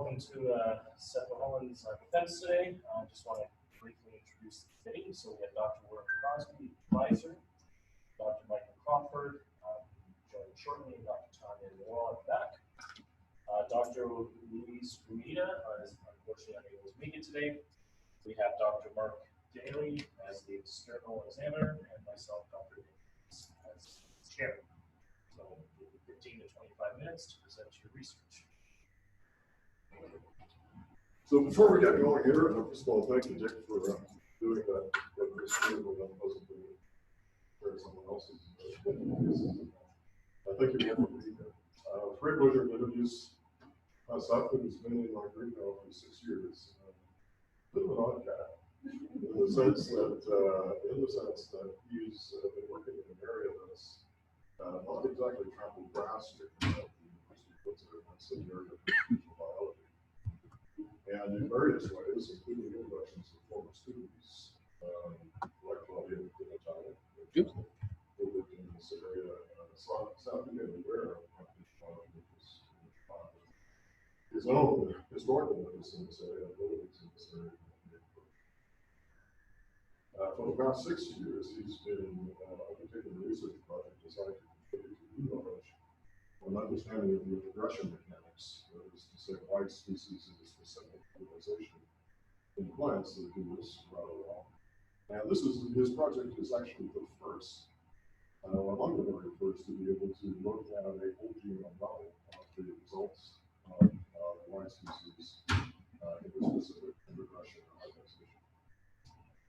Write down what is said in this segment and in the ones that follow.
welcome to Seth Mulholland's defense today. I just want to briefly introduce the committee. So we have Dr. Warren Crosby, advisor, Dr. Michael Crawford, joining shortly, and Dr. Tanya Noel at the back. Dr. Louise Rumita is unfortunately unable to make it today. We have Dr. Mark Daly as the external examiner, and myself, Dr. Daly, as chairman. So we'll give you 15 to 25 minutes to present your research. So before we get going here, first of all, thank you, Dick, for doing that. Wasn't doing for someone else's. Thank you again for being here. It's a great pleasure to introduce Seth, who's been in my group now for 6 years. A bit of an odd cat, in the sense that he's been working in an area that's not exactly trampled grass here at the University of Windsor. That's an area of biology. And in various ways, including introductions to former students, like Claudia and Natalia, who lived in this area, South Indian aware of his own historical witness in this area, abilities in this area. For the past 6 years, he's been undertaking a research project designed to contribute to new knowledge on understanding of the progression mechanics, that is to say, why species in a specific organization in plants that do this rather well. And his project is actually the first, among the very first, to be able to look at a whole genome level of the results of why species in a specific progression organization.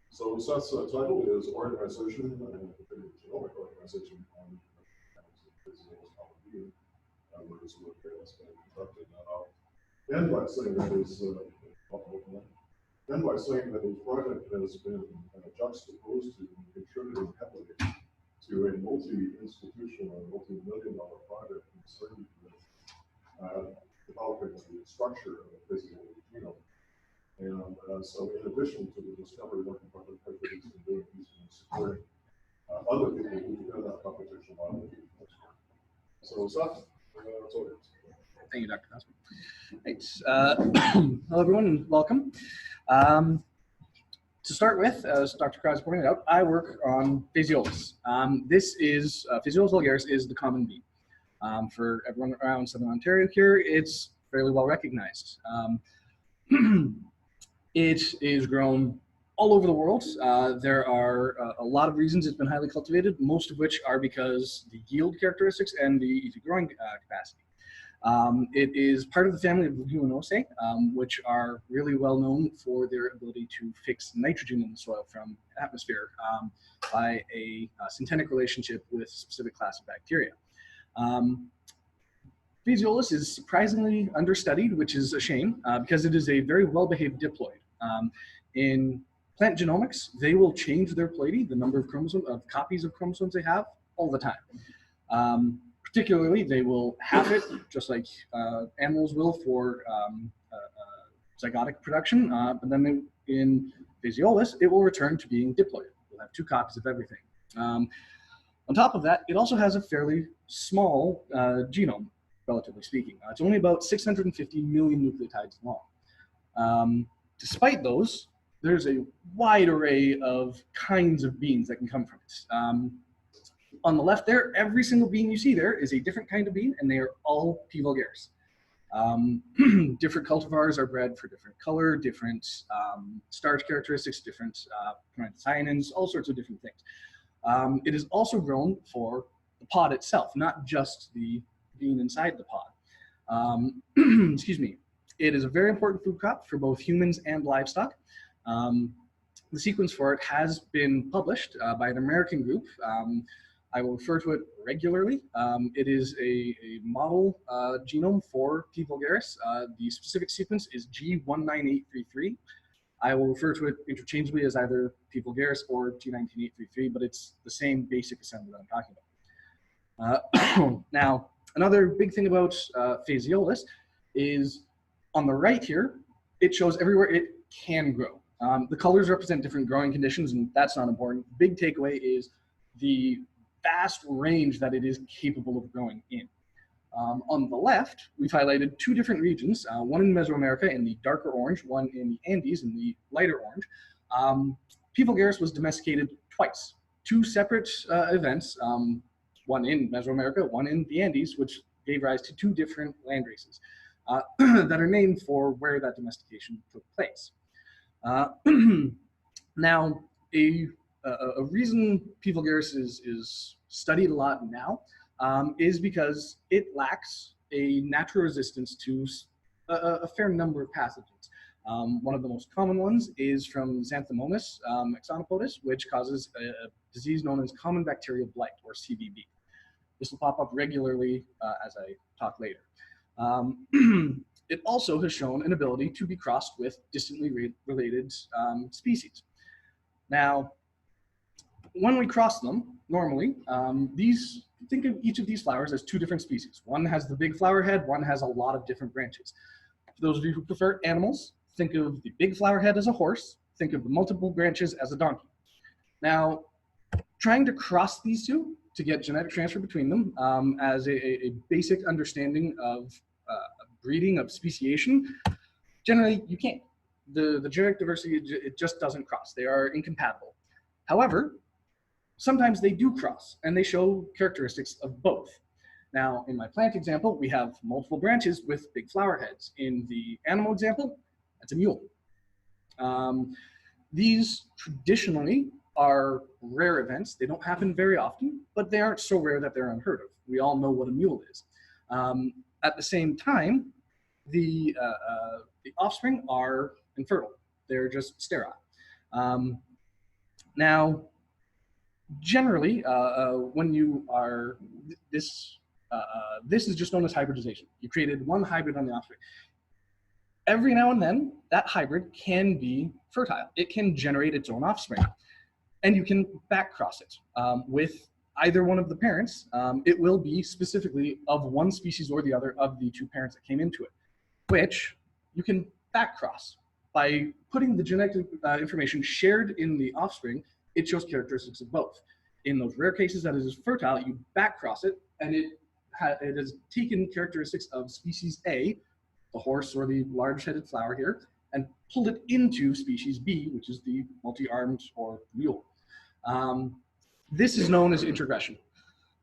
So Seth's title is Organization, Genomic Organization on Physiology, where his work has been conducted. And I'll end by saying that his project has been juxtaposed to and contributed heavily to a multi-institutional and multi-million-dollar project concerned with developing the structure of the physiology genome. And so in addition to the discovery work and project that he's been doing, he's been supporting other people who do that computational biology. So Seth, it's all yours. Thank you, Dr. Cosby. Thanks. Hello, everyone, and welcome. To start with, as Dr. Krause pointed out, I work on Phaseolus. This is, Phaseolus vulgaris is the common bean. For everyone around Southern Ontario here, it's fairly well recognized. It is grown all over the world. There are a lot of reasons it's been highly cultivated, most of which are because the yield characteristics and the easy growing capacity. It is part of the family of Leguminosae, which are really well known for their ability to fix nitrogen in the soil from atmosphere by a syntenic relationship with a specific class of bacteria. Phaseolus is surprisingly understudied, which is a shame, because it is a very well-behaved diploid. In plant genomics, they will change their ploidy, the number of copies of chromosomes they have, all the time. Particularly, they will half it, just like animals will for zygotic production, but then in Phaseolus, it will return to being diploid. We'll have 2 copies of everything. On top of that, it also has a fairly small genome, relatively speaking. It's only about 650 million nucleotides long. Despite those, there's a wide array of kinds of beans that can come from it. On the left there, every single bean you see there is a different kind of bean, and they are all P. vulgaris. Different cultivars are bred for different color, different starch characteristics, different cyanins, all sorts of different things. It is also grown for the pod itself, not just the bean inside the pod. Excuse me. It is a very important food crop for both humans and livestock. The sequence for it has been published by an American group. I will refer to it regularly. It is a model genome for P. vulgaris. The specific sequence is G19833. I will refer to it interchangeably as either P. vulgaris or G19833, but it's the same basic assembly that I'm talking about. Now, another big thing about Phaseolus is on the right here, it shows everywhere it can grow. The colors represent different growing conditions, and that's not important. Big takeaway is the vast range that it is capable of growing in. On the left, we've highlighted two different regions, one in Mesoamerica in the darker orange, one in the Andes in the lighter orange. P. vulgaris was domesticated twice, two separate events, one in Mesoamerica, one in the Andes, which gave rise to two different land races that are named for where that domestication took place. Now, a reason P. vulgaris is studied a lot now is because it lacks a natural resistance to a fair number of pathogens. One of the most common ones is from Xanthomonas exonopodes, which causes a disease known as common bacterial blight, or CBB. This will pop up regularly as I talk later. It also has shown an ability to be crossed with distantly related species. Now, when we cross them, normally, think of each of these flowers as two different species. One has the big flower head, one has a lot of different branches. For those of you who prefer animals, think of the big flower head as a horse, think of the multiple branches as a donkey. Now, trying to cross these two to get genetic transfer between them as a basic understanding of breeding, of speciation, generally you can't. The genetic diversity, it just doesn't cross. They are incompatible. However, sometimes they do cross, and they show characteristics of both. Now, in my plant example, we have multiple branches with big flower heads. In the animal example, that's a mule. These traditionally are rare events. They don't happen very often, but they aren't so rare that they're unheard of. We all know what a mule is. At the same time, the offspring are infertile. They're just sterile. Now, generally, when you are, this is just known as hybridization. You created one hybrid on the offspring. Every now and then, that hybrid can be fertile. It can generate its own offspring. And you can back cross it with either one of the parents. It will be specifically of one species or the other of the two parents that came into it, which you can back cross. By putting the genetic information shared in the offspring, it shows characteristics of both. In those rare cases that it is fertile, you back cross it, and it has taken characteristics of species A, the horse or the large-headed flower here, and pulled it into species B, which is the multi-armed or mule. This is known as introgression.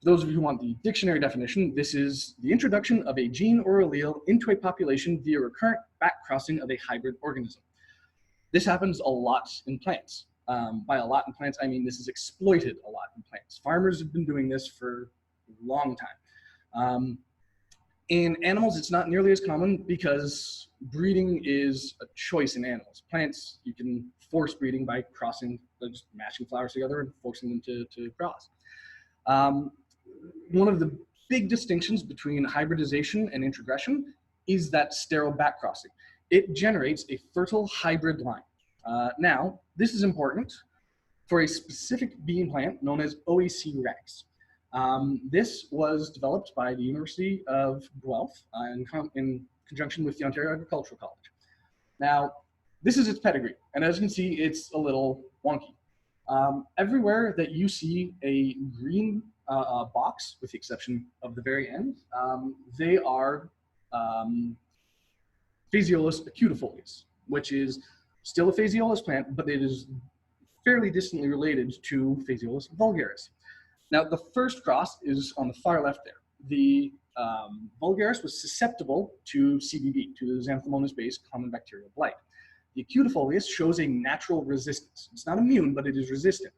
For those of you who want the dictionary definition, this is the introduction of a gene or allele into a population via recurrent back crossing of a hybrid organism. This happens a lot in plants. By a lot in plants, I mean this is exploited a lot in plants. Farmers have been doing this for a long time. In animals, it's not nearly as common because breeding is a choice in animals. Plants, you can force breeding by crossing, just mashing flowers together and forcing them to cross. One of the big distinctions between hybridization and introgression is that sterile back crossing. It generates a fertile hybrid line. Now, this is important for a specific bean plant known as OAC rex. This was developed by the University of Guelph in conjunction with the Ontario Agricultural College. Now, this is its pedigree, and as you can see, it's a little wonky. Everywhere that you see a green box, with the exception of the very end, they are Phaseolus acutifolius, which is still a phaseolus plant, but it is fairly distantly related to Phaseolus vulgaris. Now, the first cross is on the far left there. The vulgaris was susceptible to CBB, to the Xanthomonas-based common bacterial blight. The acutifolius shows a natural resistance. It's not immune, but it is resistant.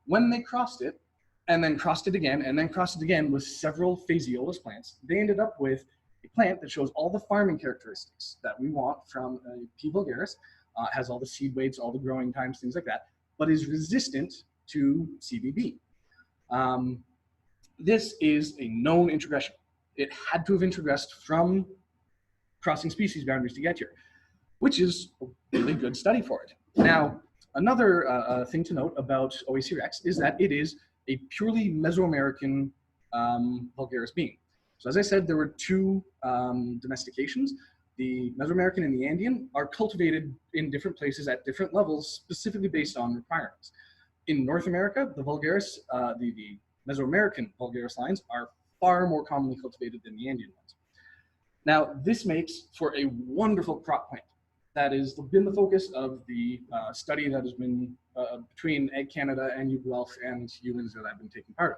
When they crossed it, and then crossed it again, and then crossed it again with several phaseolus plants, they ended up with a plant that shows all the farming characteristics that we want from a P. vulgaris, has all the seed weights, all the growing times, things like that, but is resistant to CBB. This is a known introgression. It had to have introgressed from crossing species boundaries to get here, which is a really good study for it. Now, another thing to note about OAC rex is that it is a purely Mesoamerican vulgaris bean. So as I said, there were two domestications. The Mesoamerican and the Andean are cultivated in different places at different levels, specifically based on requirements. In North America, the vulgaris, the Mesoamerican vulgaris lines are far more commonly cultivated than the Andean ones. Now, this makes for a wonderful crop plant. That has been the focus of the study that has been between Ag Canada and UGuelph and humans that I've been taking part of.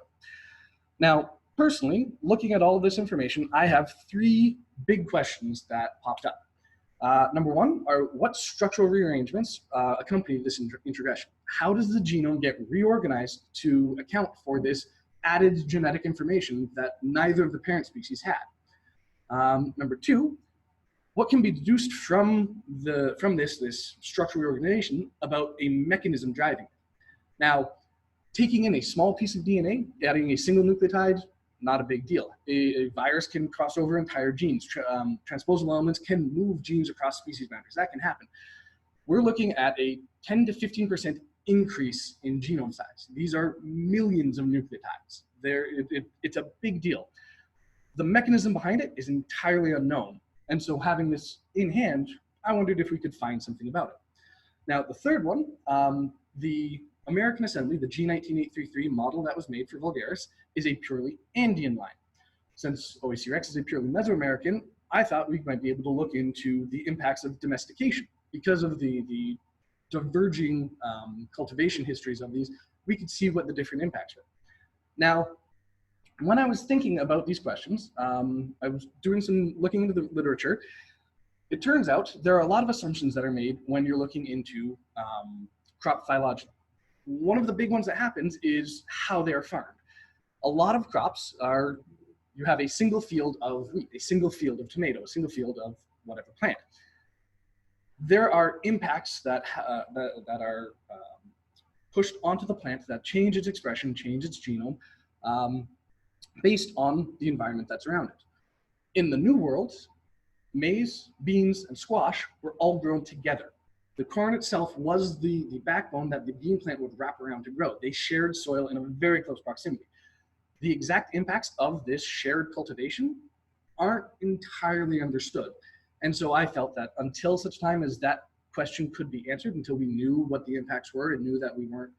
Now, personally, looking at all of this information, I have three big questions that popped up. Number one are what structural rearrangements accompany this introgression? How does the genome get reorganized to account for this added genetic information that neither of the parent species had? Number two, what can be deduced from this structural reorganization about a mechanism driving it? Now, taking in a small piece of DNA, adding a single nucleotide, not a big deal. A virus can cross over entire genes. Transposable elements can move genes across species boundaries. That can happen. We're looking at a 10 to 15% increase in genome size. These are millions of nucleotides. It's a big deal. The mechanism behind it is entirely unknown. And so having this in hand, I wondered if we could find something about it. Now, the third one, the American Assembly, the G19833 model that was made for vulgaris, is a purely Andean line. Since OAC-Rex is a purely Mesoamerican, I thought we might be able to look into the impacts of domestication. Because of the diverging cultivation histories of these, we could see what the different impacts were. Now, when I was thinking about these questions, I was doing some looking into the literature. It turns out there are a lot of assumptions that are made when you're looking into crop phylogeny. One of the big ones that happens is how they are farmed. A lot of crops are, you have a single field of wheat, a single field of tomato, a single field of whatever plant. There are impacts that are pushed onto the plant that change its expression, change its genome, based on the environment that's around it. In the New World, maize, beans, and squash were all grown together. The corn itself was the backbone that the bean plant would wrap around to grow. They shared soil in a very close proximity. The exact impacts of this shared cultivation aren't entirely understood. And so I felt that until such time as that question could be answered, until we knew what the impacts were and knew that we weren't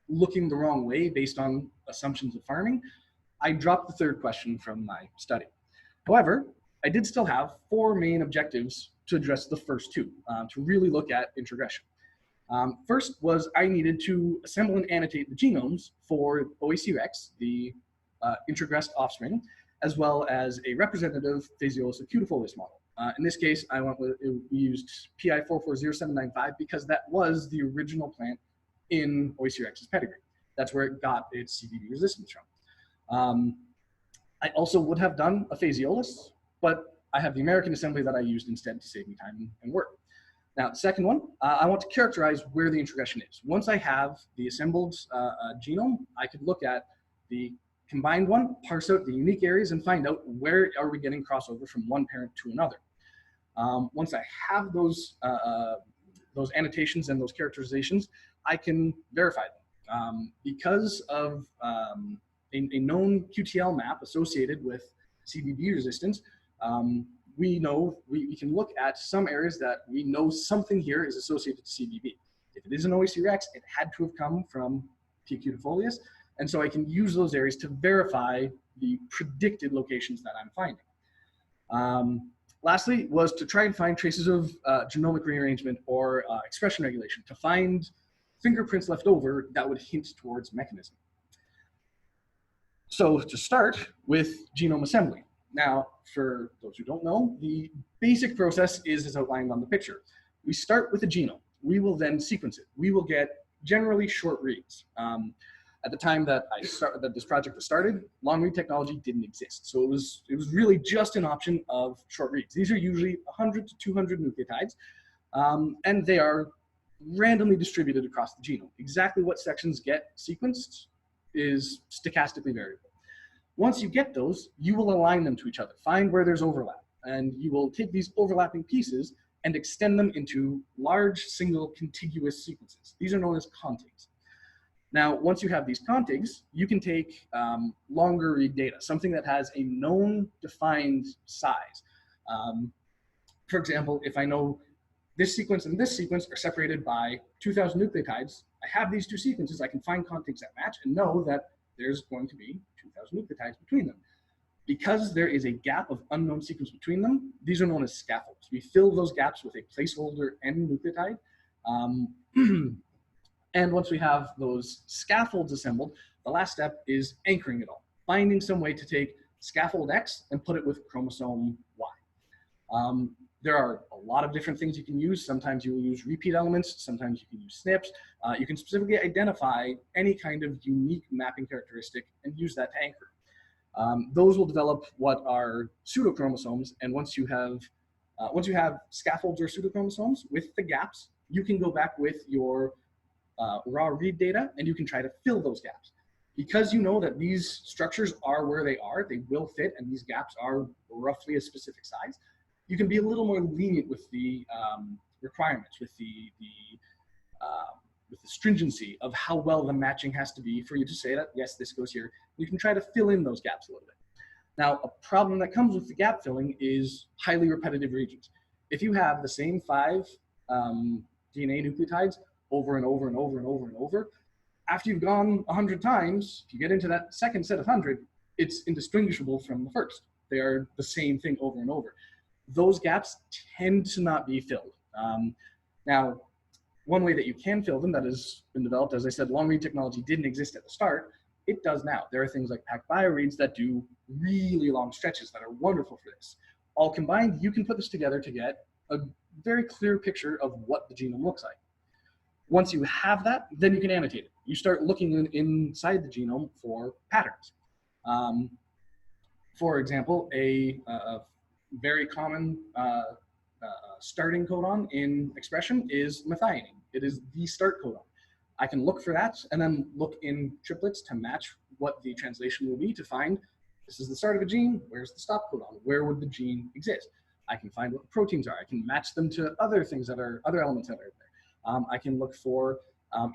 looking the wrong way based on assumptions of farming, I dropped the third question from my study. However, I did still have four main objectives to address the first two, to really look at introgression. First was I needed to assemble and annotate the genomes for OAC-Rex, the introgressed offspring, as well as a representative phaseolus acutafolius model. In this case, we used PI 440795 because that was the original plant in OAC-Rex's pedigree. That's where it got its CVD resistance from. I also would have done a phaseolus, but I have the American Assembly that I used instead to save me time and work. Now, the second one, I want to characterize where the introgression is. Once I have the assembled genome, I could look at the combined one, parse out the unique areas, and find out where are we getting crossover from one parent to another. Once I have those annotations and those characterizations, I can verify them. Because of a known QTL map associated with CBD resistance, we know we can look at some areas that we know something here is associated to CBD. If it is an OAC-Rex, it had to have come from P. acutafolius, and so I can use those areas to verify the predicted locations that I'm finding. Lastly, was to try and find traces of genomic rearrangement or expression regulation, to find fingerprints left over that would hint towards mechanism. So to start with genome assembly. Now, for those who don't know, the basic process is as outlined on the picture. We start with a genome. We will then sequence it. We will get generally short reads. At the time that this project was started, long read technology didn't exist. So it was really just an option of short reads. These are usually 100 to 200 nucleotides, and they are randomly distributed across the genome. Exactly what sections get sequenced is stochastically variable. Once you get those, you will align them to each other, find where there's overlap, and you will take these overlapping pieces and extend them into large single contiguous sequences. These are known as contigs. Now, once you have these contigs, you can take longer read data, something that has a known defined size. For example, if I know this sequence and this sequence are separated by 2,000 nucleotides, I have these two sequences, I can find contigs that match and know that there's going to be 2,000 nucleotides between them. Because there is a gap of unknown sequence between them, these are known as scaffolds. We fill those gaps with a placeholder and nucleotide. And once we have those scaffolds assembled, the last step is anchoring it all, finding some way to take scaffold X and put it with chromosome Y. There are a lot of different things you can use. Sometimes you will use repeat elements. Sometimes you can use SNPs. You can specifically identify any kind of unique mapping characteristic and use that to anchor. Those will develop what are pseudochromosomes, and once you have scaffolds or pseudochromosomes with the gaps, you can go back with your raw read data and you can try to fill those gaps. Because you know that these structures are where they will fit, and these gaps are roughly a specific size, you can be a little more lenient with the requirements, with the stringency of how well the matching has to be for you to say that, yes, this goes here. You can try to fill in those gaps a little bit. Now, a problem that comes with the gap filling is highly repetitive regions. If you have the same 5 DNA nucleotides over and over and over and over and over, after you've gone 100 times, if you get into that second set of 100, it's indistinguishable from the first. They are the same thing over and over. Those gaps tend to not be filled. Now, one way that you can fill them that has been developed, as I said, long read technology didn't exist at the start. It does now. There are things like PacBio reads that do really long stretches that are wonderful for this. All combined, you can put this together to get a very clear picture of what the genome looks like. Once you have that, then you can annotate it. You start looking inside the genome for patterns. For example, a very common starting codon in expression is methionine. It is the start codon. I can look for that and then look in triplets to match what the translation will be to find this is the start of a gene, where's the stop codon? Where would the gene exist? I can find what the proteins are. I can match them to other things that are, other elements that are there. I can look for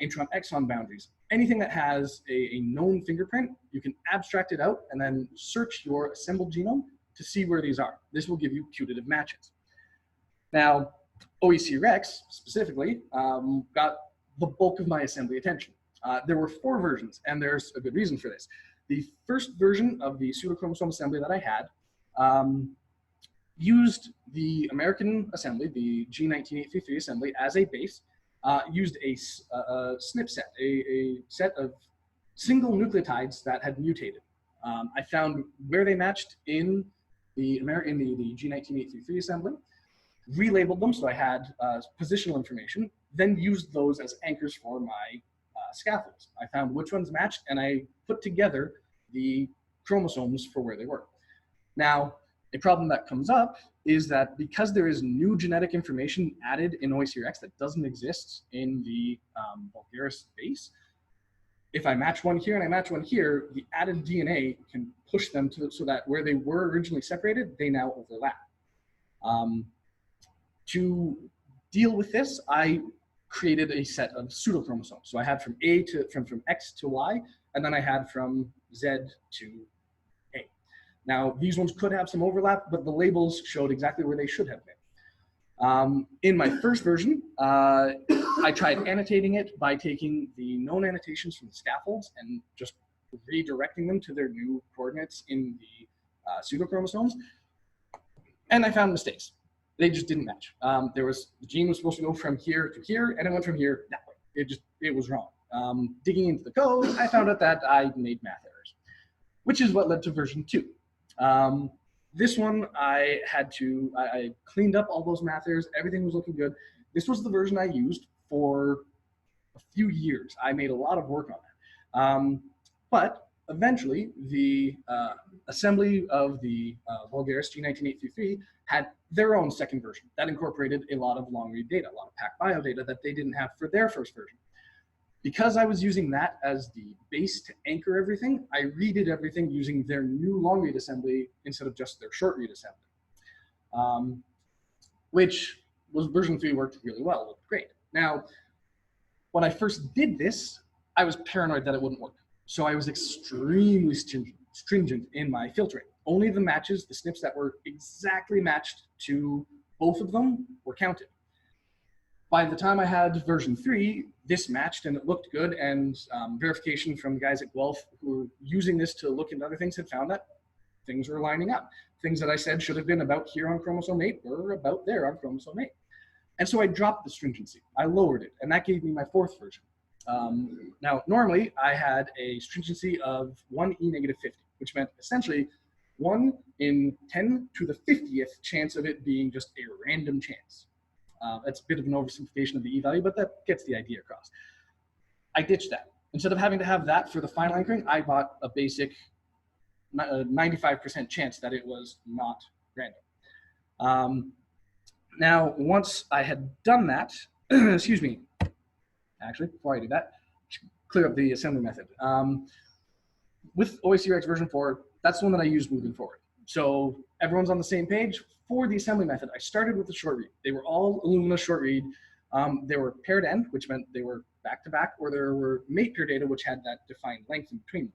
intron-exon boundaries. Anything that has a known fingerprint, you can abstract it out and then search your assembled genome to see where these are. This will give you putative matches. Now, OEC-Rex specifically got the bulk of my assembly attention. There were 4 versions, and there's a good reason for this. The first version of the pseudochromosome assembly that I had used the American assembly, the G19833 assembly, as a base, used a SNP set, a set of single nucleotides that had mutated. I found where they matched in the G19833 assembly, relabeled them so I had positional information, then used those as anchors for my scaffolds. I found which ones matched, and I put together the chromosomes for where they were. Now, a problem that comes up is that because there is new genetic information added in OEC-Rex that doesn't exist in the Vulgaris base, if I match one here and I match one here, the added DNA can push them to so that where they were originally separated, they now overlap. To deal with this, I created a set of pseudochromosomes. So I had from X to Y, and then I had from Z to A. Now, these ones could have some overlap, but the labels showed exactly where they should have been. In my first version, I tried annotating it by taking the known annotations from the scaffolds and just redirecting them to their new coordinates in the pseudochromosomes, and I found mistakes. They just didn't match. The gene was supposed to go from here to here, and it went from here that way. It was wrong. Digging into the code, I found out that I made math errors, which is what led to version 2. This one, I cleaned up all those math errors. Everything was looking good. This was the version I used for a few years. I made a lot of work on that. But eventually, the assembly of the Vulgaris G19833 had their own second version that incorporated a lot of long-read data, a lot of PacBio data that they didn't have for their first version. Because I was using that as the base to anchor everything, I redid everything using their new long-read assembly instead of just their short-read assembly, which was version 3 worked really well, looked great. Now, when I first did this, I was paranoid that it wouldn't work. So I was extremely stringent in my filtering. Only the matches, the SNPs that were exactly matched to both of them were counted. By the time I had version 3, this matched and it looked good, and verification from the guys at Guelph who were using this to look into other things had found that things were lining up. Things that I said should have been about here on chromosome 8 were about there on chromosome 8. And so I dropped the stringency. I lowered it, and that gave me my fourth version. Now, normally I had a stringency of 1e-50, which meant essentially 1 in 10 to the 50th chance of it being just a random chance. That's a bit of an oversimplification of the e-value, but that gets the idea across. I ditched that. Instead of having to have that for the final anchoring, I bought a basic 95% chance that it was not random. Now, once I had done that, excuse me, actually, before I do that, clear up the assembly method. With OACRX version 4, that's the one that I use moving forward. So everyone's on the same page. For the assembly method, I started with the short read. They were all Illumina short read. They were paired end, which meant they were back-to-back, or there were mate pair data, which had that defined length in between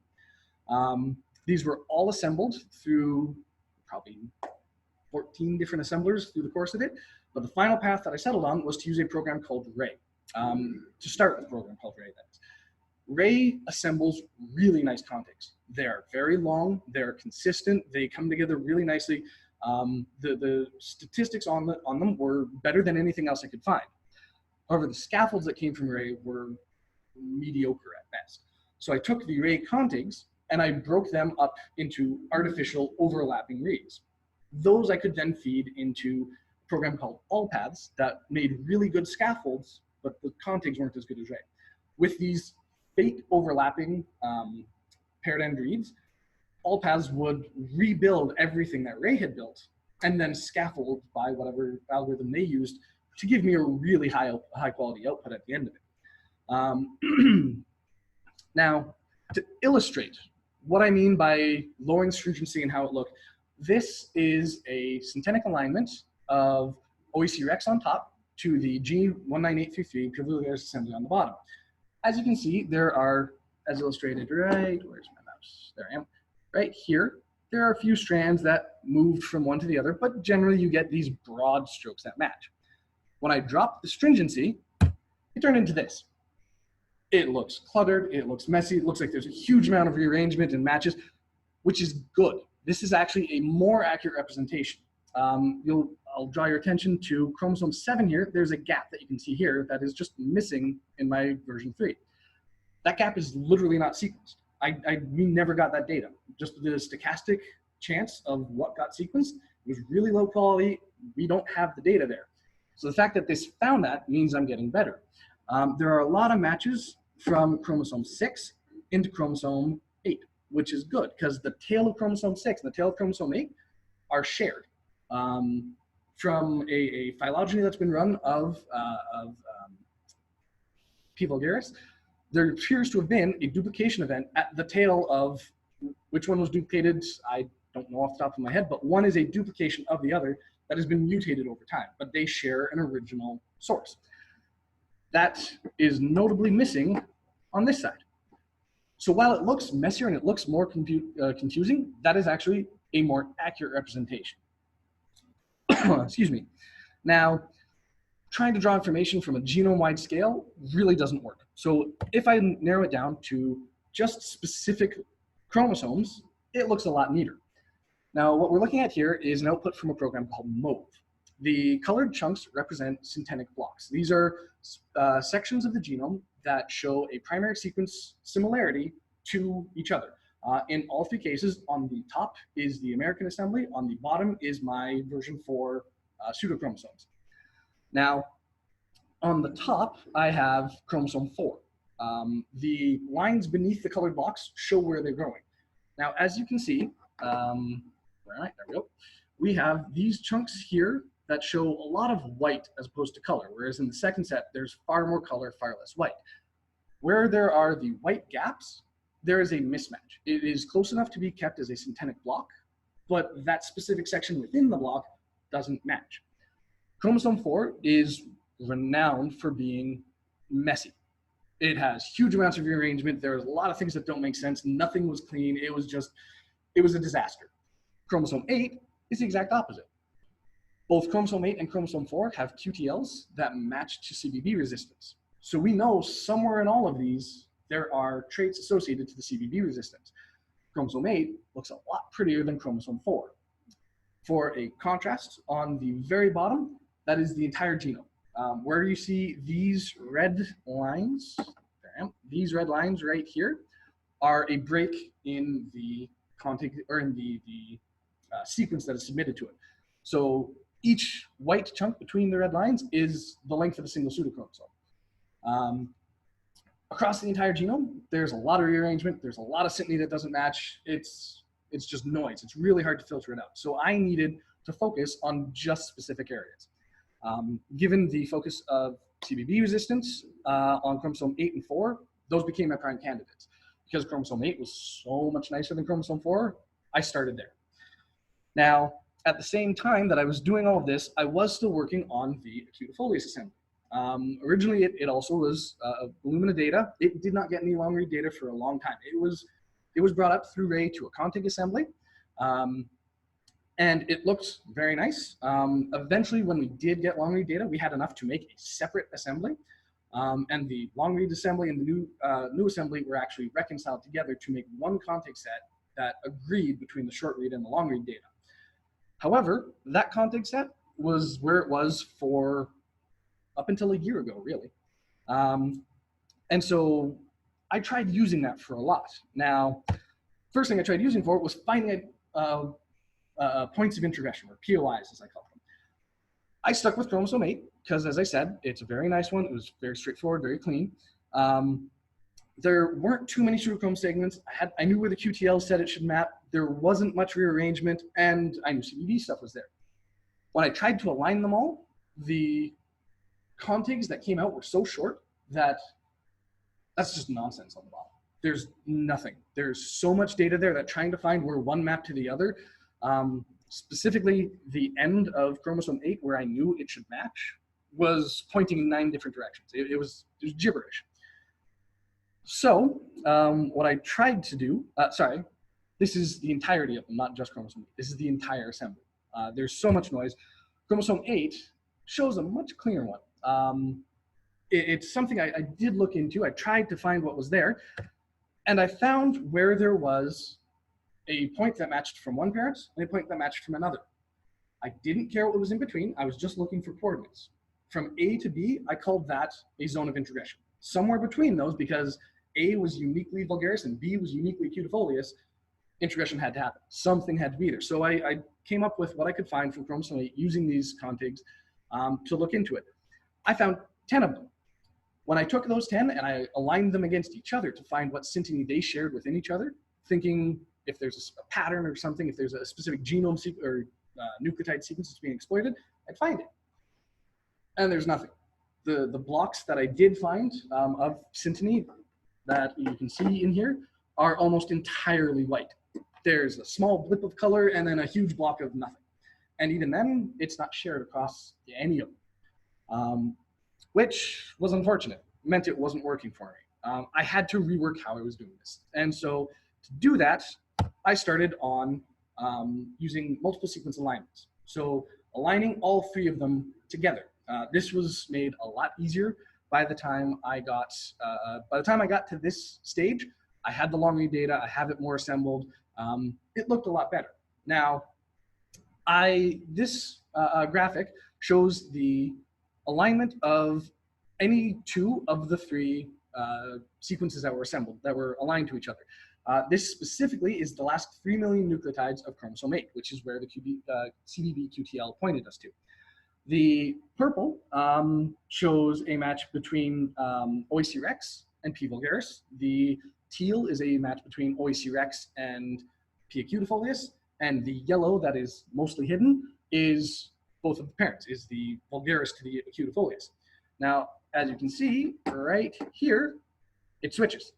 them. These were all assembled through probably 14 different assemblers through the course of it. But the final path that I settled on was to use a program called Ray. To start with a program called Ray, that is. Ray assembles really nice contigs. They're very long, they're consistent, they come together really nicely. The statistics on them were better than anything else I could find. However, the scaffolds that came from Ray were mediocre at best. So I took the Ray contigs and I broke them up into artificial overlapping reads. Those I could then feed into a program called AllPaths that made really good scaffolds, but the contigs weren't as good as Ray. With these fake overlapping paired end reads, AllPaths would rebuild everything that Ray had built and then scaffold by whatever algorithm they used to give me a really high quality output at the end of it. Now, to illustrate what I mean by lowering stringency and how it looked, this is a syntenic alignment of OACRX on top to the G19833 privileged assembly on the bottom. As you can see, there are, as illustrated right, where's my mouse? There I am. Right here, there are a few strands that moved from one to the other, but generally you get these broad strokes that match. When I dropped the stringency, it turned into this. It looks cluttered, it looks messy, it looks like there's a huge amount of rearrangement and matches, which is good. This is actually a more accurate representation. I'll draw your attention to chromosome 7 here. There's a gap that you can see here that is just missing in my version 3. That gap is literally not sequenced. We never got that data. Just the stochastic chance of what got sequenced was really low quality. We don't have the data there. So the fact that this found that means I'm getting better. There are a lot of matches from chromosome 6 into chromosome 8, which is good because the tail of chromosome 6 and the tail of chromosome 8 are shared. From a phylogeny that's been run of P. vulgaris, there appears to have been a duplication event at the tail of which one was duplicated. I don't know off the top of my head, but one is a duplication of the other that has been mutated over time, but they share an original source. That is notably missing on this side. So while it looks messier and it looks more confusing, that is actually a more accurate representation. Excuse me. Now, trying to draw information from a genome-wide scale really doesn't work. So if I narrow it down to just specific chromosomes, it looks a lot neater. Now, what we're looking at here is an output from a program called MOVE. The colored chunks represent syntenic blocks. These are sections of the genome that show a primary sequence similarity to each other. In all three cases, on the top is the American assembly, on the bottom is my version 4 pseudochromosomes. Now, on the top, I have chromosome 4. The lines beneath the colored blocks show where they're growing. Now, as you can see, where am I? There we go. We have these chunks here that show a lot of white as opposed to color, whereas in the second set, there's far more color, far less white. Where there are the white gaps, there is a mismatch. It is close enough to be kept as a syntenic block, but that specific section within the block doesn't match. Chromosome 4 is renowned for being messy. It has huge amounts of rearrangement. There's a lot of things that don't make sense. Nothing was clean. It was a disaster. Chromosome 8 is the exact opposite. Both chromosome 8 and chromosome 4 have QTLs that match to CBB resistance. So we know somewhere in all of these, there are traits associated to the CBB resistance. chromosome 8 looks a lot prettier than chromosome 4. For a contrast, on the very bottom, that is the entire genome. Where you see these red lines, these red lines right here are a break in the content or in the sequence that is submitted to it. So each white chunk between the red lines is the length of a single pseudochromosome. Across the entire genome, there's a lot of rearrangement. There's a lot of synteny that doesn't match. It's just noise. It's really hard to filter it out. So I needed to focus on just specific areas. Given the focus of CBB resistance on chromosome 8 and 4, those became my prime candidates. Because chromosome 8 was so much nicer than chromosome 4, I started there. Now, at the same time that I was doing all of this, I was still working on the acutafolius assembly. Originally, it also was Illumina data. It did not get any long read data for a long time. It was brought up through Ray to a contig assembly, and it looked very nice. Eventually, when we did get long read data, we had enough to make a separate assembly, and the long read assembly and the new assembly were actually reconciled together to make one contig set that agreed between the short read and the long read data. However, that contig set was where it was for up until a year ago, really. And so I tried using that for a lot. Now, first thing I tried using for it was finding points of introgression, or POIs as I call them. I stuck with chromosome 8 because, as I said, it's a very nice one. It was very straightforward, very clean. There weren't too many pseudochrome segments. I knew where the QTL said it should map. There wasn't much rearrangement, and I knew CBB stuff was there. When I tried to align them all, the contigs that came out were so short that that's just nonsense on the bottom. There's nothing. There's so much data there that trying to find where one mapped to the other, specifically the end of chromosome 8 where I knew it should match, was pointing in 9 different directions. It was gibberish. So what I tried to do, sorry, this is the entirety of them, not just chromosome 8. This is the entire assembly. There's so much noise. Chromosome 8 shows a much cleaner one. It's something I did look into. I tried to find what was there, and I found where there was a point that matched from one parent and a point that matched from another. I didn't care what was in between. I was just looking for coordinates. From A to B, I called that a zone of introgression. Somewhere between those, because A was uniquely vulgaris and B was uniquely acutafolius, introgression had to happen. Something had to be there. So I came up with what I could find from chromosome 8 using these contigs to look into it. I found 10 of them. When I took those 10 and I aligned them against each other to find what synteny they shared within each other, thinking if there's a pattern or something, if there's a specific genome or nucleotide sequence that's being exploited, I'd find it. And there's nothing. The blocks that I did find of synteny that you can see in here are almost entirely white. There's a small blip of color and then a huge block of nothing. And even then, it's not shared across any of them, which was unfortunate. It meant it wasn't working for me. I had to rework how I was doing this. And so to do that, I started on using multiple sequence alignments. So aligning all 3 of them together. This was made a lot easier by the time I got to this stage. I had the long read data. I have it more assembled. It looked a lot better. Now, this graphic shows the alignment of any 2 of the 3 sequences that were assembled, that were aligned to each other. This specifically is the last 3 million nucleotides of chromosome 8, which is where the CBB QTL pointed us to. The purple shows a match between OAC Rex and P. vulgaris. The teal is a match between OAC Rex and P. acutafolius. And the yellow that is mostly hidden is both of the parents, is the vulgaris to the acutafolius. Now, as you can see right here, it switches.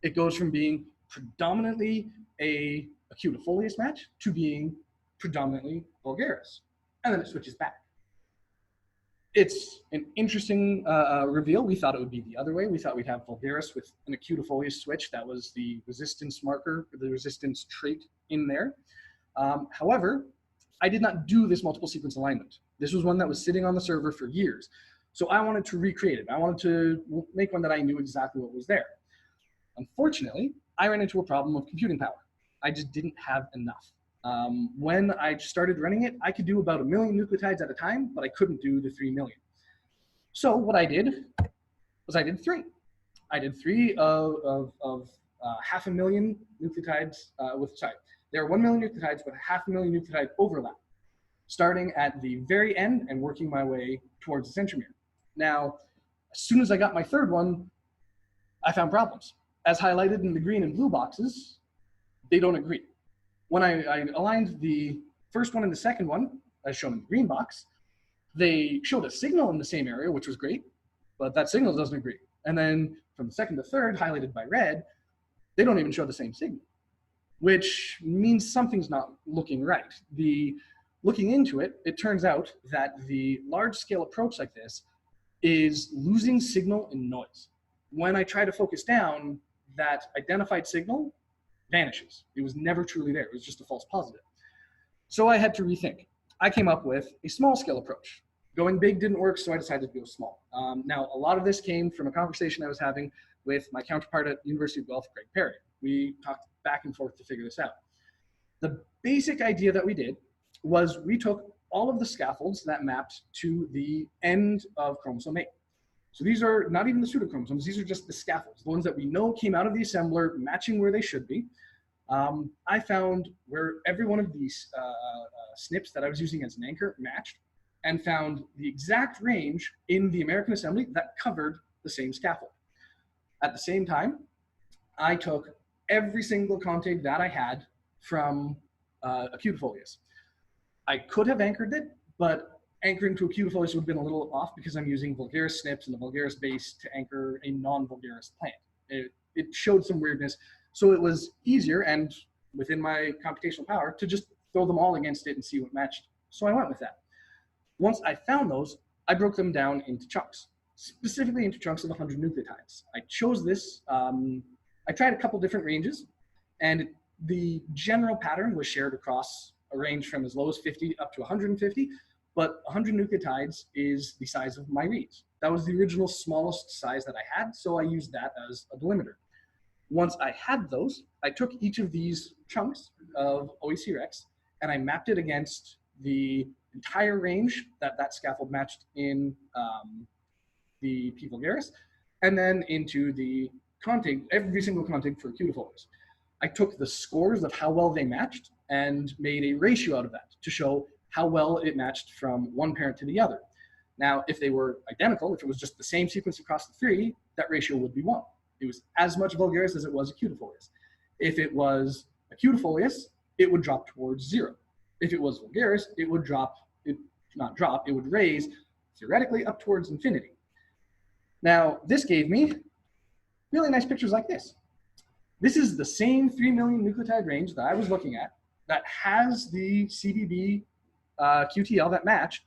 It goes from being predominantly a acutafolius match to being predominantly vulgaris. And then it switches back. It's an interesting reveal. We thought it would be the other way. We thought we'd have vulgaris with an acutafolius switch. That was the resistance marker, the resistance trait in there. However, I did not do this multiple sequence alignment. This was one that was sitting on the server for years. So I wanted to recreate it. I wanted to make one that I knew exactly what was there. Unfortunately, I ran into a problem of computing power. I just didn't have enough. When I started running it, I could do about 1 million nucleotides at a time, but I couldn't do the 3 million. So what I did was I did 3. I did 3 of 500,000 nucleotides there are 1 million nucleotides with 500,000 nucleotide overlap, starting at the very end and working my way towards the centromere. Now, as soon as I got my 3rd one, I found problems. As highlighted in the green and blue boxes, they don't agree. When I aligned the 1st one and the 2nd one, as shown in the green box, they showed a signal in the same area, which was great, but that signal doesn't agree. And then from the 2nd to 3rd, highlighted by red, they don't even show the same signal, which means something's not looking right. Looking into it, it turns out that the large-scale approach like this is losing signal in noise. When I try to focus down, that identified signal vanishes. It was never truly there. It was just a false positive. So I had to rethink. I came up with a small-scale approach. Going big didn't work, so I decided to go small. Now, a lot of this came from a conversation I was having with my counterpart at University of Guelph, Greg Perry. We talked back and forth to figure this out. The basic idea that we did was we took all of the scaffolds that mapped to the end of chromosome 8. So these are not even the pseudochromosomes, these are just the scaffolds, the ones that we know came out of the assembler matching where they should be. I found where every one of these SNPs that I was using as an anchor matched, and found the exact range in the American assembly that covered the same scaffold. At the same time, I took every single contig that I had from Acutafolius. I could have anchored it, but anchoring to Acutafolius would have been a little off because I'm using Vulgaris SNPs and the Vulgaris base to anchor a non-Vulgaris plant. It showed some weirdness, so it was easier and within my computational power to just throw them all against it and see what matched. So I went with that. Once I found those, I broke them down into chunks, specifically into chunks of 100 nucleotides. I chose this, I tried a couple different ranges, and the general pattern was shared across a range from as low as 50 up to 150, but 100 nucleotides is the size of my reads. That was the original smallest size that I had, so I used that as a delimiter. Once I had those, I took each of these chunks of OEC Rex and I mapped it against the entire range that scaffold matched in the P. vulgaris, and then into the contig, every single contig for Acutafolius. I took the scores of how well they matched and made a ratio out of that to show how well it matched from one parent to the other. Now, if they were identical, if it was just the same sequence across the 3, that ratio would be 1. It was as much Vulgaris as it was Acutafolius. If it was Acutafolius, it would drop towards 0. If it was Vulgaris, it would it would raise theoretically up towards infinity. Now, this gave me really nice pictures like this. This is the same 3 million nucleotide range that I was looking at that has the CBB QTL that matched.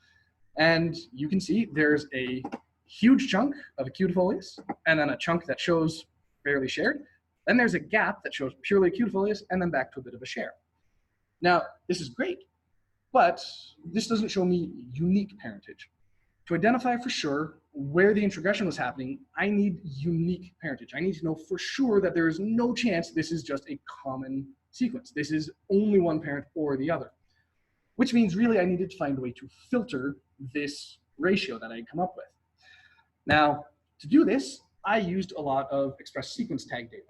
And you can see there's a huge chunk of Acutafolius and then a chunk that shows fairly shared. Then there's a gap that shows purely Acutafolius and then back to a bit of a share. Now, this is great, but this doesn't show me unique parentage. To identify for sure where the introgression was happening, I need unique parentage. I need to know for sure that there is no chance this is just a common sequence. This is only one parent or the other, which means really I needed to find a way to filter this ratio that I had come up with. Now, to do this, I used a lot of express sequence tag data.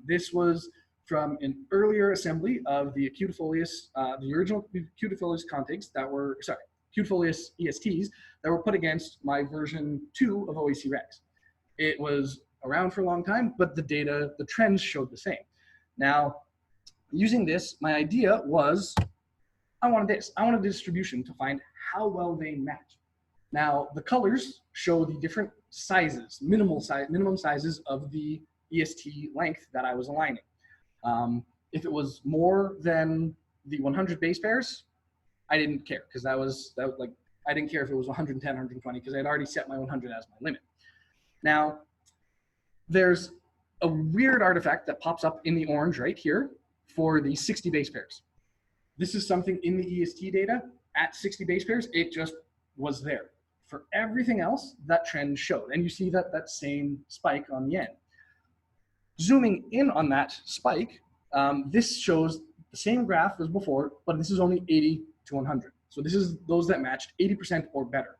This was from an earlier assembly of the Acutafolius, the original Acutafolius contigs that were, sorry, Acutafolius ESTs that were put against my version 2 of OEC Rex. It was around for a long time, but the data, the trends showed the same. Now, using this, my idea was, I wanted this. I wanted a distribution to find how well they match. Now, the colors show the different sizes, minimum sizes of the EST length that I was aligning. If it was more than the 100 base pairs, I didn't care because that was like, I didn't care if it was 110, 120 because I'd already set my 100 as my limit. Now, there's a weird artifact that pops up in the orange right here for the 60 base pairs. This is something in the EST data at 60 base pairs, it just was there. For everything else, that trend showed, and you see that same spike on the end. Zooming in on that spike, This shows the same graph as before, but this is only 80 to 100. So this is those that matched 80% or better.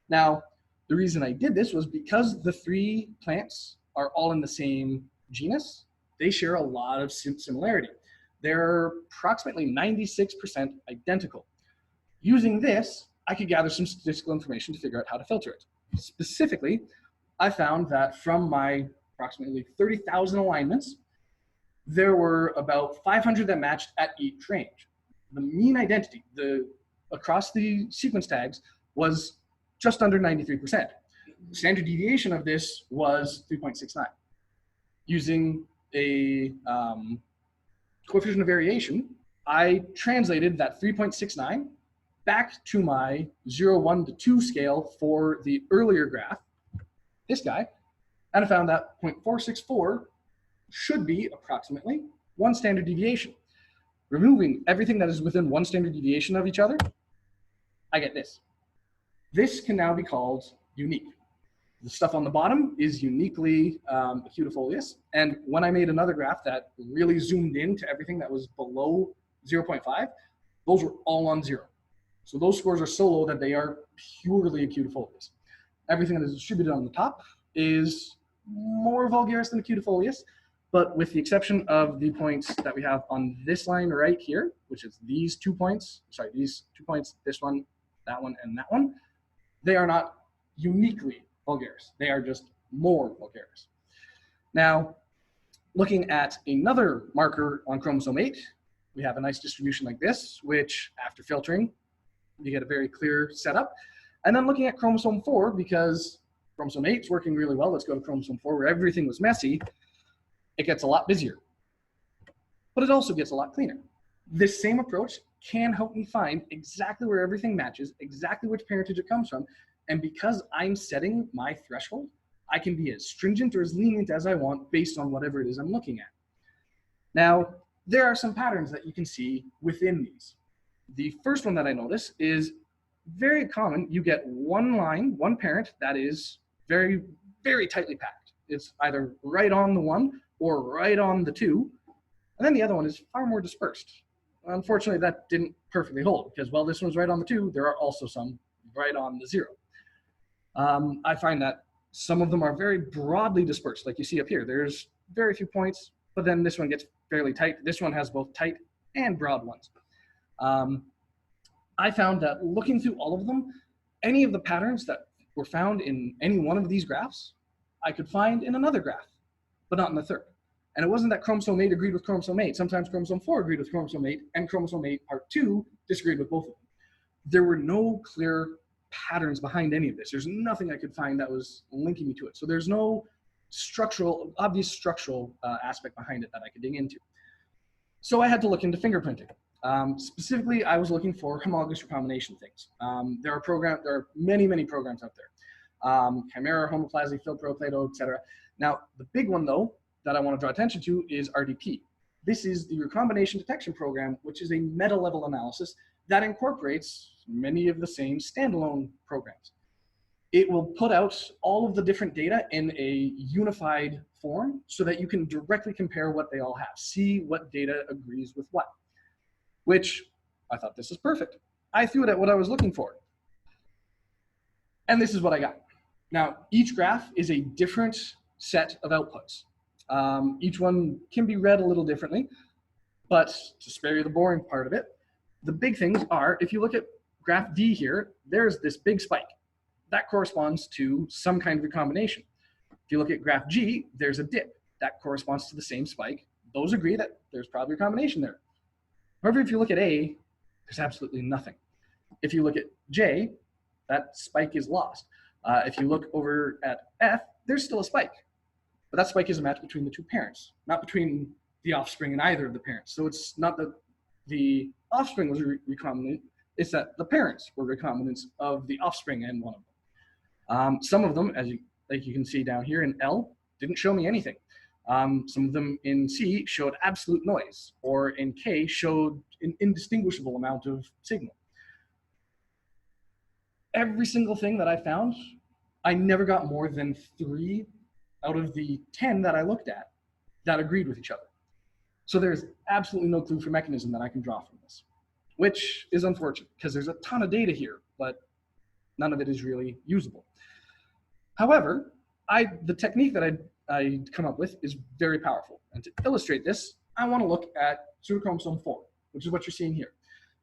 Now, the reason I did this was because the 3 plants are all in the same genus, they share a lot of similarity. They're approximately 96% identical. Using this, I could gather some statistical information to figure out how to filter it. Specifically, I found that from my approximately 30,000 alignments, there were about 500 that matched at each range. The mean identity across the sequence tags was just under 93%. The standard deviation of this was 3.69. Using a coefficient of variation, I translated that 3.69 back to my 0, 1 to 2 scale for the earlier graph, this guy, and I found that 0.464 should be approximately 1 standard deviation. Removing everything that is within 1 standard deviation of each other, I get this. This can now be called unique. The stuff on the bottom is uniquely acutifolious, and when I made another graph that really zoomed in to everything that was below 0.5, those were all on 0. So those scores are so low that they are purely acutifolious. Everything that is distributed on the top is more vulgaris than acutifolious, but with the exception of the points that we have on this line right here, which is these 2 points, these 2 points, this one, and that one, they are not uniquely vulgaris. They are just more vulgaris. Now, looking at another marker on chromosome 8, we have a nice distribution like this, which after filtering, you get a very clear setup. And then looking at chromosome 4, because chromosome 8 is working really well, let's go to chromosome 4 where everything was messy, it gets a lot busier. But it also gets a lot cleaner. This same approach can help me find exactly where everything matches, exactly which parentage it comes from, and because I'm setting my threshold, I can be as stringent or as lenient as I want based on whatever it is I'm looking at. Now, there are some patterns that you can see within these. The first one that I notice is very common. You get one line, one parent that is very, very tightly packed. It's either right on the 1 or right on the 2, and then the other one is far more dispersed. Unfortunately, that didn't perfectly hold because while this one's right on the 2, there are also some right on the 0. I find that some of them are very broadly dispersed, like you see up here. There's very few points, but then this one gets fairly tight. This one has both tight and broad ones. I found that looking through all of them, any of the patterns that were found in any one of these graphs, I could find in another graph, but not in the third. And it wasn't that chromosome 8 agreed with chromosome 8. Sometimes chromosome 4 agreed with chromosome 8, and chromosome 8 part 2 disagreed with both of them. There were no clear patterns behind any of this. There's nothing I could find that was linking me to it. So there's no obvious structural aspect behind it that I could dig into. So I had to look into fingerprinting. Specifically, I was looking for homologous recombination things. There are many, many programs out there. Chimera, Homoplasy, Philpro, Plato, etc. Now, the big one though, that I want to draw attention to is RDP. This is the recombination detection program, which is a meta-level analysis that incorporates many of the same standalone programs. It will put out all of the different data in a unified form so that you can directly compare what they all have, see what data agrees with what, which I thought this is perfect. I threw it at what I was looking for. And this is what I got. Now, each graph is a different set of outputs. Each one can be read a little differently, but to spare you the boring part of it, the big things are, if you look at graph D here, there's this big spike. That corresponds to some kind of recombination. If you look at graph G, there's a dip. That corresponds to the same spike. Those agree that there's probably a recombination there. However, if you look at A, there's absolutely nothing. If you look at J, that spike is lost. If you look over at F, there's still a spike. But that spike is a match between the two parents, not between the offspring and either of the parents. So it's not that the offspring was recombinant, it's that the parents were recombinants of the offspring and one of them. Some of them, like you can see down here in L, didn't show me anything. Some of them in C showed absolute noise, or in K showed an indistinguishable amount of signal. Every single thing that I found, I never got more than 3 out of the 10 that I looked at that agreed with each other. So there's absolutely no clue for mechanism that I can draw from this, which is unfortunate because there's a ton of data here, but none of it is really usable. However, the technique that I come up with is very powerful. And to illustrate this, I want to look at pseudochromosome 4, which is what you're seeing here.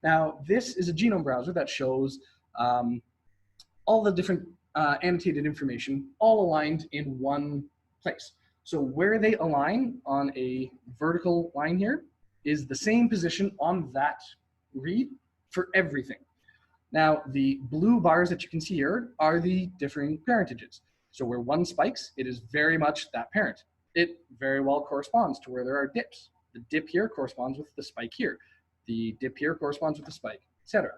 Now, this is a genome browser that shows all the different annotated information all aligned in one place. So where they align on a vertical line here is the same position on that read for everything. Now, the blue bars that you can see here are the differing parentages. So where one spikes, it is very much that parent. It very well corresponds to where there are dips. The dip here corresponds with the spike here. The dip here corresponds with the spike, etc.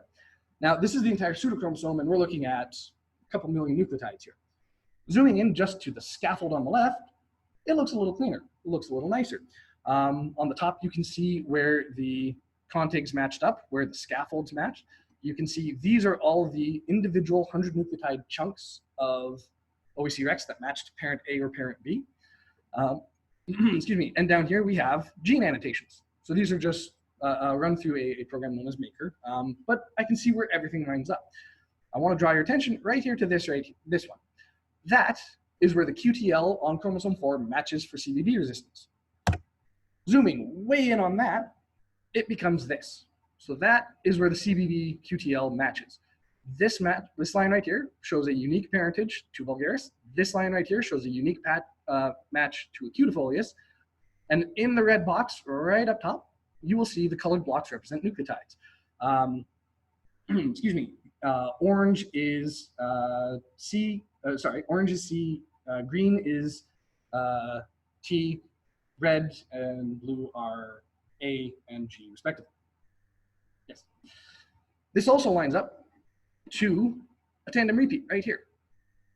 Now, this is the entire pseudochromosome, and we're looking at a couple million nucleotides here. Zooming in just to the scaffold on the left, it looks a little cleaner. It looks a little nicer. On the top, you can see where the contigs matched up, where the scaffolds match. You can see these are all the individual 100 nucleotide chunks of OEC-REX that matched parent A or parent B. Excuse me. And down here we have gene annotations. So these are just run through a program known as Maker, but I can see where everything lines up. I want to draw your attention right here to this one. That is where the QTL on chromosome 4 matches for CBB resistance. Zooming way in on that, it becomes this. So that is where the CBB QTL matches. This line right here shows a unique parentage to vulgaris. This line right here shows a unique match to acutafolius. And in the red box right up top, you will see the colored blocks represent nucleotides. Excuse me. Orange is C. Orange is C. Green is T. Red and blue are A and G respectively. Yes. This also lines up to a tandem repeat right here.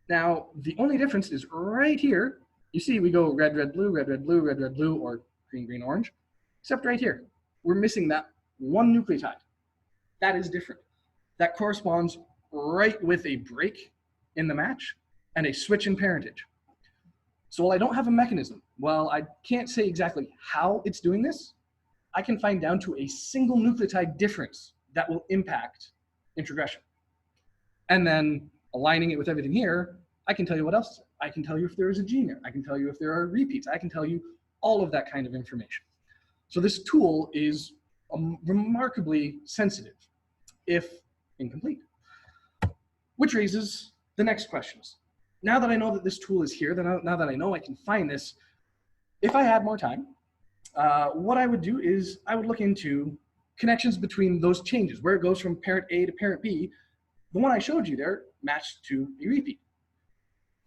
Now, the only difference is right here. You see, we go red, red, blue, red, red, blue, red, red, blue, or green, green, orange, except right here. We're missing that one nucleotide. That is different. That corresponds right with a break in the match and a switch in parentage. So while I don't have a mechanism, while I can't say exactly how it's doing this, I can find down to a single nucleotide difference that will impact introgression. And then aligning it with everything here, I can tell you what else. I can tell you if there is a gene there. I can tell you if there are repeats. I can tell you all of that kind of information. So this tool is remarkably sensitive, if incomplete. Which raises the next questions. Now that I know that this tool is here, now that I know I can find this, if I had more time, what I would do is I would look into connections between those changes, where it goes from parent A to parent B. The one I showed you there matched to a repeat.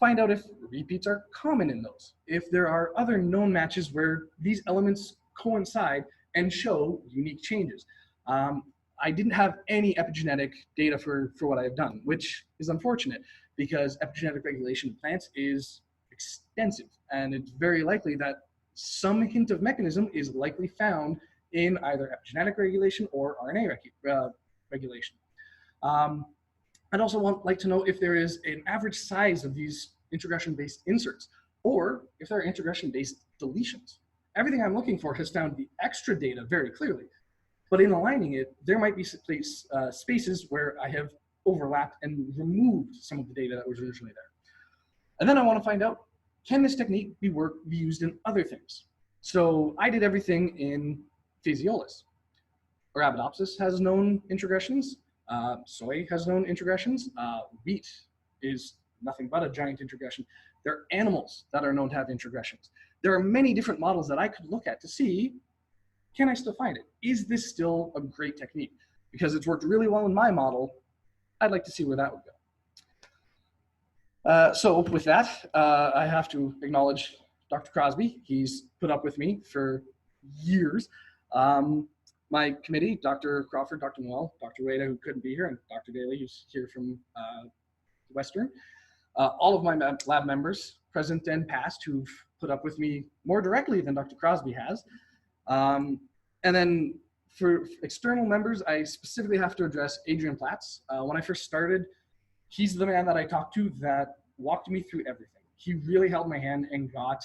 Find out if repeats are common in those, if there are other known matches where these elements coincide and show unique changes. I didn't have any epigenetic data for what I have done, which is unfortunate because epigenetic regulation of plants is extensive, and it's very likely that some hint of mechanism is likely found in either epigenetic regulation or RNA regulation. I'd also like to know if there is an average size of these introgression-based inserts, or if there are introgression-based deletions. Everything I'm looking for has found the extra data very clearly, but in aligning it, there might be spaces where I have overlapped and removed some of the data that was originally there. And then I want to find out, can this technique be used in other things? So I did everything in Phaseolus. Arabidopsis has known introgressions. Soy has known introgressions. Wheat is nothing but a giant introgression. There are animals that are known to have introgressions. There are many different models that I could look at to see, can I still find it? Is this still a great technique? Because it's worked really well in my model, I'd like to see where that would go. So with that, I have to acknowledge Dr. Crosby. He's put up with me for years. My committee, Dr. Crawford, Dr. Noel, Dr. Wada, who couldn't be here, and Dr. Daly, who's here from Western. All of my lab members, present and past, who've put up with me more directly than Dr. Crosby has. And then for external members, I specifically have to address Adrian Platts. When I first started, he's the man that I talked to that walked me through everything. He really held my hand and got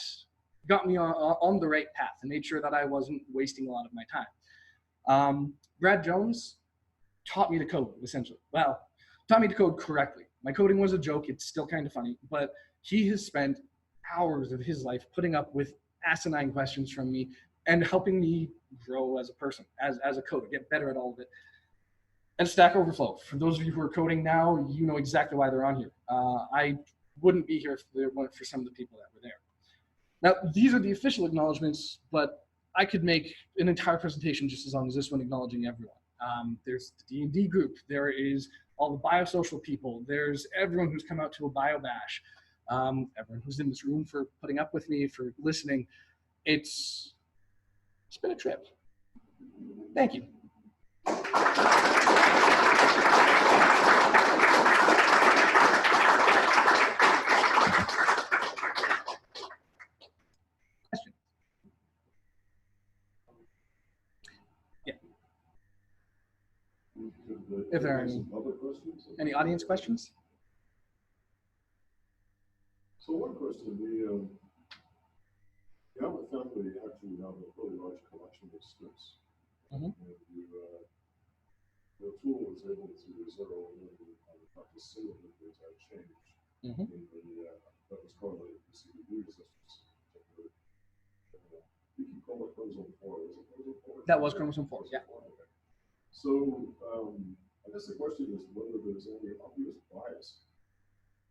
got me on the right path and made sure that I wasn't wasting a lot of my time. Brad Jones taught me to code, essentially. Well, taught me to code correctly. My coding was a joke. It's still kind of funny, but he has spent hours of his life putting up with asinine questions from me and helping me grow as a person, as a coder, get better at all of it. And Stack Overflow, for those of you who are coding now, you know exactly why they're on here. I wouldn't be here if it weren't for some of the people that were there. Now, these are the official acknowledgements, but I could make an entire presentation just as long as this one acknowledging everyone. There's the D&D group. There is all the biosocial people. There's everyone who's come out to a bio bash. Everyone who's in this room for putting up with me, for listening. It's been a trip. Thank you. If there are any audience questions? So one question, the Abbott family actually have a really large collection of scripts. Mm-hmm. And the tool was able to zero in on the practice single nucleotide change. Mm-hmm. That was correlated with CBD resistance. You can call it chromosome 4. Was it chromosome 4? That was chromosome 4, yeah. Okay. So I guess the question is whether there's any obvious bias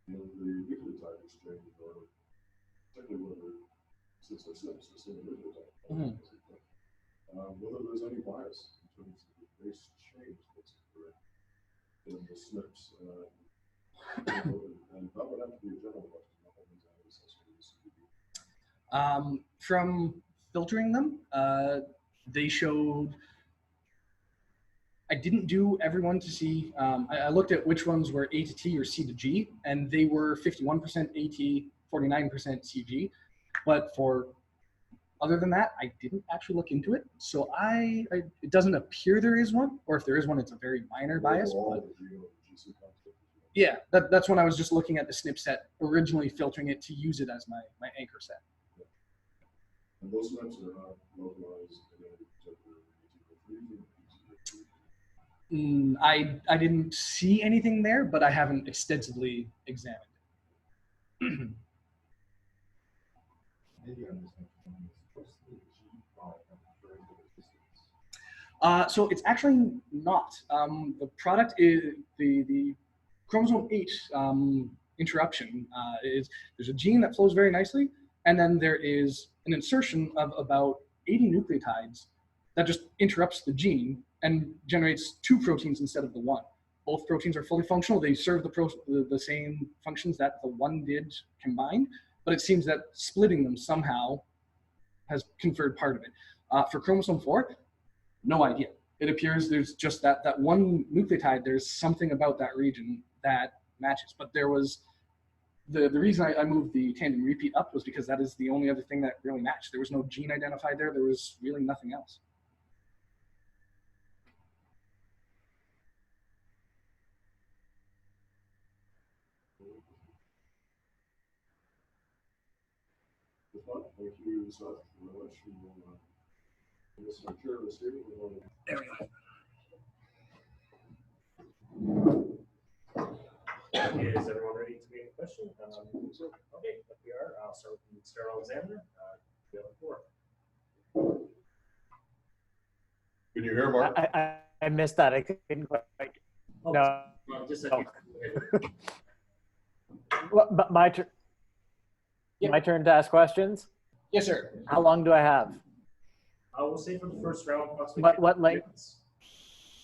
in the nucleotide exchange, or particularly whether, since they're SNPs, the single nucleotide, Mm-hmm. whether there's any bias in terms of the base change that's occurring in the SNPs. And that would have to be a general question, not only associated with CBD. From filtering them, they showed, I didn't do everyone to see, I looked at which ones were A to T or C to G, and they were 51% AT, 49% CG. But for other than that, I didn't actually look into it. So it doesn't appear there is one, or if there is one, it's a very minor bias. But yeah, that's when I was just looking at the SNP set, originally filtering it to use it as my anchor set. And those SNPs are not localized in any particular region. I didn't see anything there, but I haven't extensively examined it. So it's actually not. The product is the chromosome 8 interruption. There's a gene that flows very nicely, and then there is an insertion of about 80 nucleotides that just interrupts the gene and generates 2 proteins instead of the 1. Both proteins are fully functional. They serve the same functions that the 1 did combined, but it seems that splitting them somehow has conferred part of it. For chromosome 4, no idea. It appears there's just that 1 nucleotide, there's something about that region that matches. But there was, the reason I moved the tandem repeat up was because that is the only other thing that really matched. There was no gene identified there. There was really nothing else. Thank you, Seth, very much. There we go. Is everyone ready to make a question? Okay, if we are, I'll start with the sterile examiner. You have the floor. Can you hear, Mark? I missed that. I couldn't quite. Oh, No. just a No. But my turn. Yep. My turn to ask questions. Yes, sir. How long do I have? I will say for the first round, approximately What length? minutes.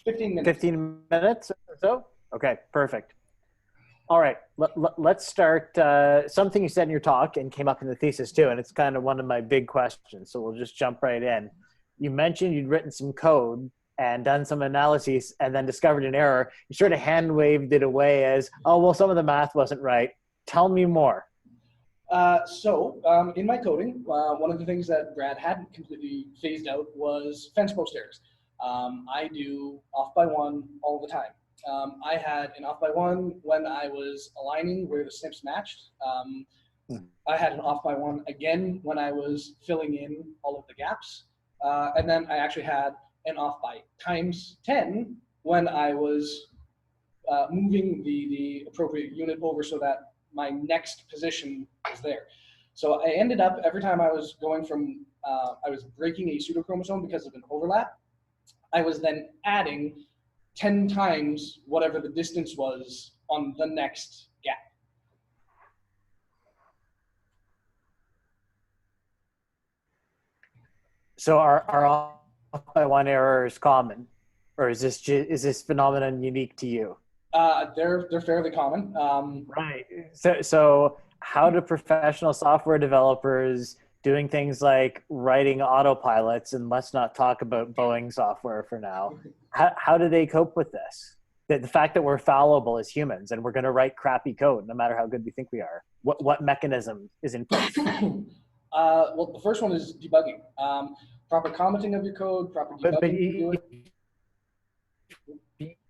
15 minutes. 15 minutes or so? Okay, perfect. All right, let's start. Something you said in your talk and came up in the thesis too, and it's kind of one of my big questions, so we'll just jump right in. You mentioned you'd written some code and done some analyses and then discovered an error. You sort of hand waved it away as, oh, well, some of the math wasn't right. Tell me more. In my coding, one of the things that Brad hadn't completely phased out was fence post errors. I do off by 1 all the time. I had an off by 1 when I was aligning where the SNPs matched. I had an off by 1 again when I was filling in all of the gaps. And then I actually had an off by ×10 when I was moving the appropriate unit over so that my next position was there. So I ended up, every time I was going from, I was breaking a pseudochromosome because of an overlap, I was then adding 10 times whatever the distance was on the next gap. So are off by 1 errors common, or is this phenomenon unique to you? They're fairly common. Right. So how do professional software developers doing things like writing autopilots, and let's not talk about Boeing software for now, how do they cope with this? The fact that we're fallible as humans and we're going to write crappy code no matter how good we think we are. What mechanism is in place? Well, the first one is debugging. Proper commenting of your code, proper debugging. But if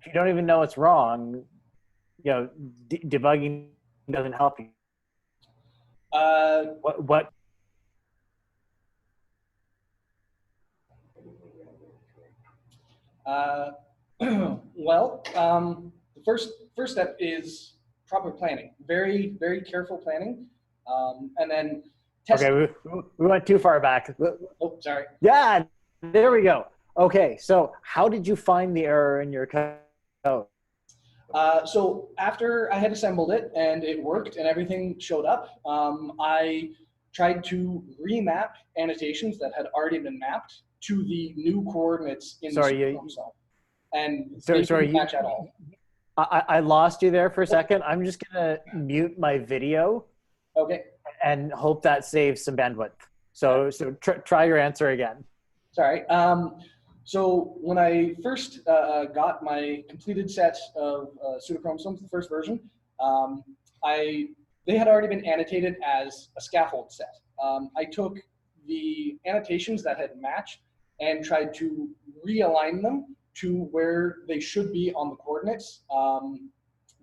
you don't even know it's wrong, debugging doesn't help you. What? Well, the first step is proper planning. Very, very careful planning. And then testing. Okay, we went too far back. Oh, sorry. Yeah, there we go. Okay, so how did you find the error in your code? So after I had assembled it and it worked and everything showed up, I tried to remap annotations that had already been mapped to the new coordinates in the chromosome. And they didn't match at all. I lost you there for a second. I'm just gonna mute my video. Okay. And hope that saves some bandwidth. So try your answer again. Sorry. So when I first got my completed set of pseudochromosomes, the first version, they had already been annotated as a scaffold set. I took the annotations that had matched and tried to realign them to where they should be on the coordinates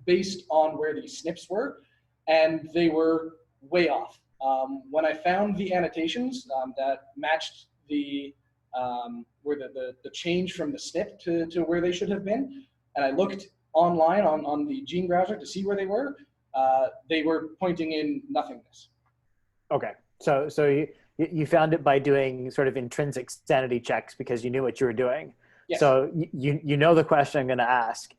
based on where the SNPs were, and they were way off. When I found the annotations that matched the where the change from the SNP to where they should have been, and I looked online on the gene browser to see where they were pointing in nothingness. Okay, so you found it by doing sort of intrinsic sanity checks because you knew what you were doing. Yes. So you know the question I'm going to ask.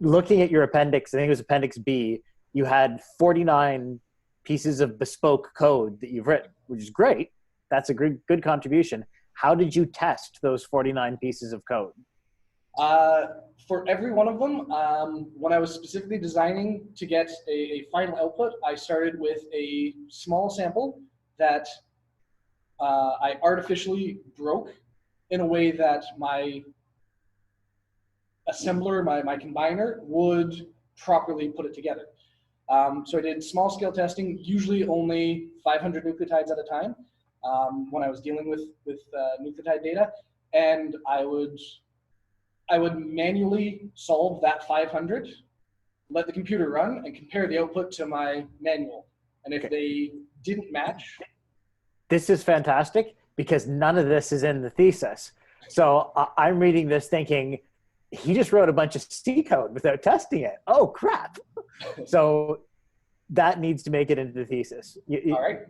Looking at your appendix, I think it was Appendix B, you had 49 pieces of bespoke code that you've written, which is great. That's a good contribution. How did you test those 49 pieces of code? For every one of them, when I was specifically designing to get a final output, I started with a small sample that I artificially broke in a way that my assembler, my combiner, would properly put it together. So I did small scale testing, usually only 500 nucleotides at a time when I was dealing with nucleotide data, and I would manually solve that 500, let the computer run, and compare the output to my manual. And if they didn't match. This is fantastic because none of this is in the thesis. So I'm reading this thinking, he just wrote a bunch of C code without testing it. Oh, crap. So that needs to make it into the thesis. All right.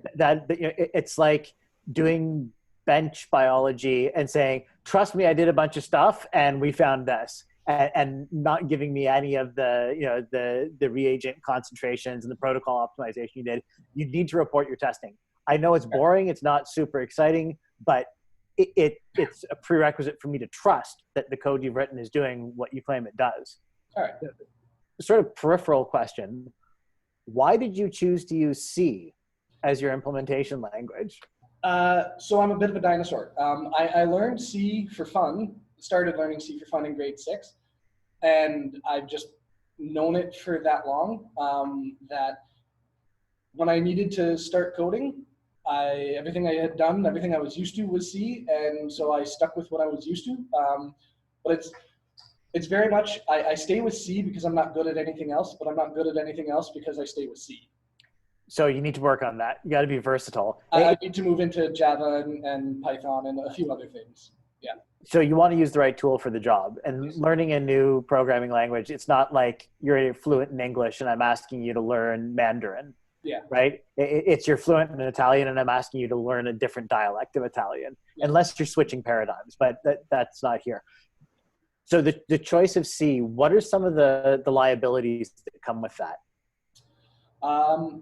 It's like doing bench biology and saying, trust me, I did a bunch of stuff and we found this, and not giving me any of the reagent concentrations and the protocol optimization you did. You need to report your testing. I know it's boring. It's not super exciting, but it's a prerequisite for me to trust that the code you've written is doing what you claim it does. All right. Sort of peripheral question. Why did you choose to use C as your implementation language? So I'm a bit of a dinosaur. I learned C for fun, started learning C for fun in grade 6, and I've just known it for that long that when I needed to start coding, everything I had done, everything I was used to was C, and so I stuck with what I was used to. But It's very much, I stay with C because I'm not good at anything else, but I'm not good at anything else because I stay with C. So you need to work on that. You got to be versatile. I need to move into Java and Python and a few other things. Yeah. So you want to use the right tool for the job. And learning a new programming language, it's not like you're fluent in English and I'm asking you to learn Mandarin. Yeah. Right? It's you're fluent in Italian and I'm asking you to learn a different dialect of Italian, unless you're switching paradigms, but that's not here. So the choice of C, what are some of the liabilities that come with that?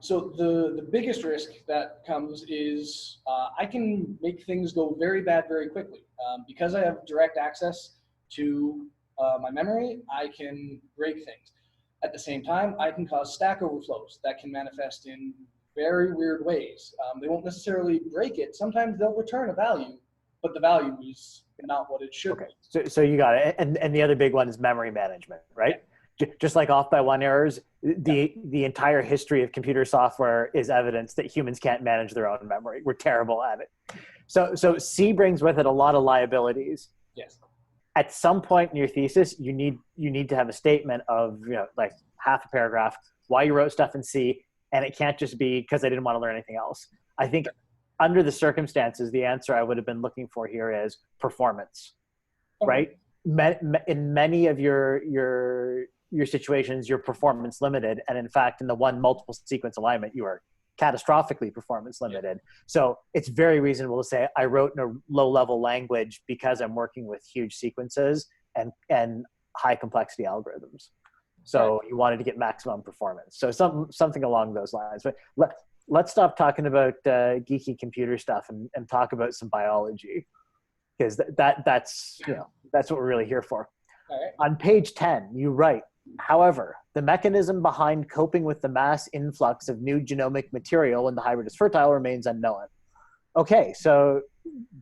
So the biggest risk that comes is I can make things go very bad very quickly. Because I have direct access to my memory, I can break things. At the same time, I can cause stack overflows that can manifest in very weird ways. They won't necessarily break it. Sometimes they'll return a value, but the value is not what it should be. So you got it. And the other big one is memory management, right? Yeah. Just like off by one errors, the entire history of computer software is evidence that humans can't manage their own memory. We're terrible at it. So C brings with it a lot of liabilities. Yes. At some point in your thesis, you need to have a statement of, like half a paragraph, why you wrote stuff in C, and it can't just be because I didn't want to learn anything else. I think under the circumstances, the answer I would have been looking for here is performance, right? In many of your situations, you're performance limited, and in fact, in the one multiple sequence alignment, you are catastrophically performance limited. So it's very reasonable to say I wrote in a low level language because I'm working with huge sequences and high complexity algorithms. So you wanted to get maximum performance. So something along those lines. But let's stop talking about geeky computer stuff and talk about some biology, because that's what we're really here for. All right. On page 10, you write, however, the mechanism behind coping with the mass influx of new genomic material when the hybrid is fertile remains unknown. Okay, so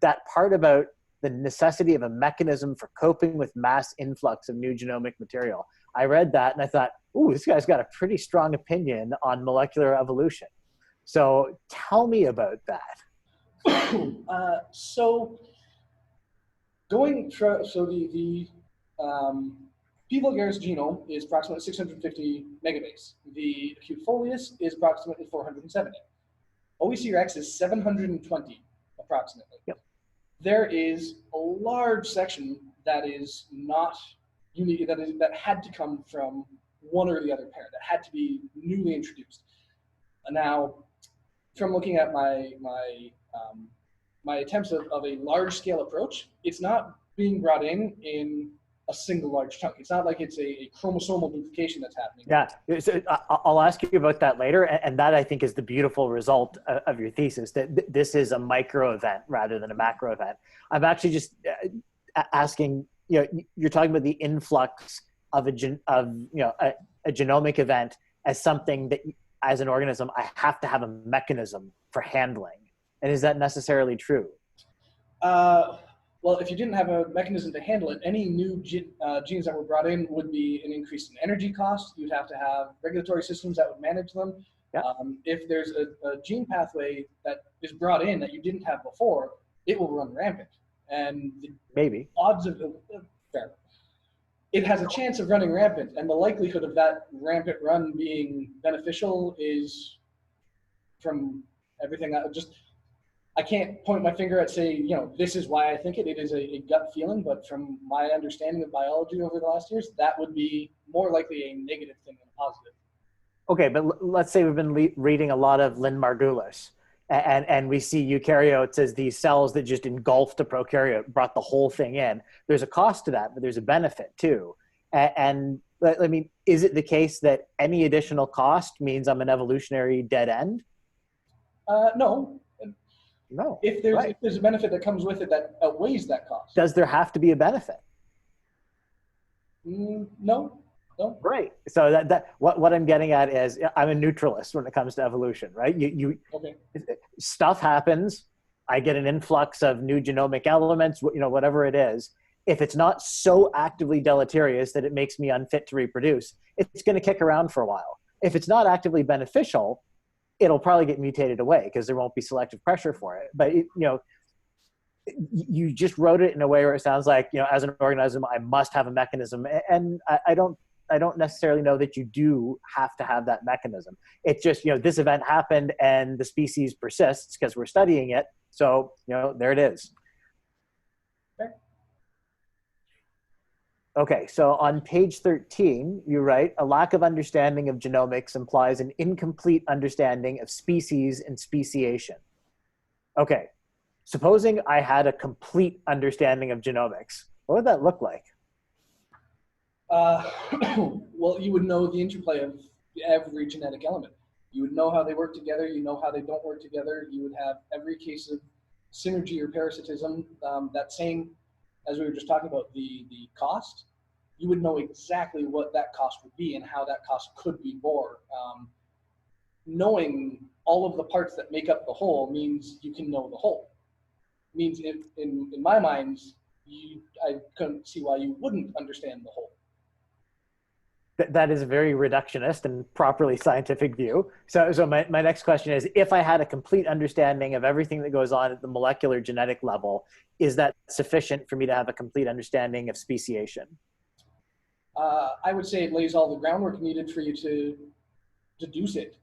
that part about the necessity of a mechanism for coping with mass influx of new genomic material, I read that and I thought, ooh, this guy's got a pretty strong opinion on molecular evolution. So tell me about that. So the P. vulgaris genome is approximately 650 megabase. The acute folius is approximately 470. OECRX is 720 approximately. Yep. There is a large section that is not unique, that had to come from one or the other parent, that had to be newly introduced. Now, from looking at my attempts of a large scale approach, it's not being brought in a single large chunk. It's not like it's a chromosomal duplication that's happening. Yeah, so I'll ask you about that later. And that, I think, is the beautiful result of your thesis, that this is a micro event rather than a macro event. I'm actually just asking, you're talking about the influx of a genomic event as something that, as an organism, I have to have a mechanism for handling. And is that necessarily true? Well, if you didn't have a mechanism to handle it, any new genes that were brought in would be an increase in energy costs. You'd have to have regulatory systems that would manage them. Yeah. If there's a gene pathway that is brought in that you didn't have before, it will run rampant. And the odds of it has a chance of running rampant, and the likelihood of that rampant run being beneficial is, from everything I can't point my finger at say, this is why I think it. It is a gut feeling, but from my understanding of biology over the last years, that would be more likely a negative thing than a positive. Okay, but let's say we've been reading a lot of Lynn Margulis, and we see eukaryotes as these cells that just engulfed a prokaryote, brought the whole thing in. There's a cost to that, but there's a benefit too. And I mean, is it the case that any additional cost means I'm an evolutionary dead end? No. No. If there's a benefit that comes with it that outweighs that cost. Does there have to be a benefit? No. Right. So that what I'm getting at is I'm a neutralist when it comes to evolution, right? Okay. Stuff happens. I get an influx of new genomic elements, whatever it is. If it's not so actively deleterious that it makes me unfit to reproduce, it's going to kick around for a while. If it's not actively beneficial, it'll probably get mutated away because there won't be selective pressure for it. But you just wrote it in a way where it sounds like, as an organism, I must have a mechanism. And I don't necessarily know that you do have to have that mechanism. It's just, this event happened and the species persists because we're studying it. So, there it is. Okay, so on page 13, you write, a lack of understanding of genomics implies an incomplete understanding of species and speciation. Okay, supposing I had a complete understanding of genomics, what would that look like? Well, you would know the interplay of every genetic element. You would know how they work together. You know how they don't work together. You would have every case of synergy or parasitism. That same, as we were just talking about, the cost. You would know exactly what that cost would be and how that cost could be borne. Knowing all of the parts that make up the whole means you can know the whole. Means in my mind, I couldn't see why you wouldn't understand the whole. That is a very reductionist and properly scientific view. So my next question is, if I had a complete understanding of everything that goes on at the molecular genetic level, is that sufficient for me to have a complete understanding of speciation? I would say it lays all the groundwork needed for you to deduce it.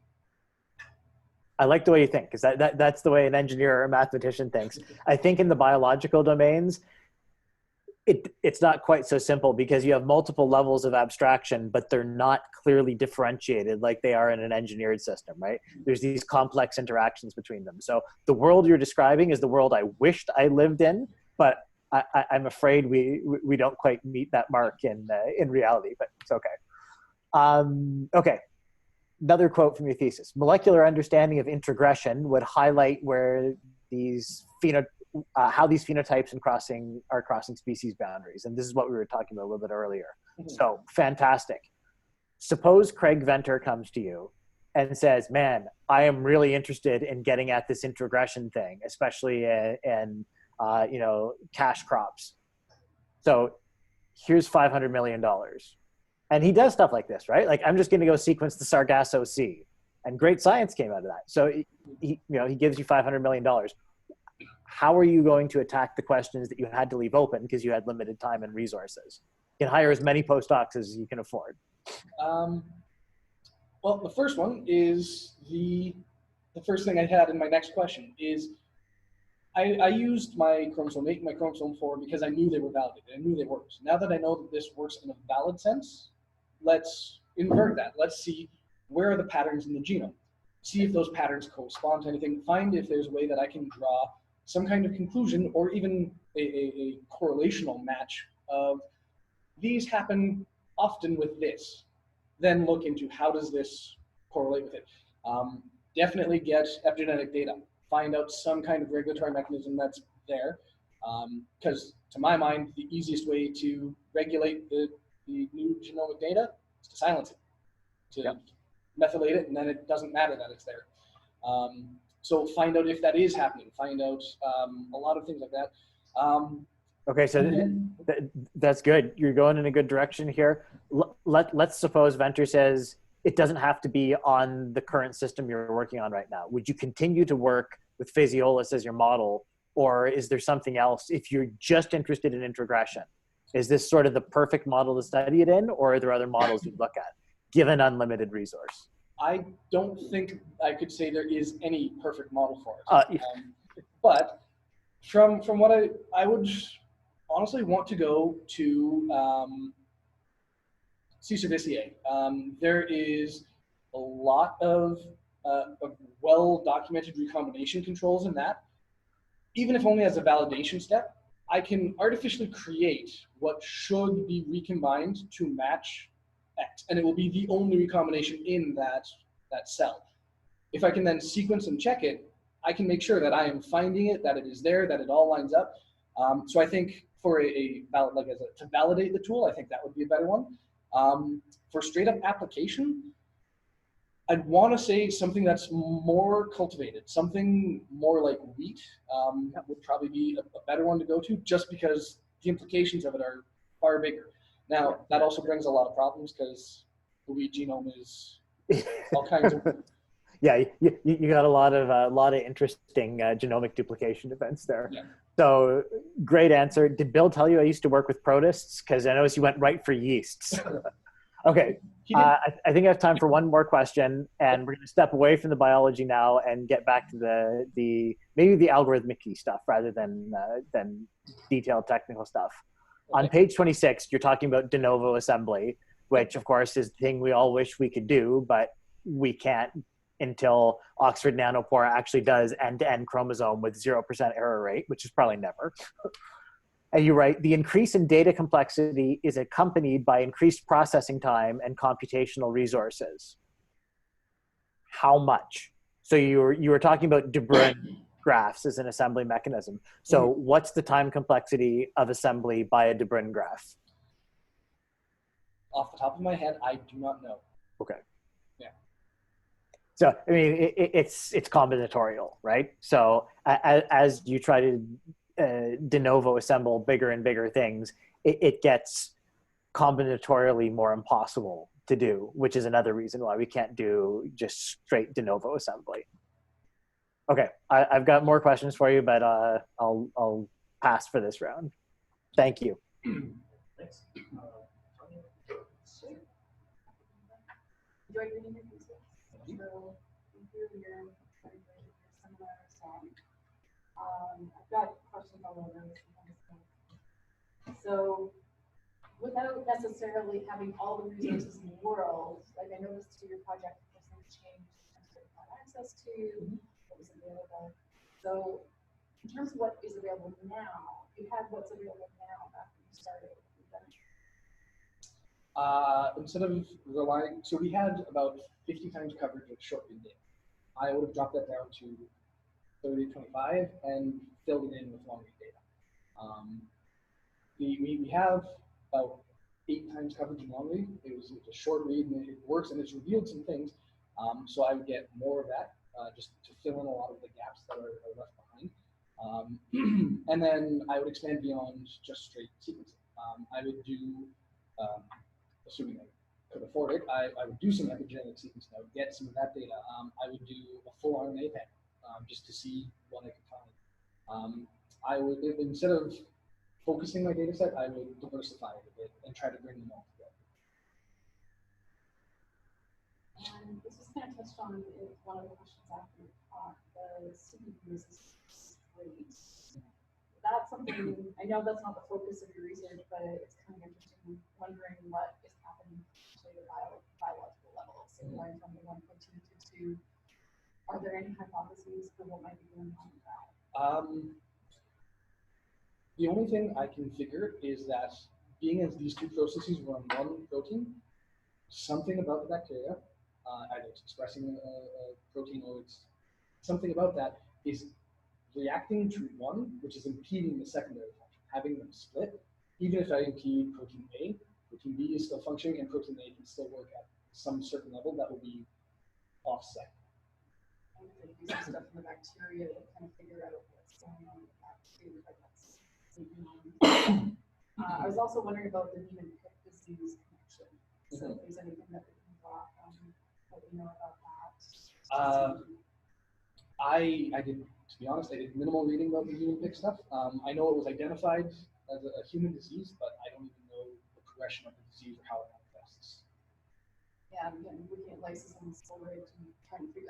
I like the way you think, because that's the way an engineer or a mathematician thinks. I think in the biological domains, it's not quite so simple because you have multiple levels of abstraction, but they're not clearly differentiated like they are in an engineered system, right? There's these complex interactions between them. So the world you're describing is the world I wished I lived in, but I'm afraid we don't quite meet that mark in reality, but it's okay. Okay. Another quote from your thesis: molecular understanding of introgression would highlight where how these phenotypes are crossing species boundaries. And this is what we were talking about a little bit earlier. Mm-hmm. So fantastic. Suppose Craig Venter comes to you and says, man, I am really interested in getting at this introgression thing, especially in cash crops. So here's $500 million. And he does stuff like this, right? Like, I'm just going to go sequence the Sargasso Sea, and great science came out of that. So he gives you $500 million. How are you going to attack the questions that you had to leave open because you had limited time and resources? You can hire as many postdocs as you can afford. Well, the first one is the first thing I had in my next question is I used my chromosome 8 and my chromosome 4 because I knew they were validated. I knew they worked. Now that I know that this works in a valid sense, let's invert that. Let's see where are the patterns in the genome. See if those patterns correspond to anything. Find if there's a way that I can draw some kind of conclusion or even a correlational match of these happen often with this. Then look into how does this correlate with it. Definitely get epigenetic data. Find out some kind of regulatory mechanism that's there. Because to my mind, the easiest way to regulate the new genomic data is to silence it, to methylate it, and then it doesn't matter that it's there. So find out if that is happening. Find out a lot of things like that. Okay, so that's good. You're going in a good direction here. Let's suppose Venter says it doesn't have to be on the current system you're working on right now. Would you continue to work with Phaseolus as your model, or is there something else? If you're just interested in introgression, is this sort of the perfect model to study it in, or are there other models you'd look at, given unlimited resource? I don't think I could say there is any perfect model for it. But from what I would honestly want to go to C. cerevisiae. There is a lot of well-documented recombination controls in that. Even if only as a validation step, I can artificially create what should be recombined to match X, and it will be the only recombination in that cell. If I can then sequence and check it, I can make sure that I am finding it, that it is there, that it all lines up. So I think for to validate the tool, I think that would be a better one. For straight up application, I'd want to say something that's more cultivated, something more like wheat would probably be a better one to go to, just because the implications of it are far bigger. Now, that also brings a lot of problems because the wheat genome is all kinds of. Yeah, you got a lot of interesting genomic duplication events there. Yeah. So great answer. Did Bill tell you I used to work with protists? Because I noticed you went right for yeasts. Okay. I think I have time for one more question, and we're going to step away from the biology now and get back to the maybe the algorithmic stuff rather than detailed technical stuff. Okay. On page 26, you're talking about de novo assembly, which of course is the thing we all wish we could do, but we can't until Oxford Nanopore actually does end-to-end chromosome with 0% error rate, which is probably never. And you write, the increase in data complexity is accompanied by increased processing time and computational resources. How much? So you were talking about de Bruijn graphs as an assembly mechanism. So what's the time complexity of assembly by a de Bruijn graph? Off the top of my head, I do not know. Okay. Yeah. So, I mean, it's combinatorial, right? So as you try to de novo assemble bigger and bigger things, it gets combinatorially more impossible to do, which is another reason why we can't do just straight de novo assembly. Okay, I've got more questions for you, but I'll pass for this round. Thank you. Thanks. Enjoyed reading your pieces. So, through your seminars, I've got questions all over. So, without necessarily having all the resources in the world, like I noticed to your project, things changed in terms of what access to, what was available. So, in terms of what is available now, you had what's available now back when you started. Instead of relying, so we had about 50 times coverage of short read data. I would have dropped that down to 30, 25 and filled it in with long read data. We have about 8 times coverage in long read. It's a short read and it works and it's revealed some things. So I would get more of that just to fill in a lot of the gaps that are left behind. And then I would expand beyond just straight sequencing. I would do, assuming I could afford it, I would do some epigenetic sequencing. I would get some of that data. I would do a full RNA panel just to see what I could find. I would, instead of focusing my data set, I would diversify it a bit and try to bring them all together. And this was kind of touched on in one of the questions after your talk, the CPUs is great. That's something, I know that's not the focus of your research, but it's kind of interesting wondering what is happening to the biological level. So going from the 1 protein to 2, are there any hypotheses for what might be going on with that? The only thing I can figure is that being as these two processes were on one protein, something about the bacteria, either it's expressing a protein or it's something about that is reacting to one, which is impeding the secondary function, having them split. Even if I impede protein A, protein B is still functioning and protein A can still work at some certain level that will be offset. And they do some stuff in the bacteria to kind of figure out what's going on with that too, but that's I was also wondering about the Niemann-Pick disease connection. So if there's anything that we can talk what we know about that. I did, to be honest, I did minimal reading about the Niemann-Pick stuff. I know it was identified as a human disease, but I don't even know the progression of the disease or how it manifests. Yeah, I'm looking at lysosomal storage and trying to figure.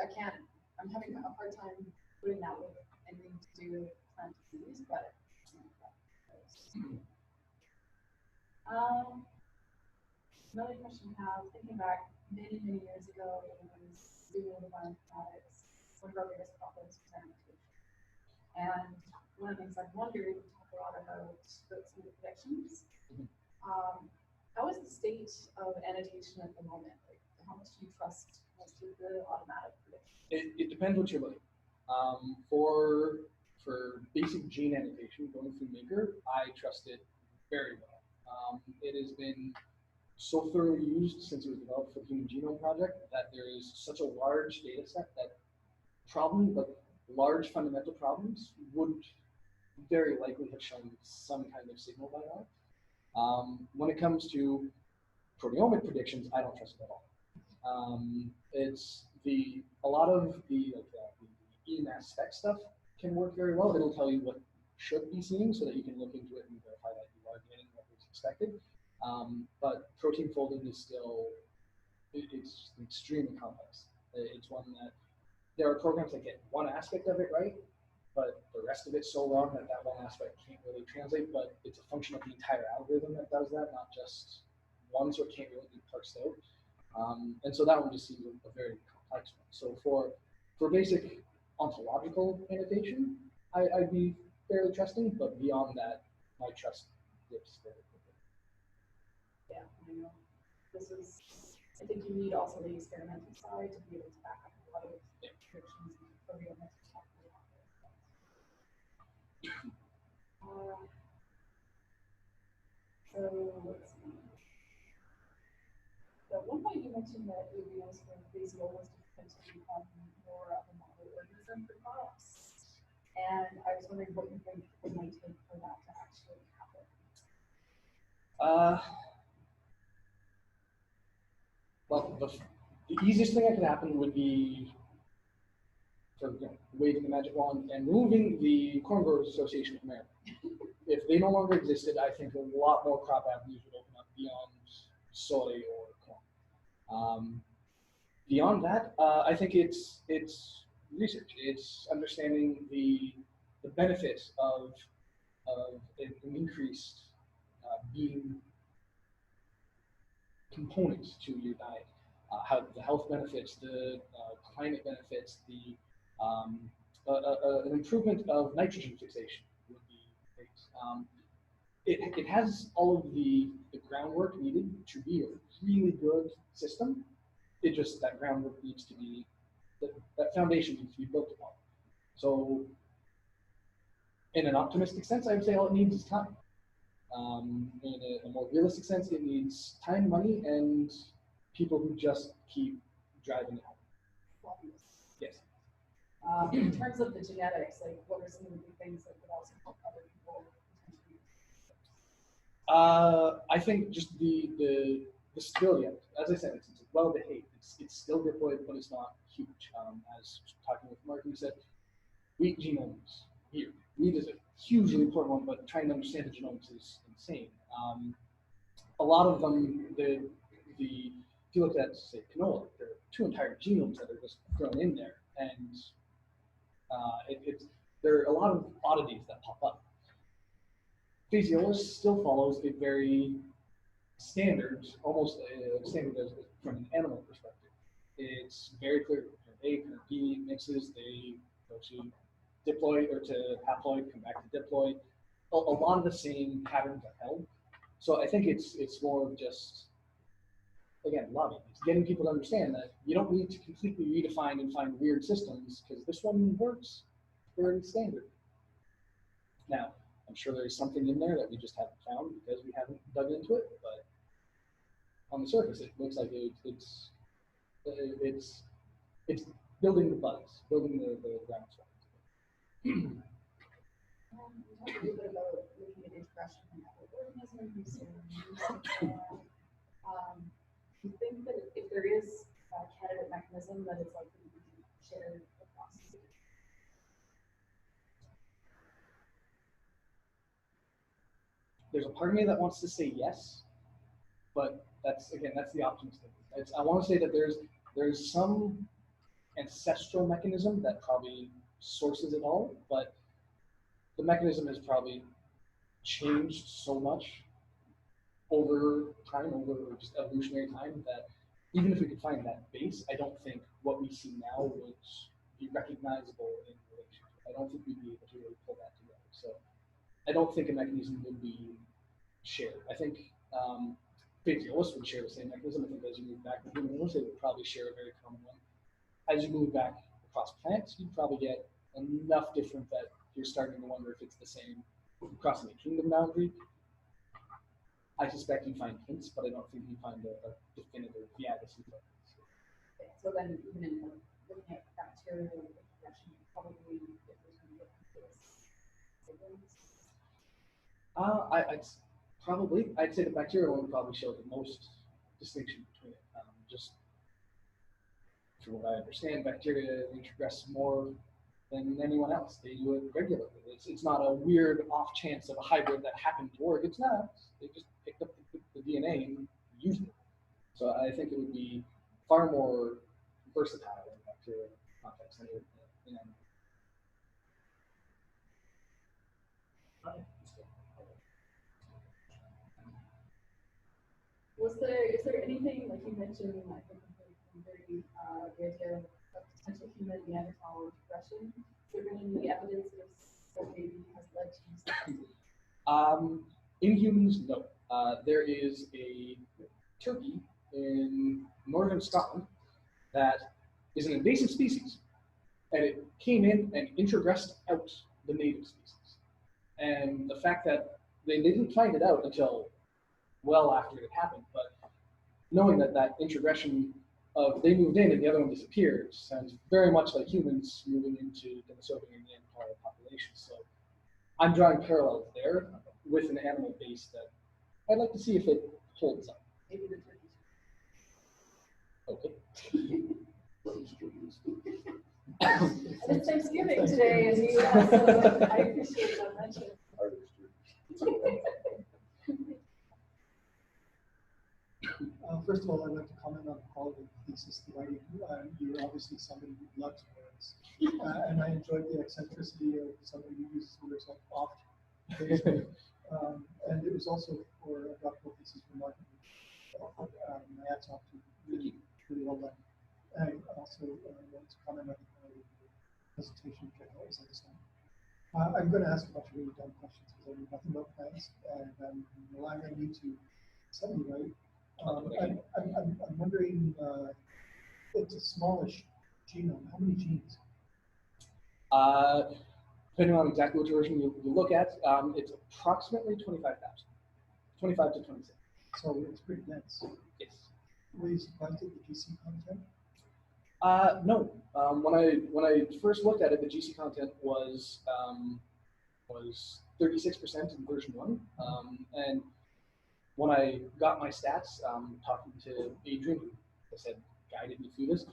I'm having a hard time putting that with anything to do with plant disease, but. Another question I have, thinking back many years ago when I was doing the bioinformatics, one of our biggest problems was annotation. And one of the things I've wondered, we talk a lot about some of the predictions. How is the state of annotation at the moment? Like, how much do you trust most of the automatic predictions? It depends what you're looking. For basic gene annotation, going through Maker, I trust it very well. It has been so thoroughly used since it was developed for the Human Genome Project that there is such a large data set that large fundamental problems would very likely have shown some kind of signal by now. When it comes to proteomic predictions, I don't trust it at all. A lot of the EMAS spec stuff can work very well. It'll tell you what should be seeing so that you can look into it and verify that you are getting what was expected. But protein folding is still, it's extremely complex. It's one that there are programs that get one aspect of it right, but the rest of it's so wrong that that one aspect can't really translate, but it's a function of the entire algorithm that does that, not just one, so it can't really be parsed out. And so that one just seems a very complex one. So for basic ontological annotation, I'd be fairly trusting, but beyond that, my trust dips very quickly. Yeah, I know. This is, I think you need also the experimental side to be able to back up a lot of predictions and proteomics stuff. So let's see. At one point you mentioned that it would be nice for physiologists to become more of a model organism for crops. And I was wondering what you think it might take for that to actually happen. Well, the easiest thing that could happen would be sort of, waving the magic wand and removing the Corn Growers Association of America. If they no longer existed, I think a lot more crop avenues would open up beyond soy or corn. Beyond that, I think it's research. It's understanding the benefits of an increased being components to your diet. How the health benefits, the climate benefits, the an improvement of nitrogen fixation would be great. It has all of the groundwork needed to be a really good system. It just, that groundwork needs to be, that foundation needs to be built upon. So in an optimistic sense, I would say all it needs is time. In a more realistic sense, it needs time, money, and people who just keep driving it home. Yes. In terms of the genetics, like what are some of the big things that would also help other people potentially? I think just the stability of it. As I said, it's well behaved. It's still diploid, but it's not huge. As talking with Mark, we said wheat genomes here. Wheat is a hugely important one, but trying to understand the genomics is insane. A lot of them, if you look at, say, canola, there are 2 entire genomes that are just thrown in there, and there are a lot of oddities that pop up. Physiologist still follows a very standard, almost standard as from an animal perspective. It's very clear. A, B mixes, they go to diploid or to haploid, come back to diploid. A lot of the same patterns are held. So I think it's more of just, again, lobbying. It's getting people to understand that you don't need to completely redefine and find weird systems, because this one works very standard. Now, I'm sure there's something in there that we just haven't found because we haven't dug into it, but on the surface, it looks like it's building the buzz, building the groundswell. We talked a little bit about looking at expression in other organisms. Do you think that if there is a candidate mechanism that is likely to be shared across? There's a part of me that wants to say yes, but that's the optimistic. I want to say that there's some ancestral mechanism that probably sources it all, but the mechanism has probably changed so much over time, over just evolutionary time, that even if we could find that base, I don't think what we see now would be recognizable in relation to it. I don't think we'd be able to really pull that together. So I don't think a mechanism would be shared. I think physiologists would share the same mechanism. I think as you move back to human animals, they would probably share a very common one. As you move back across plants, you'd probably get enough different that you're starting to wonder if it's the same crossing a kingdom boundary. I suspect you find hints, but I don't think you find a definitive, yeah, this is what it is. Okay, so then even in looking at bacterial expression, probably if there's going to be I'd say the bacterial one would probably show the most distinction between it. Just from what I understand, bacteria introgress more than anyone else. They do it regularly. It's not a weird off chance of a hybrid that happened to work. It's not. They just picked up the DNA and used it. So I think it would be far more versatile in bacterial context than it would in animal. Is there anything, like you mentioned, I think very the idea of potential human Neanderthal regression? Is there been any evidence that maybe has led to this? In humans, no. There is a turkey in northern Scotland that is an invasive species, and it came in and introgressed out the native species. And the fact that they didn't find it out until well after it happened, but knowing that that introgression of they moved in and the other one disappeared sounds very much like humans moving into Denisovan and Neanderthal populations. So I'm drawing parallels there with an animal base that I'd like to see if it holds up. Maybe the turkeys. Okay. And it's Thanksgiving today in the US, so I appreciate that mention. First of all, I'd like to comment on the quality of the thesis, the writing. You're obviously somebody who loves words. And I enjoyed the eccentricity of somebody who uses words like oft. And it was also for a doctoral thesis remarkable. My hats off to you. Really, really well done. And I also want to comment on the quality of the presentation, which I thought was excellent. I'm going to ask a bunch of really dumb questions because I know nothing about plants, and I'm relying on you to set me right. I'm wondering, it's a smallish genome. How many genes? Depending on exactly which version you look at, it's approximately 25,000, 25 to 26. So it's pretty dense. Yes. Were you surprised at the GC content? No. When I first looked at it, the GC content was 36% in version 1, and when I got my stats, talking to Adrian, who I said guided me through this,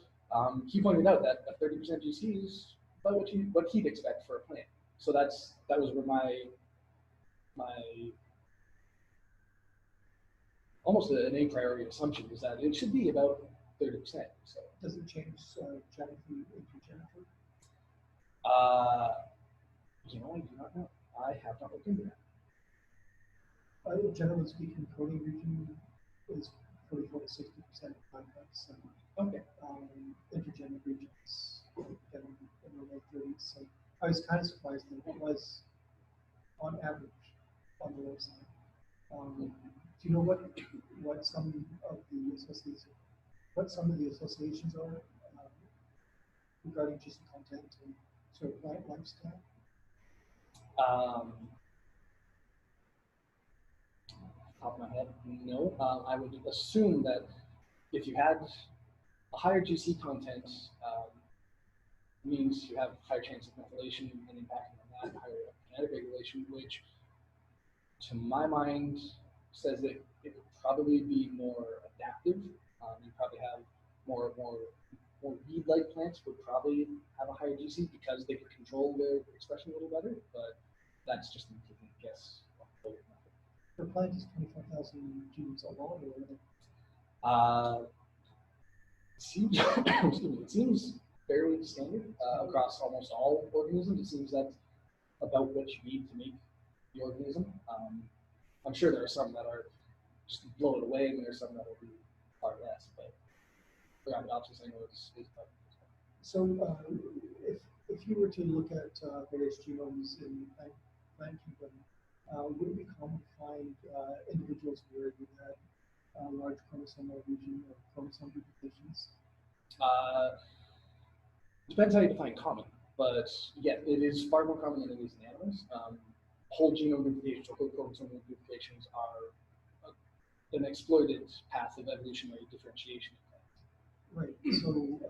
he pointed out that a 30% GC is about what he'd expect for a plant. So that was where my almost an a priori assumption is that it should be about 30%. So does it change genetically intergenetically? I do not know. I have not looked into that. Generally speaking, protein region is 44 to 60% of context. Okay. Intergenic regions getting in the low 30s. So I was kind of surprised that it was on average on the low side. Do you know what some of the associations are regarding GC content and sort of plant lifestyle? Top of my head, no. I would assume that if you had a higher GC content, means you have a higher chance of methylation and impacting on that, higher genetic regulation, which to my mind says that it would probably be more adaptive. You probably have more weed-like plants would probably have a higher GC because they could control their expression a little better, but that's just me taking a guess. For plants, is 25,000 genes a lot, or it seems fairly standard across almost all organisms. It seems that's about what you need to make the organism. I'm sure there are some that are just blow it away, and there are some that will be far less. But for Arabidopsis, I know is about. So if you were to look at various genomes in plant kingdom, would it be common to find individuals where you had large chromosomal region or chromosome duplications? Depends how you define common, but yeah, it is far more common than it is in animals. Whole genome duplications or whole chromosomal duplications are an exploited path of evolutionary differentiation. Right. So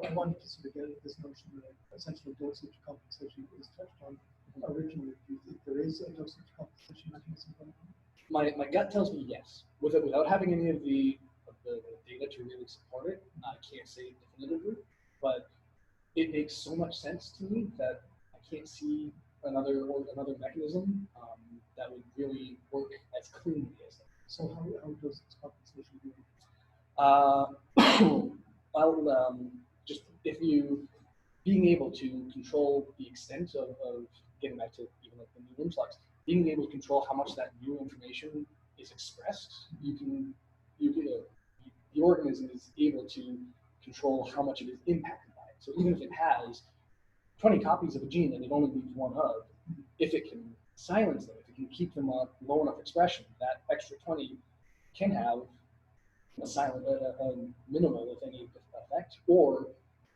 I wanted to sort of get at this notion that essentially dosage compensation is touched on originally. Do you think there is a dosage compensation mechanism going on? My gut tells me yes. Without having any of the data to really support it, I can't say definitively. But it makes so much sense to me that I can't see another mechanism that would really work as cleanly as that. So how does this compensation do? Just if you being able to control the extent of getting back to even like the new influx, being able to control how much that new information is expressed, the organism is able to control how much it is impacted by it. So even if it has 20 copies of a gene that it only needs one of, if it can silence them, if it can keep them on low enough expression, that extra 20 can have a minimal, if any, effect. Or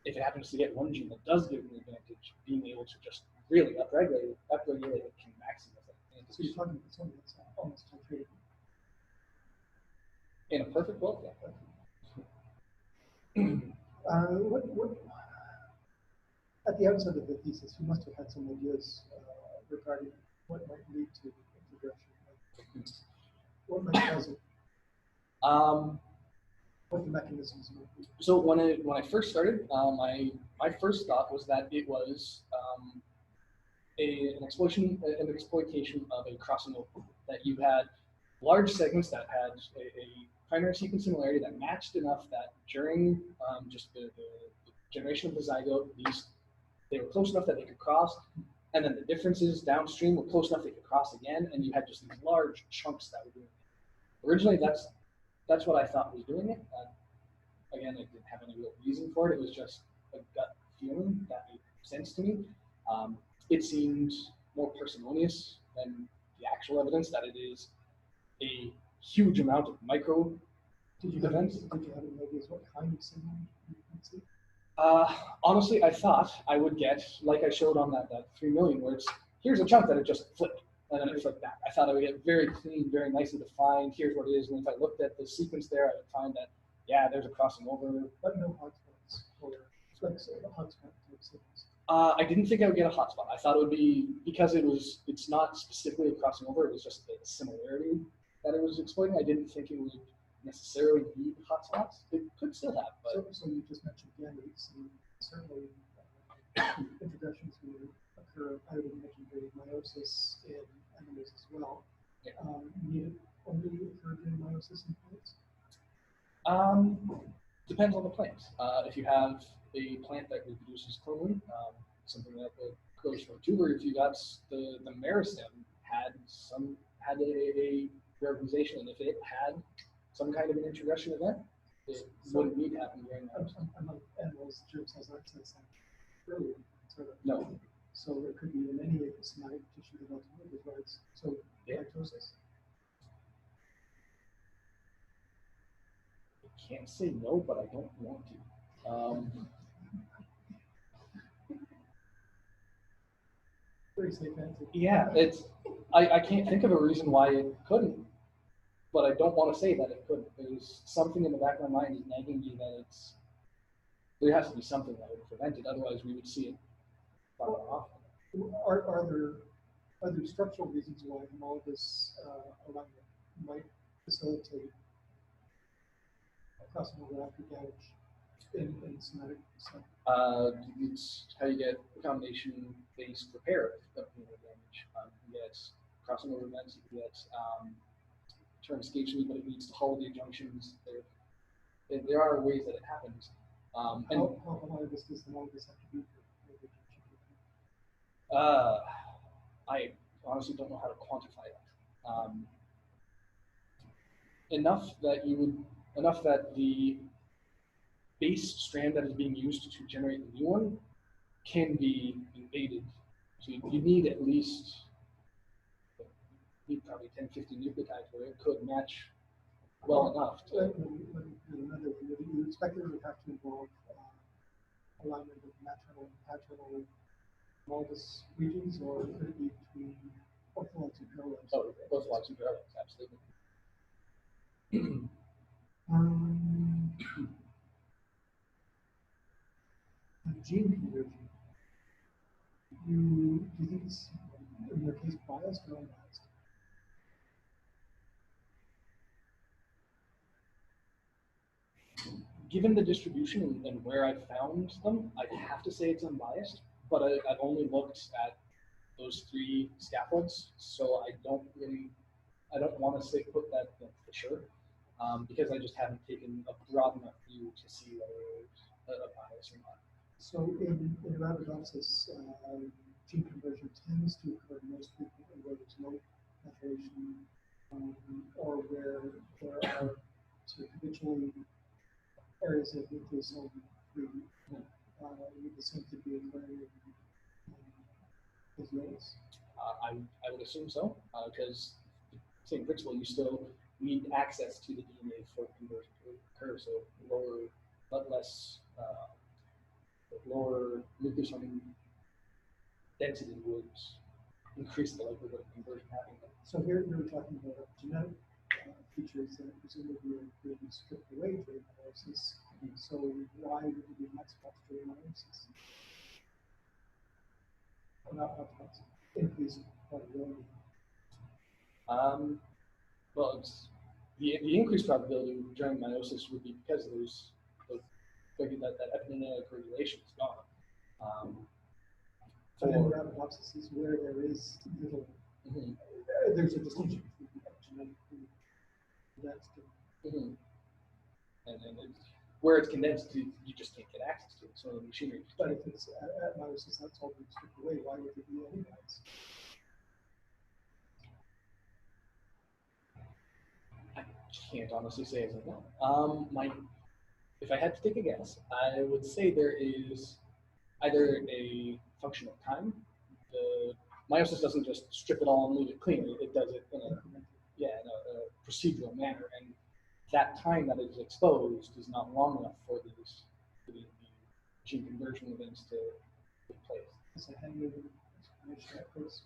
if it happens to get one gene that does give an advantage, being able to just really upregulate it can maximize it. So you're talking about something that's almost untreatable. In a perfect world, yeah. What, at the outset of the thesis, you must have had some ideas regarding what might lead to integration. What might cause it? What the mechanisms might be. So when I first started, my first thought was that it was an exploitation of a crossing over. That you had large segments that had a primary sequence similarity that matched enough that during just the generation of the zygote, they were close enough that they could cross, and then the differences downstream were close enough they could cross again, and you had just these large chunks that were doing it. Originally, that's what I thought was doing it. Again, I didn't have any real reason for it. It was just a gut feeling that made sense to me. It seemed more parsimonious than the actual evidence that it is a huge amount of micro events. Did you have any ideas what kind of signal you could see? Honestly, I thought I would get, like I showed on that 3 million, where it's, here's a chunk that it just flipped, and then it flipped back. I thought I would get very clean, very nicely defined, here's what it is, and if I looked at the sequence there, I would find that, yeah, there's a crossing over. But no hotspots or like hotspot type signals. I didn't think I would get a hotspot. I thought it would be, because it's not specifically a crossing over, it was just the similarity that it was exploiting. I didn't think it would necessarily need hotspots. It could still have, but. So you just mentioned gametes, and certainly introductions will occur, I would imagine, during meiosis in animals as well. Yeah. Need it only occur during meiosis in plants? Depends on the plant. If you have a plant that reproduces clonally, something that grows from a tuber, if you got the meristem had a reorganization, and if it had some kind of an introduction event, it wouldn't need to happen during that. Among animals, germ cells aren't sensed earlier. No. So it could be in any somatic tissue that ultimately gives rise. So Yeah. mitosis. I can't say no, but I don't want to. Very safe answer. Yeah, I can't think of a reason why it couldn't, but I don't want to say that it couldn't. There's something in the back of my mind is nagging me that there has to be something that would prevent it. Otherwise, we would see it far more often. Are there structural reasons why homologous alignment might facilitate crossing over after damage in somatic cell? It's how you get combination-based repair of damage. You get crossing over events, you get term escapes me, but it leads to holiday junctions. There are ways that it happens. How homologous does homologous have to be for I honestly don't know how to quantify that. Enough that the base strand that is being used to generate the new one can be invaded. So you need at least probably 10, 15 nucleotides where it could match well enough. You expect it would have to involve alignment of maternal and paternal homologous regions, or could it be between orthologs and parallels? Oh, orthologs and parallels, absolutely. Gene conversion. Do you think it's, in your case, biased or unbiased? given the distribution and where I found them, I'd have to say it's unbiased, but I've only looked at those 3 scaffolds, so I don't want to say put that for sure, because I just haven't taken a broad enough view to see whether there's a bias or not. So in Arabidopsis, gene conversion tends to occur most frequently where there's no maturation, or where there are sort of habitually areas of nucleosome free. Would the same thing be occurring in Physiolus? I would assume so, because same principle, you still need access to the DNA for conversion to occur, so lower nucleosome density would increase the likelihood of conversion happening. So here we're talking about genetic features that presumably are being stripped away during meiosis. So why would it be hotspots during meiosis? Not hotspots, increased probability. Well, it's the increased probability during meiosis would be because there's that epigenetic regulation is gone. So in Arabidopsis is where there is little, there's a distinction between genetically condensed and and where it's condensed, you just can't get access to it. So the machinery. but if it's at meiosis, that's all being stripped away. Why would there be any bias? I can't honestly say as I know. If I had to take a guess, I would say there is either a function of time. The meiosis doesn't just strip it all and leave it clean. It does it in a procedural manner, and that time that is exposed is not long enough for the gene conversion events to take place. It's a hangover explanation at first.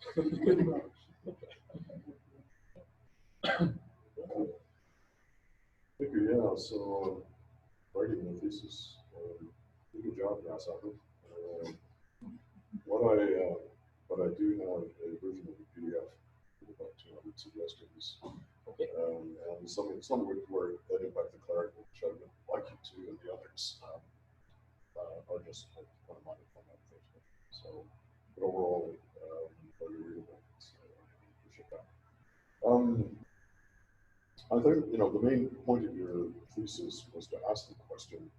Thank you. Yeah. So writing the thesis, good job, Grasshopper. What I do have a version of the PDF with about 200 suggestions, and some of which were edited by the cleric, which I would like you to, and the others are just kind of minor format things. So, but overall, very readable. So I appreciate that. I think the main point of your thesis was to ask the question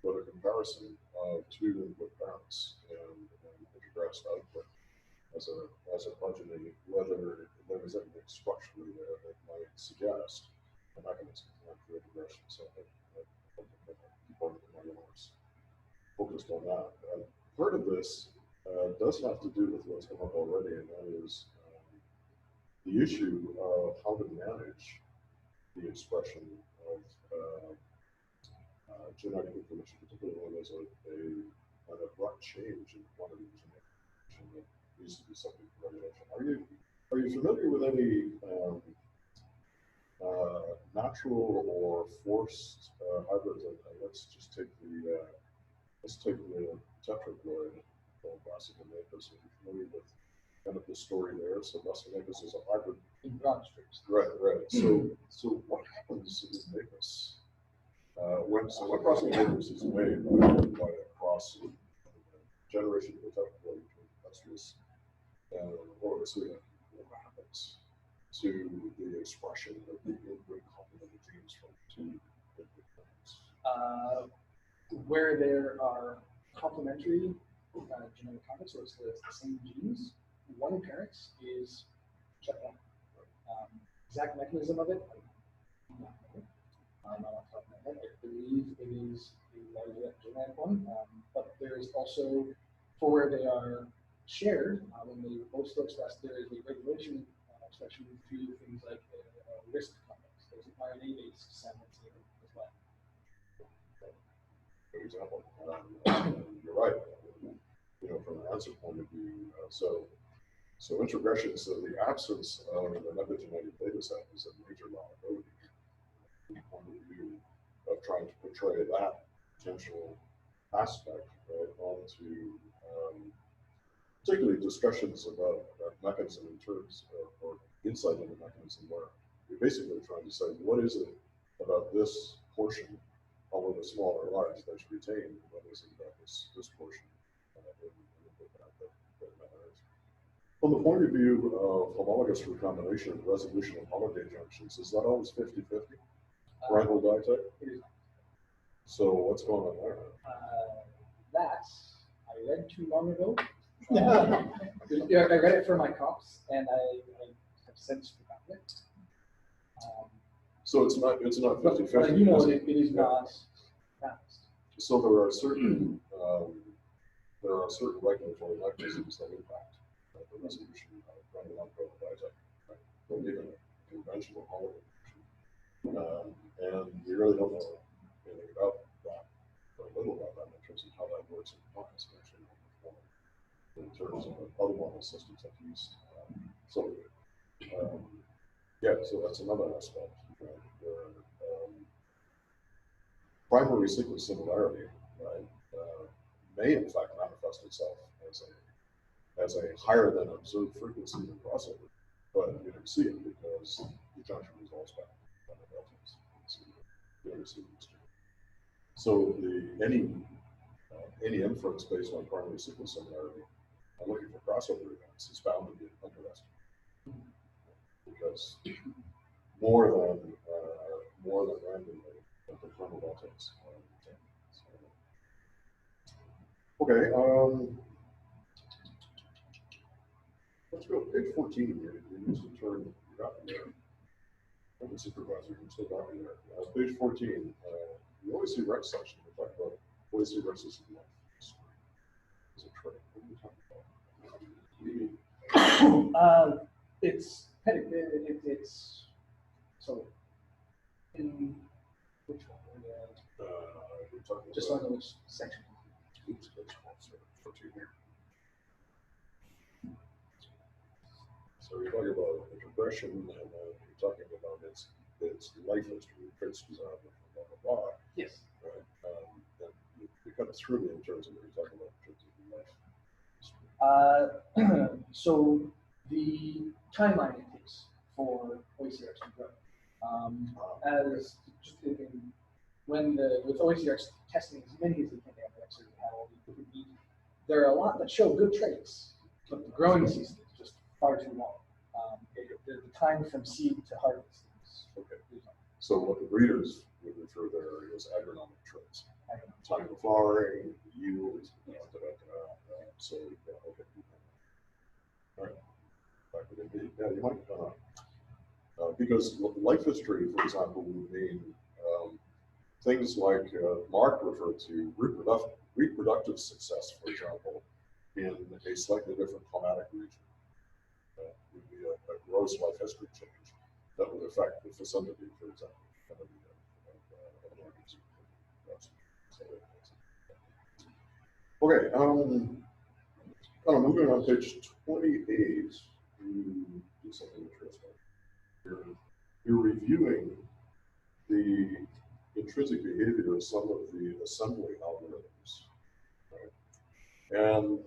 whether comparison of 2 input parents and introgressed output as a progeny, whether there was anything structurally there that might suggest a mechanism for integration. So part of my remarks focused on that. Part of this does have to do with what's come up already, and that is the issue of how to manage the expression of genetic information, particularly when there's an abrupt change in quantity of genetic information that needs to be subject to regulation. Are you familiar with any natural or forced hybrids? And let's take the tetraploid called Brassicomapus. Are you familiar with kind of the story there? So Brassicomapus is a hybrid. In broad strokes. Right. So what happens in Mapus? When Brassicomapus is made by a cross generation of the tetraploid between Petrus and Orvicea, what happens to the expression of the inbred complementary genes from 2 inbred parents? Where there are complementary genetic copies, so it's the same genes, one parent is shut down. Exact mechanism of it, I'm not on top of my head. I believe it is a genetic one, but there is also, for where they are shared, when they are both still expressed, there is a regulation expression through things like risk complex. There's an RNA-based simultaneity as well. For example, you're right. From an answer point of view, so introgression, so the absence of an epigenetic data set is a major liability from the point of view of trying to portray that potential aspect onto particularly discussions about mechanism in terms of, or insight into mechanism, where you're basically trying to say, what is it about this portion although the small or large, that's retained when they see that this portion that matters. From the point of view of homologous recombination and resolution of holiday junctions, is that always 50-50? Rival die type? It is. So what's going on there? That I read too long ago. Yeah, I read it for my comps, and I have since forgotten it. So it's not 50-50. But you know, it is not fast. So there are certain regulatory mechanisms that impact the resolution of random unprovoked die type, right? Or even conventional holiday. And we really don't know anything about that, or little about that in terms of how that works in compliance, actually, in terms of other model systems that used. Yeah, so that's another aspect, right, where primary sequence similarity, right, may in fact manifest itself as a higher than observed frequency in crossover, but you don't see it because the junction resolves back. So any inference based on primary sequence similarity, I'm looking for crossover events, is bound to be underestimated because more than randomly the kernel voltages. Okay, let's go to page 14 here. You used the term you got me there. I'm the supervisor, you still got me there. Page 14, the OAC Rex section, we talked about OAC Rex's life history as a trait. What are we talking about? It's so in which one? We're talking Just about, on which section. oops, page 14 here. So you're talking about the progression, and you're talking about its life history, traits designed, blah, blah, blah. Yes. Right. And you kind of threw me in terms of what you're talking about in terms of life history. So the timeline it takes for OACRX to grow, as just with OACRX testing as many as they can, they actually have all these different beats. There are a lot that show good traits, but the growing season is just far too long. The time from seed to harvest is Okay. So what the breeders would refer there is agronomic traits. Time of flowering, yield, so yeah, okay. All right. Yeah, you might because life history, for example, would mean things like Mark referred to reproductive success, for example, in a slightly different climatic region. Would be a gross life history change that would affect the vicinity, for example. Okay, kind of moving on page 28, you do something interesting. You're reviewing the intrinsic behavior of some of the assembly algorithms, right? And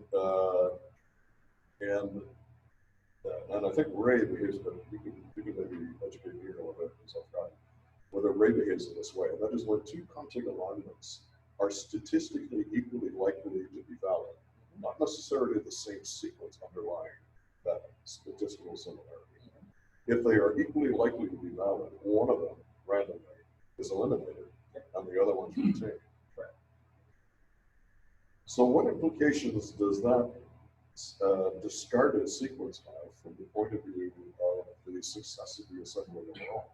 I think Ray behaves, but you can maybe educate me a little bit because I've forgotten whether Ray behaves in this way. And that is when two contig alignments are statistically equally likely to be valid, not necessarily the same sequence underlying that statistical similarity. If they are equally likely to be valid, one of them randomly is eliminated and the other one's retained. So what implications does that discarded sequence have from the point of view of the success of the assembly overall?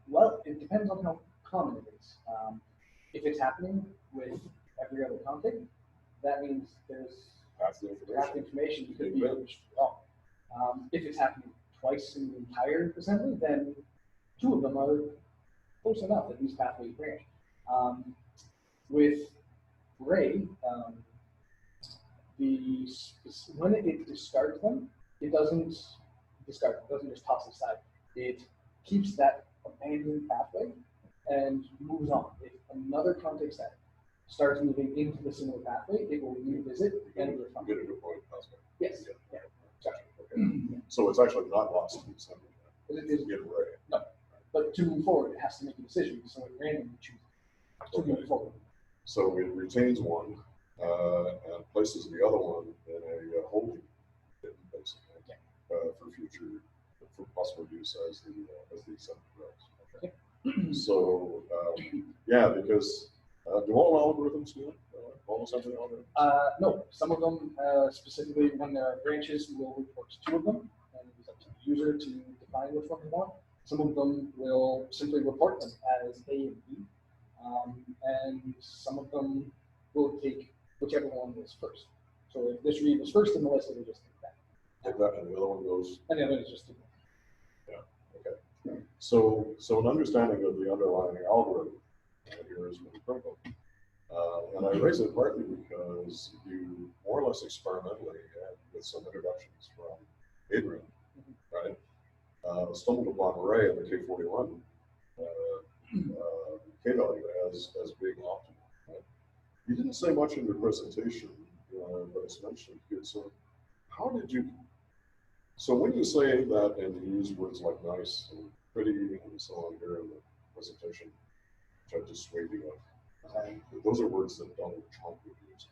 Well, it depends on how common it is. If it's happening with every other config, that means there's Half the information could be wrong. If it's happening twice in the entire assembly, then two of them are close enough that these pathways branch. With Ray, when it discards them, it doesn't discard them, it doesn't just toss it aside. It keeps that abandoned pathway and moves on. If another context set starts moving into the similar pathway, it will revisit and refine. Get a good point. Yes. Yeah. Exactly. Okay. So it's actually not lost in the assembly. It is, Get Ray. no. But to move forward, it has to make a decision, so it randomly chooses. to Okay. move forward. So it retains one and places the other one in a holding bin, basically, for future, for possible use as the assembly grows. Okay. So yeah, because do all algorithms do it? All assembly algorithms? No, some of them, specifically when there are branches, will report to 2 of them, and it's up to the user to define which one they want. Some of them will simply report them as A and B, and some of them will take whichever one was first. So if this read was first in the list, it will just take that. Take that, and the other one goes. And the other is just Okay. So an understanding of the underlying algorithm here is really critical. And I raise it partly because you more or less experimentally, and with some introductions from Adrian, right, stumbled upon array in the K41 K value as being optimal. Right? You didn't say much in your presentation, but it's mentioned here. So how did you? So when you say that and you use words like nice and pretty and so on here in the presentation, which I dissuade you of, those are words that Donald Trump would use.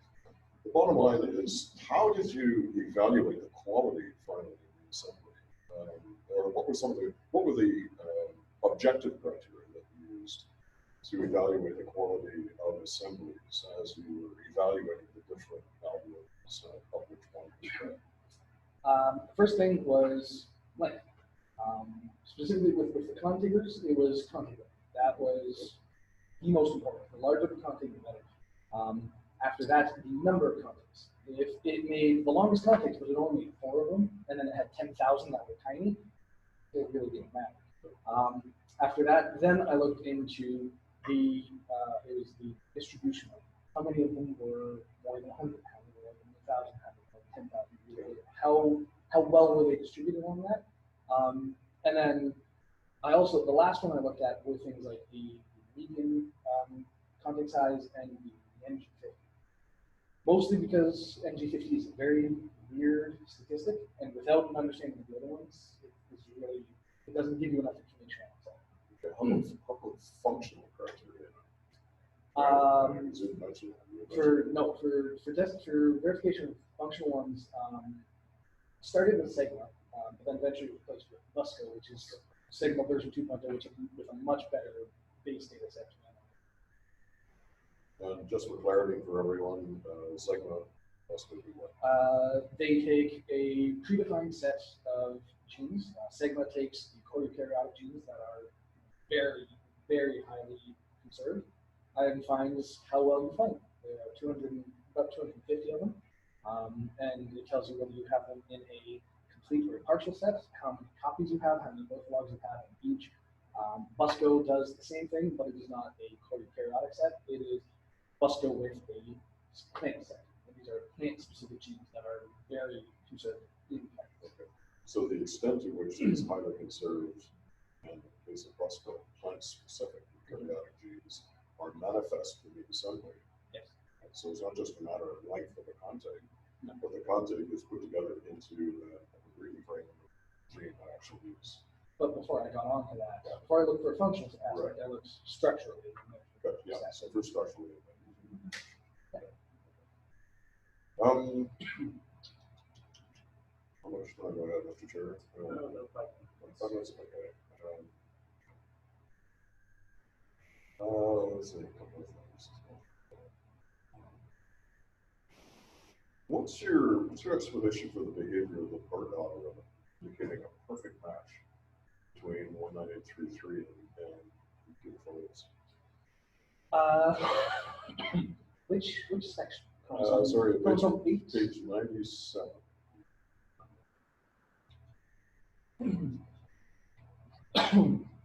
The bottom line is, how did you evaluate the quality finally in the assembly? Or what were the objective criteria that you used to evaluate the quality of assemblies as you were evaluating the different algorithms of which one was correct? The first thing was length. Specifically with the contiggers, it was contiguous. That was the most important. The larger the contig, the better. After that, the number of contigs. If it made the longest contigs, but it only made 4 of them, and then it had 10,000 that were tiny, it really didn't matter. After that, then I looked into it was the distribution. How many of them were more than 100? How many were more than 1,000? How many were 10,000? How well were they distributed on that? And then the last one I looked at were things like the median contig size and the NG50. Mostly because NG50 is a very weird statistic, and without an understanding of the other ones, it doesn't give you enough information on itself. Okay, how about functional criteria? For verification of functional ones, started with Sigma, but then eventually replaced with Busco, which is Sigma version 2.0, which is with a much better base data set. And just for clarity for everyone, Sigma must be what? They take a predefined set of genes. Sigma takes the choriokaryotic genes that are very, very highly conserved and finds how well you find them. There are about 250 of them, and it tells you whether you have them in a complete or partial set, how many copies you have, how many orthologs you have in each. Busco does the same thing, but it is not a choriokaryotic set. It is Busco with a plant set. And these are plant-specific genes that are very conserved in plant. Okay. So the extent to which these highly conserved and in the case of Busco, plant-specific karyotic genes are manifest in the assembly. Yes. And so it's not just a matter of length of the contig, No. but the contig is put together into the breeding frame of the gene I actually use. But before I got on to that, before I looked for a functional aspect, I looked structurally. Okay, yeah, so for structurally. How much time do I have, Mr. Chair? No, 5 5 minutes, okay. Let's see, a couple of things. What's your explanation for the behavior of the BERT algorithm indicating a perfect match between 19833 and beautiful is? Which section? Sorry, Chromosome 8? page 97.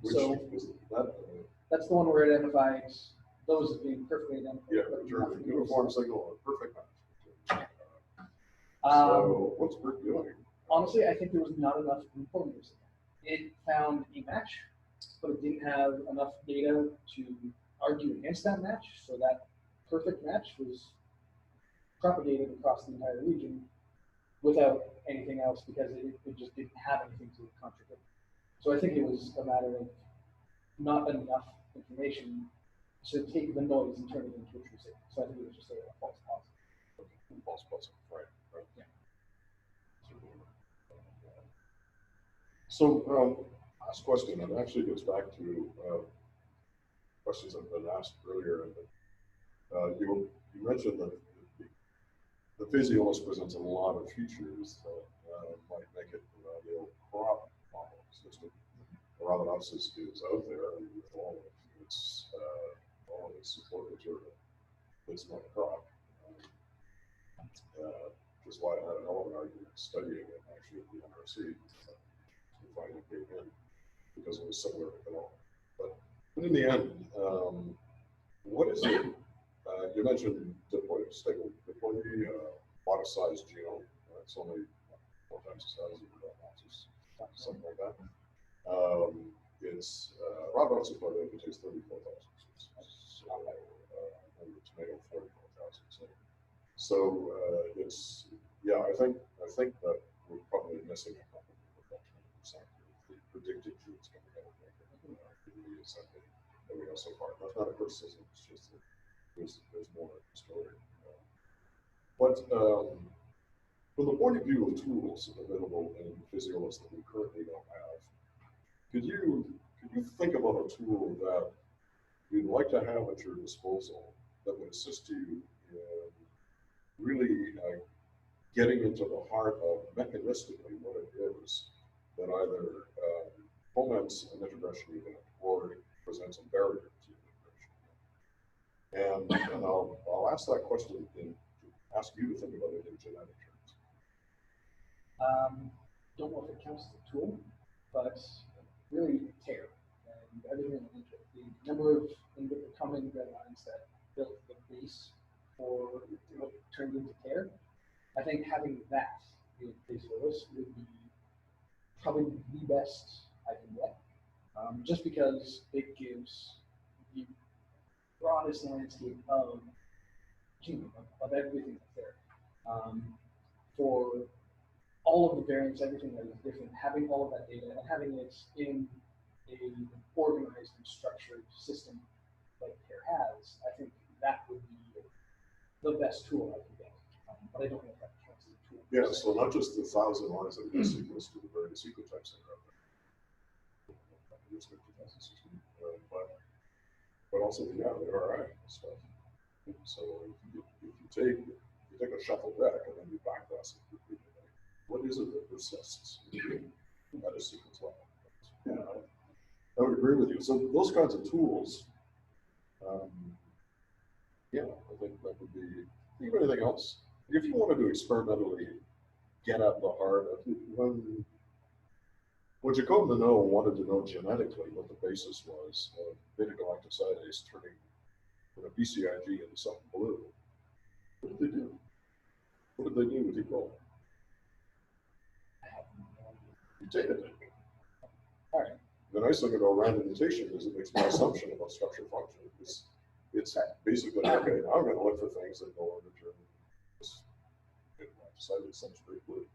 Which So is that? that's the one where it identifies those as being perfectly identical. Yeah, but return nothing a uniform else. signal, a perfect match. Um, So what's BERT doing? Honestly, I think there was not enough information. It found a match, but it didn't have enough data to argue against that match. So that perfect match was propagated across the entire region without anything else because it just didn't have anything to contradict. So I think it was a matter of not enough information to take the noise and turn it into a true signal. So I think it was just a false positive. False positive, right, right. Yeah. So, last question, and actually goes back to questions that have been asked earlier. You mentioned that the physiologist presents a lot of features that might make it an ideal crop model system. Rhabdosis is out there, and with all of its support material, it's not a crop. Which is why I had an element argument studying it actually at the NRC. Finally came in because it was similar to all. But in the end, what is it? You mentioned diploid, stable diploid, modest sized genome. It's only 4 times the size of the boxes, something like that. It's Rhabdosis by the it takes 34,000. So, and the tomato 44,000. So it's I think that we're probably missing a couple of the predicted genes coming out of the assembly that we have so far. That's not a criticism. It's just that there's more to the story. But from the point of view of tools available in physiology that we currently don't have, could you think about a tool that you'd like to have at your disposal that would assist you in really getting into the heart of mechanistically what it is that either foments an integration event or presents a barrier to integration? And I'll ask that question and ask you to think about it in genetic terms. Don't know if it counts as a tool, but really tear and everything the number of recombinant red lines that built the base for what turned into tear. I think having that in physiologist would be probably the best I can get, just because it gives the broadest landscape of genome of everything that's there. For all of the variants, everything that is different, having all of that data and having it in an organized and structured system like CARE has, I think that would be the best tool I can get. But I don't know if that counts as a tool. Yeah, so not just the 1,000 lines of the sequence to the various sequentypes that are out there. But also the RI stuff. So if you take a shuffle deck and then you backpass it repeatedly, what is it that persists at a sequence level? Yeah, I would agree with you. So those kinds of tools, I think that would be. Think of anything else? If you wanted to experimentally get at the heart of when Jacob Monod wanted to know genetically what the basis was of beta-galactosidase turning from a BCIG into something blue, what did they do? What did they do with E. coli? Mutated it. All right. The nice thing about random mutation is it makes no assumption about structure function. It's basically, okay, now I'm going to look for things that no longer turn this galactosidase substrate blue.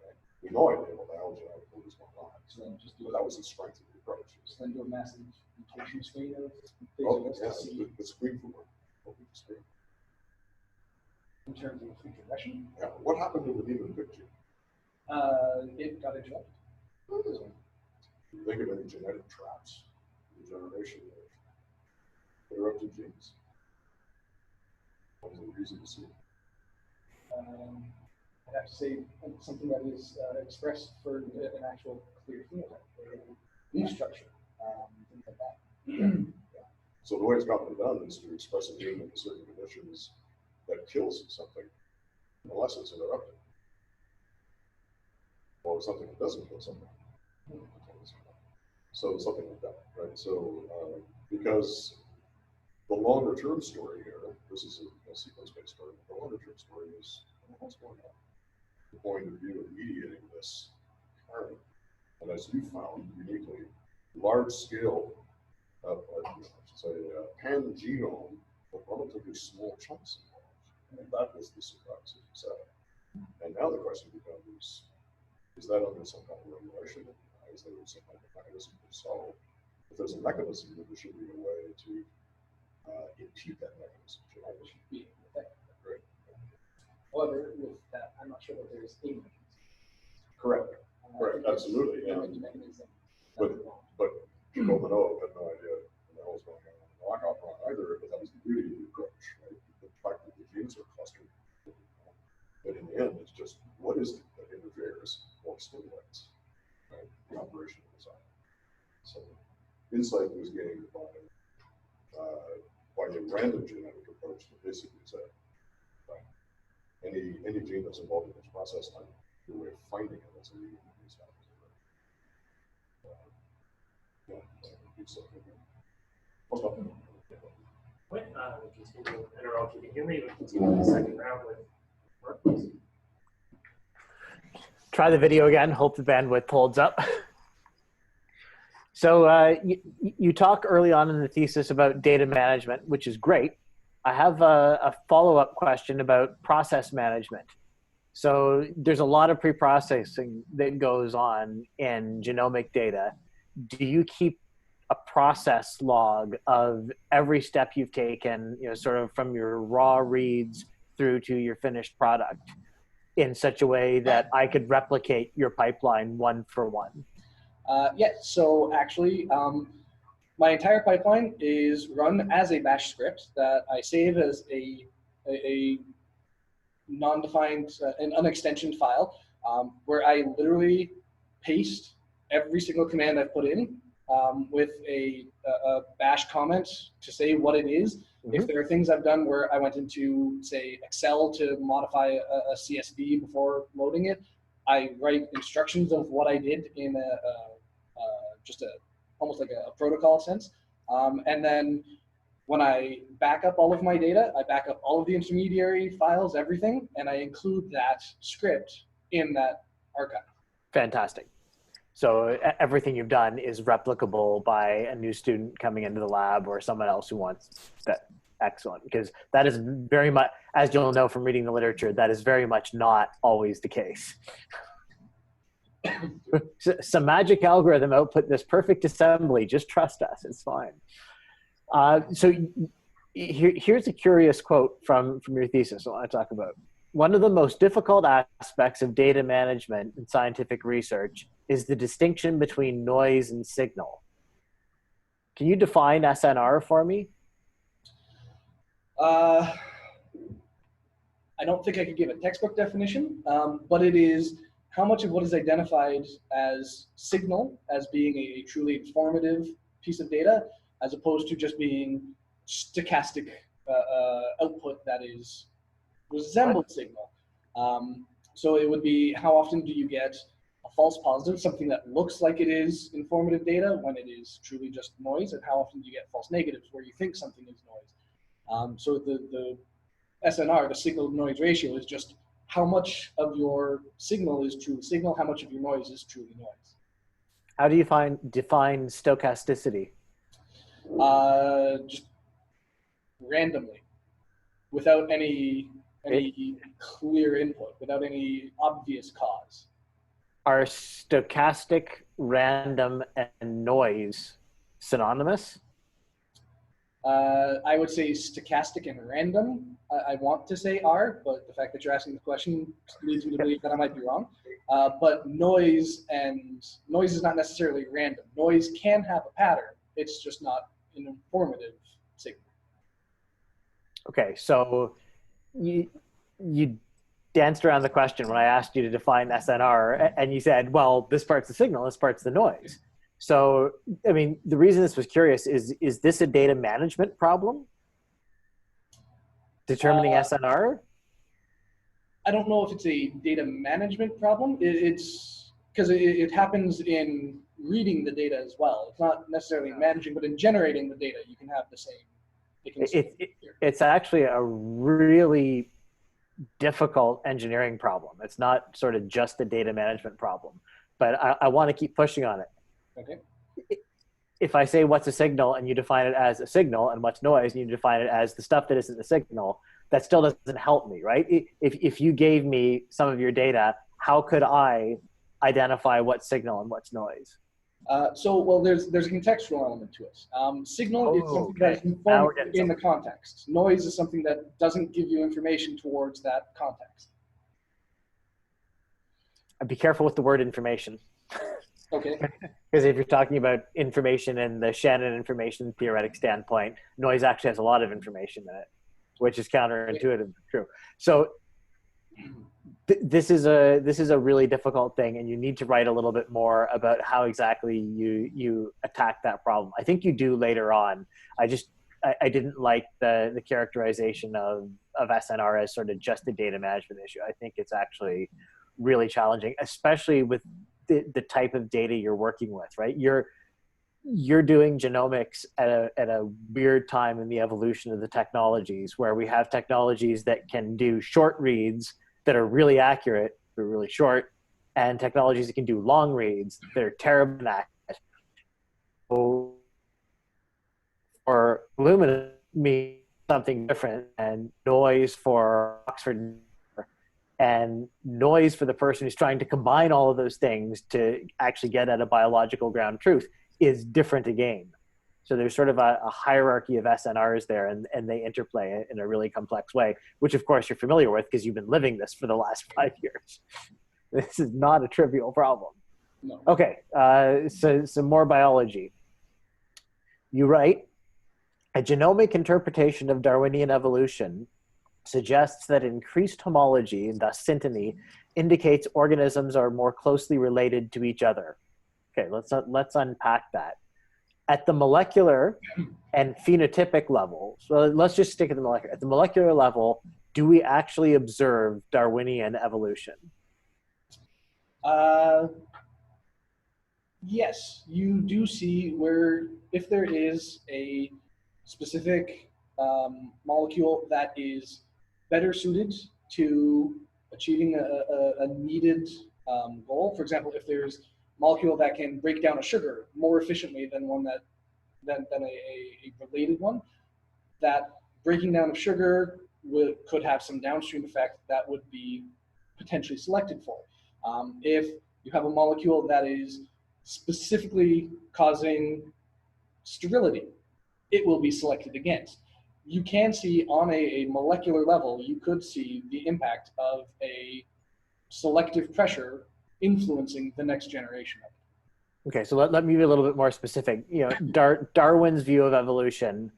Okay? We know I know biology, I know this one line. So then just do But that was the strength of the approach. so then do a massive mutation screen of Oh, physiologist yeah, to see the screen for screen. in terms of regression. Yeah, what happened to the human picture? It got interrupted. Do you think of any genetic traps in the generation of interrupted genes? What is it easy to see? I'd have to say something that is expressed for an actual clear phenotype, leaf structure, things like that. Yeah. So the way it's gotten done is to express a gene in certain conditions that kills something unless it's interrupted. Or something that doesn't kill something. So something like that, right? So because the longer term story here, this is a sequence-based story, but the longer term story is what's going on. The point of view of mediating this current, and as you found uniquely, large scale, pan genome, but relatively small chunks involved. And that was the surprise, as you said. And now the question becomes, is that under some kind of regulation? Is there some kind of mechanism to solve? If there's a mechanism, then there should be a way to impede that mechanism. Be effective. Right. However, with that, I'm not sure that there's a mechanism. Correct. Right, absolutely. There Yeah. might be mechanism. But people Manoa had no idea what the hell was going on in the lockout run either, but that was the beauty of the approach, right? The fact that the genes are clustered. But in the end, it's just what is it that interferes or stimulates, right, the operation of the cell. So insight was gained by a random genetic approach that basically said, right, any gene that's involved in this process, your way of finding it as a leading disease happens. Wait, we continue, I don't know if you can hear me, we continue the second round with Mark, please. Try the video again. Hope the bandwidth holds up. So you talk early on in the thesis about data management, which is great. I have a follow-up question about process management. So there's a lot of pre-processing that goes on in genomic data. Do you keep a process log of every step you've taken, sort of from your raw reads through to your finished product, in such a way that I could replicate your pipeline one for one? So actually, my entire pipeline is run as a bash script that I save as a non-defined, an unextensioned file, where I literally paste every single command I've put in with a bash comment to say what it is. Mm-hmm. If there are things I've done where I went into, say, Excel to modify a CSV before loading it, I write instructions of what I did in almost like a protocol sense. And then when I back up all of my data, I back up all of the intermediary files, everything, and I include that script in that archive. Fantastic. So everything you've done is replicable by a new student coming into the lab or someone else who wants that. Excellent, because that is very much, as you'll know from reading the literature, that is very much not always the case. Some magic algorithm output this perfect assembly. Just trust us, it's fine. So here's a curious quote from your thesis I want to talk about. One of the most difficult aspects of data management in scientific research is the distinction between noise and signal. Can you define SNR for me? I don't think I could give a textbook definition, but it is how much of what is identified as signal, as being a truly informative piece of data, as opposed to just being stochastic output that is resembled signal. So it would be, how often do you get a false positive, something that looks like it is informative data when it is truly just noise, and how often do you get false negatives where you think something is noise. So the SNR, the signal-to-noise ratio, is just how much of your signal is truly signal, how much of your noise is truly noise. How do you define stochasticity? Just randomly, without any clear input, without any obvious cause. Are stochastic, random, and noise synonymous? I would say stochastic and random, I want to say are, but the fact that you're asking the question leads me to believe that I might be wrong. But noise is not necessarily random. Noise can have a pattern. It's just not an informative signal. Okay, so you danced around the question when I asked you to define SNR, and you said, well, this part's the signal, this part's the noise. So, I mean, the reason this was curious is this a data management problem? Determining SNR? I don't know if it's a data management problem. It's because it happens in reading the data as well. It's not necessarily managing, but in generating the data, you can have the same. It's actually a really difficult engineering problem. It's not sort of just a data management problem, but I want to keep pushing on it. Okay. If I say what's a signal and you define it as a signal, and what's noise and you define it as the stuff that isn't a signal, that still doesn't help me, right? If you gave me some of your data, how could I identify what's signal and what's noise? Well, there's a contextual element to it. Signal is something that is Okay. Now we're informative getting in the context. Noise is something that doesn't give you information towards that context. Be careful with the word information. Okay. Because if you're talking about information in the Shannon information theoretic standpoint, noise actually has a lot of information in it, which is counterintuitive but true. So this is a really difficult thing, and you need to write a little bit more about how exactly you attack that problem. I think you do later on. I didn't like the characterization of SNR as sort of just a data management issue. I think it's actually really challenging, especially with the type of data you're working with, right? You're doing genomics at a weird time in the evolution of the technologies, where we have technologies that can do short reads that are really accurate, but really short, and technologies that can do long reads that are terribly accurate. So for Illumina means something different, and noise for Oxford, and noise for the person who's trying to combine all of those things to actually get at a biological ground truth is different again. So there's sort of a hierarchy of SNRs there, and they interplay in a really complex way, which of course you're familiar with because you've been living this for the last 5 years. This is not a trivial problem. No. Okay, so some more biology. You write, a genomic interpretation of Darwinian evolution suggests that increased homology, and thus synteny, indicates organisms are more closely related to each other. Okay, let's unpack that. At the molecular and phenotypic level, so let's just stick at the molecular. At the molecular level, do we actually observe Darwinian evolution? Yes, you do see where if there is a specific molecule that is better suited to achieving a needed goal. For example, if there's a molecule that can break down a sugar more efficiently than one than a related one, that breaking down of sugar could have some downstream effect that would be potentially selected for. If you have a molecule that is specifically causing sterility, it will be selected against. You can see on a molecular level, you could see the impact of a selective pressure influencing the next generation of it. Okay, so let me be a little bit more specific. You know, Darwin's view of evolution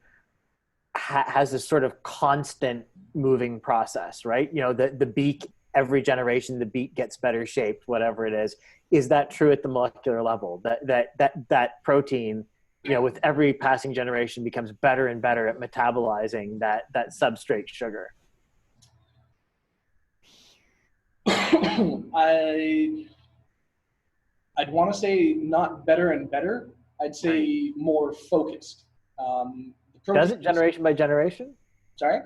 has this sort of constant moving process, right? You know, the beak, every generation, the beak gets better shaped, whatever it is. Is that true at the molecular level? That protein, you know, with every passing generation becomes better and better at metabolizing that substrate sugar? I'd want to say not better and better. I'd say more focused. Does it generation by generation? Sorry?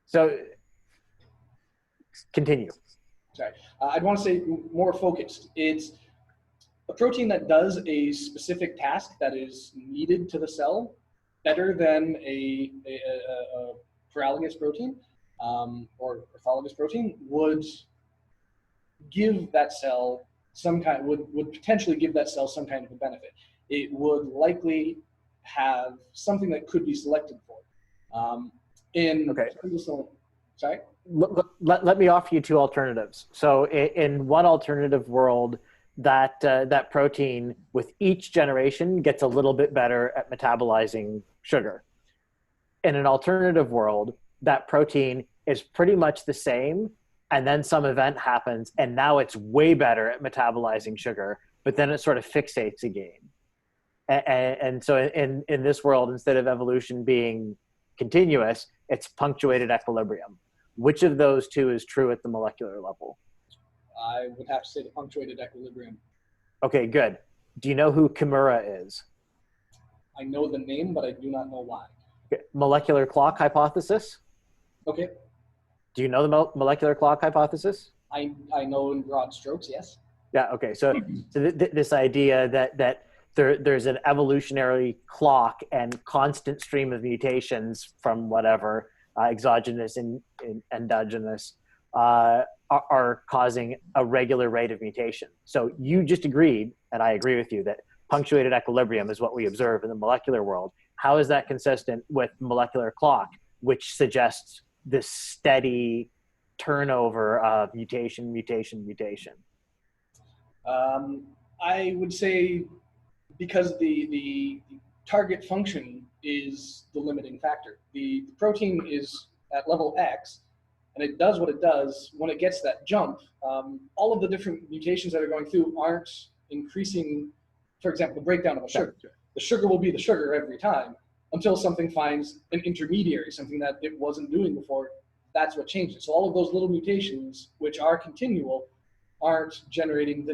So continue. Sorry. I'd want to say more focused. It's a protein that does a specific task that is needed to the cell better than a paralogous protein or orthologous protein would give that cell some kind, would potentially give that cell some kind of a benefit. It would likely have something that could be selected for. Okay. Sorry? Let me offer you two alternatives. So in one alternative world, that protein with each generation gets a little bit better at metabolizing sugar. In an alternative world, that protein is pretty much the same, and then some event happens, and now it's way better at metabolizing sugar, but then it sort of fixates again. And so in this world, instead of evolution being continuous, it's punctuated equilibrium. Which of those two is true at the molecular level? I would have to say the punctuated equilibrium. Okay, good. Do you know who Kimura is? I know the name, but I do not know why. Okay. Molecular clock hypothesis? Okay. Do you know the molecular clock hypothesis? I know in broad strokes, yes. Yeah, okay. So this idea that there's an evolutionary clock and constant stream of mutations from whatever, exogenous and endogenous, are causing a regular rate of mutation. So you just agreed and I agree with you that punctuated equilibrium is what we observe in the molecular world. How is that consistent with molecular clock, which suggests this steady turnover of mutation, mutation, mutation? I would say because the target function is the limiting factor. The protein is at level X, and it does what it does. When it gets that jump, all of the different mutations that are going through aren't increasing, for example, the breakdown of a sugar. The sugar will be the sugar every time until something finds an intermediary, something that it wasn't doing before. That's what changes. So all of those little mutations, which are continual, aren't generating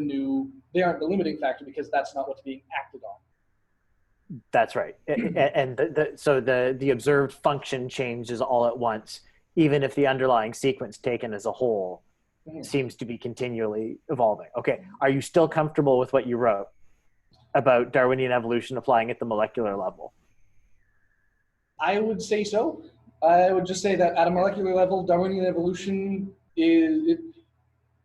they aren't the limiting factor because that's not what's being acted on. That's right. And so the observed function changes all at once, even if the underlying sequence taken as a whole seems to be continually evolving. Okay, are you still comfortable with what you wrote about Darwinian evolution applying at the molecular level? I would say so. I would just say that at a molecular level, Darwinian evolution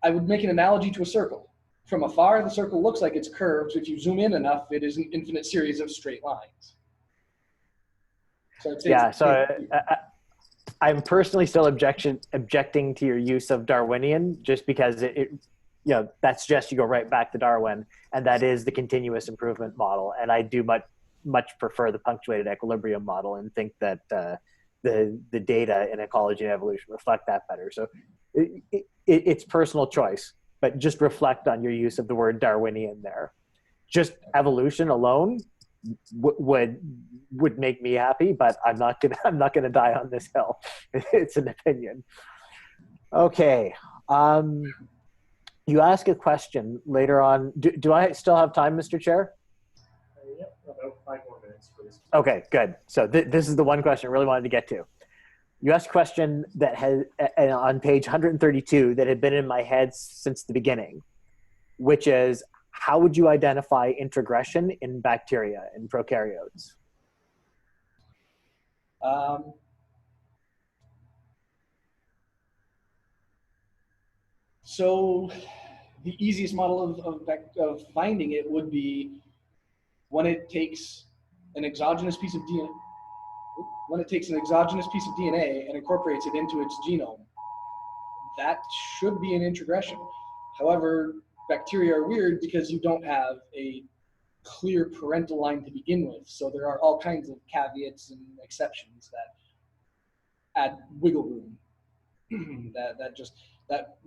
I would make an analogy to a circle. From afar, the circle looks like it's curved. If you zoom in enough, it is an infinite series of straight lines. So I'm personally still objecting to your use of Darwinian, just because it that suggests you go right back to Darwin, and that is the continuous improvement model. And I do much prefer the punctuated equilibrium model, and think that the data in ecology and evolution reflect that better. So it's personal choice, but just reflect on your use of the word Darwinian there. Just evolution alone would make me happy, but I'm not gonna die on this hill. It's an opinion. Okay. You ask a question later on. Do I still have time, Mr. Chair? Yep, about 5 more minutes, please. Okay, good. So this is the one question I really wanted to get to. You asked a question that has on page 132 that had been in my head since the beginning, which is, how would you identify introgression in bacteria, in prokaryotes? So the easiest model of finding it would be when it takes an exogenous piece of DNA. When it takes an exogenous piece of DNA and incorporates it into its genome, that should be an introgression. However, bacteria are weird because you don't have a clear parental line to begin with. So there are all kinds of caveats and exceptions that add wiggle room.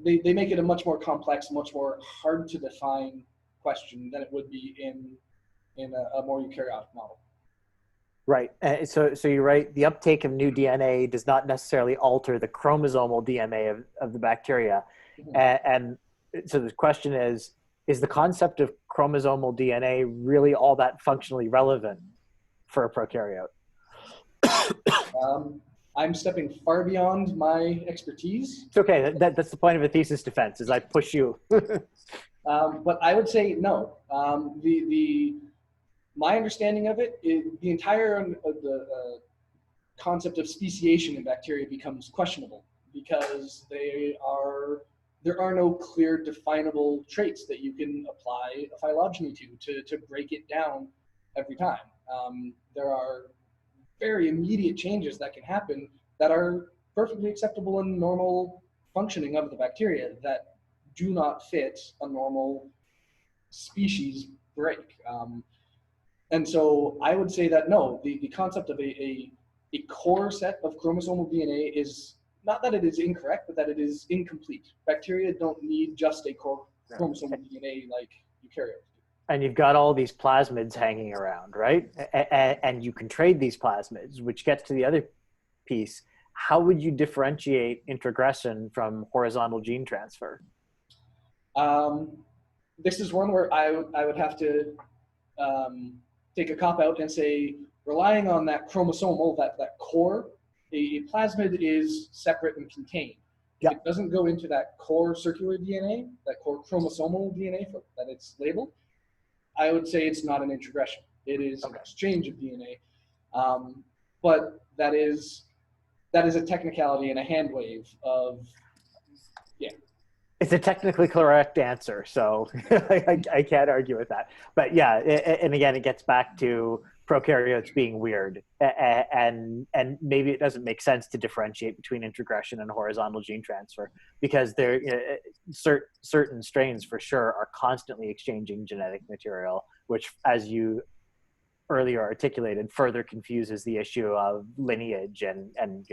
They make it a much more complex, much more hard to define question than it would be in a more eukaryotic model. Right. So you're right. The uptake of new DNA does not necessarily alter the chromosomal DNA of the bacteria. Mm-hmm. And so the question is the concept of chromosomal DNA really all that functionally relevant for a prokaryote? I'm stepping far beyond my expertise. It's okay. That's the point of a thesis defense, is I push you. But I would say no. My understanding of it is the entire concept of speciation in bacteria becomes questionable because there are no clear definable traits that you can apply a phylogeny to break it down every time. There are very immediate changes that can happen that are perfectly acceptable in normal functioning of the bacteria that do not fit a normal species break. And so I would say that no, the concept of a core set of chromosomal DNA is not that it is incorrect, but that it is incomplete. Bacteria don't need just a core chromosomal DNA like eukaryotes. And you've got all these plasmids hanging around, right? And you can trade these plasmids, which gets to the other piece. How would you differentiate introgression from horizontal gene transfer? This is one where I would have to take a cop out and say, relying on that chromosomal, that core, a plasmid is separate and contained. Yep. It doesn't go into that core circular DNA, that core chromosomal DNA that it's labeled. I would say it's not an introgression. It is an exchange of DNA. But that is a technicality and a hand wave of, yeah. It's a technically correct answer, so I can't argue with that. But yeah, and again, it gets back to prokaryotes being weird, and maybe it doesn't make sense to differentiate between introgression and horizontal gene transfer because there certain strains for sure are constantly exchanging genetic material, which, as you earlier articulated, further confuses the issue of lineage and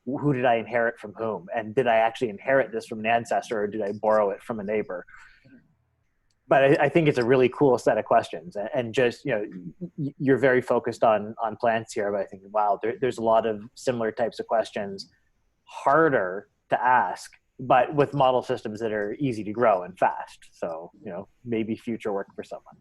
who did I inherit from whom, and did I actually inherit this from an ancestor or did I borrow it from a neighbor? But I think it's a really cool set of questions, and just you're very focused on plants here, but I think wow, there's a lot of similar types of questions, harder to ask, but with model systems that are easy to grow and fast. So maybe future work for someone.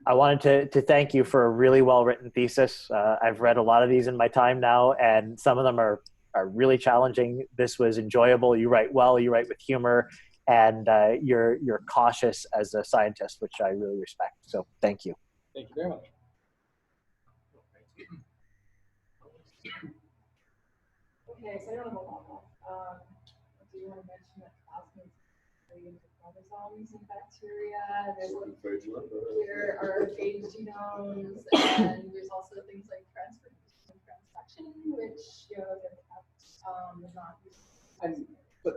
I wanted to thank you for a really well written thesis. I've read a lot of these in my time now, and some of them are really challenging. This was enjoyable. You write well. You write with humor. And you're cautious as a scientist, which I really respect. So thank you. Thank you very much. Okay, so I don't have a lot more. Do you want to mention that plasmids are into chromosomes and bacteria? There are phage genomes, and there's also things like transcription and transduction, which they're not. But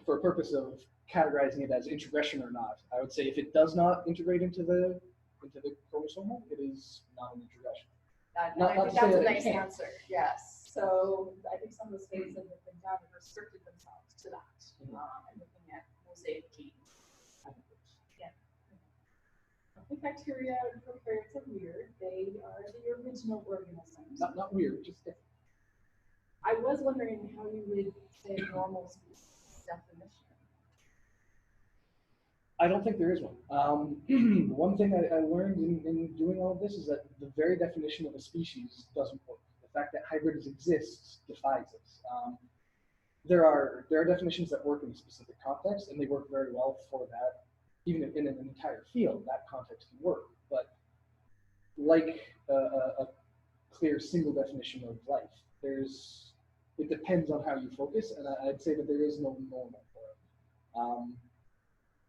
for a purpose of categorizing it as introgression or not, I would say if it does not integrate into the chromosomal, it is not an introgression. I think that's a nice answer. Yes. So I think some of the studies that have been done have restricted themselves to that, and looking at mosaic genes. Yeah. I think bacteria and prokaryotes are weird. They are the original organisms. Not weird, just different. I was wondering how you would say normal species definition. I don't think there is one. One thing I learned in doing all of this is that the very definition of a species doesn't work. The fact that hybrids exist defies it. There are definitions that work in a specific context, and they work very well for that. Even in an entire field, that context can work. But like a clear single definition of life, it depends on how you focus, and I'd say that there is no normal for it.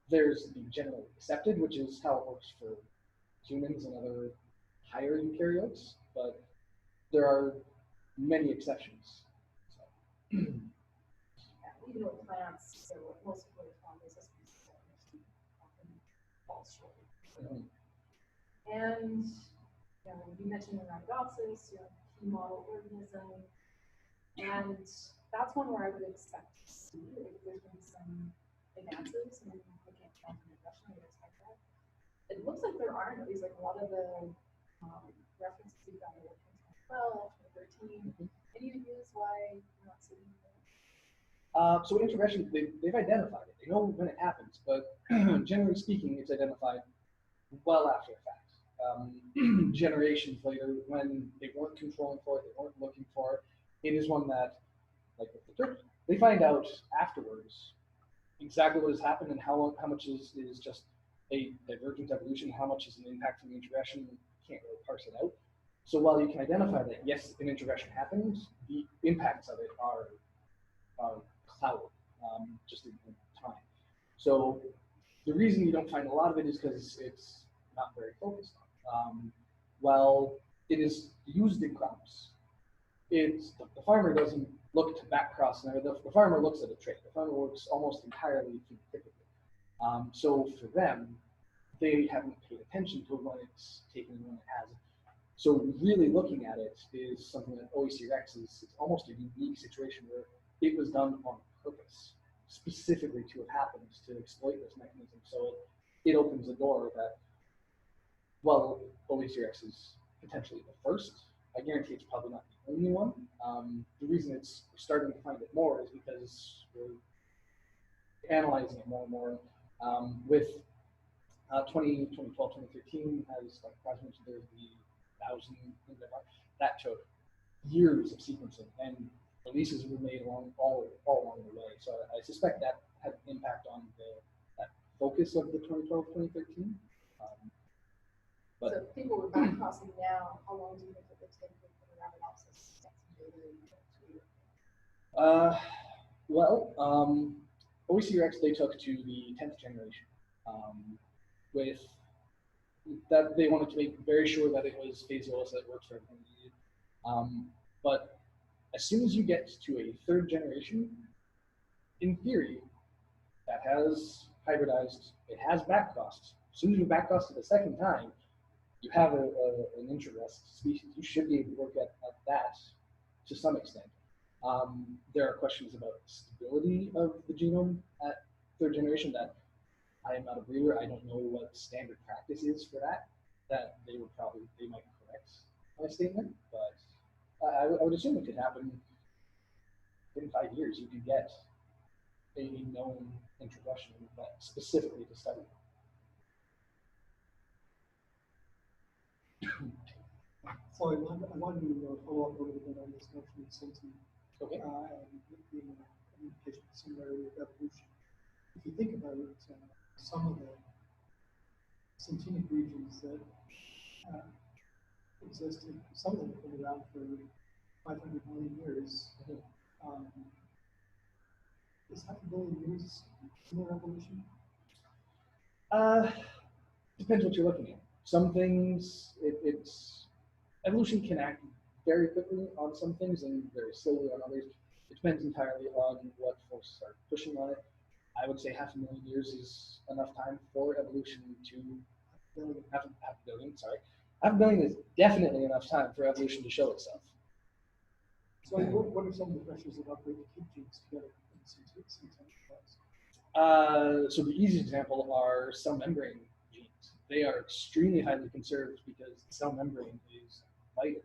There's the generally accepted, which is how it works for humans and other higher eukaryotes, but there are many exceptions. So. Even with plants, most of what found is a species often falls short. And you mentioned the rhabdopsis, key model organism, and that's one where I would expect to see if there's been some advances in looking at quantum regression. I would expect that. It looks like there aren't, at least like a lot of the references you've got are 2012, 2013. Any ideas why you're not seeing that? So introgression, they've identified it. They know when it happens, but generally speaking, it's identified well after the fact. Generations later, when they weren't controlling for it, they weren't looking for it, it is one that, like with the turkey, they find out afterwards exactly what has happened and how much is just a divergent evolution, how much is an impact from the introgression. You can't really parse it out. So while you can identify that, yes, an introgression happened, the impacts of it are clouded just in time. So the reason you don't find a lot of it is because it's not very focused on. While it is used in crops, the farmer doesn't look to back cross. The farmer looks at a trait. The farmer works almost entirely phenotypically. So for them, they haven't paid attention to it when it's taken and when it hasn't. So really looking at it is something that OECRX is almost a unique situation where it was done on purpose, specifically to have happened to exploit this mechanism. So it opens the door that, well, OECRX is potentially the first. I guarantee it's probably not the only one. The reason we're starting to find it more is because we're analyzing it more and more. With 2012, 2013, as like Roger mentioned, there's the 1,000 that took years of sequencing, and releases were made all along the way. So I suspect that had an impact on that focus of the 2012, 2013. So if people were back crossing now, how long do you think it would take for the rhabdopsis to get some data? OECRX they took to the 10th generation, with that they wanted to make very sure that it was phase-less, that it works for everything you needed. But as soon as you get to a 3rd generation, in theory, that has hybridized, it has back costs. As soon as you back cost it a 2nd time, you have an interest species. You should be able to work at that to some extent. There are questions about stability of the genome at 3rd generation that I am not a breeder. I don't know what standard practice is for that. That they might correct my statement, but I would assume it could happen in 5 years. You could get a known introduction that specifically to study. So I wanted to follow up a little bit on this notion of sentient, Okay. and being an indication of similarity of evolution. If you think about it, some of the sentient regions that existed, some of them have been around for 500 million years. Is 500 million years similar evolution? Depends what you're looking at. Some things, it's evolution can act very quickly on some things and very slowly on others. It depends entirely on what forces are pushing on it. I would say 500,000 years is enough time for evolution to half a billion. Sorry, 500 million is definitely enough time for evolution to show itself. So what are some of the pressures that operate to keep genes together in sentient So the easiest example are cell membrane genes. They are extremely highly conserved because the cell membrane is vital.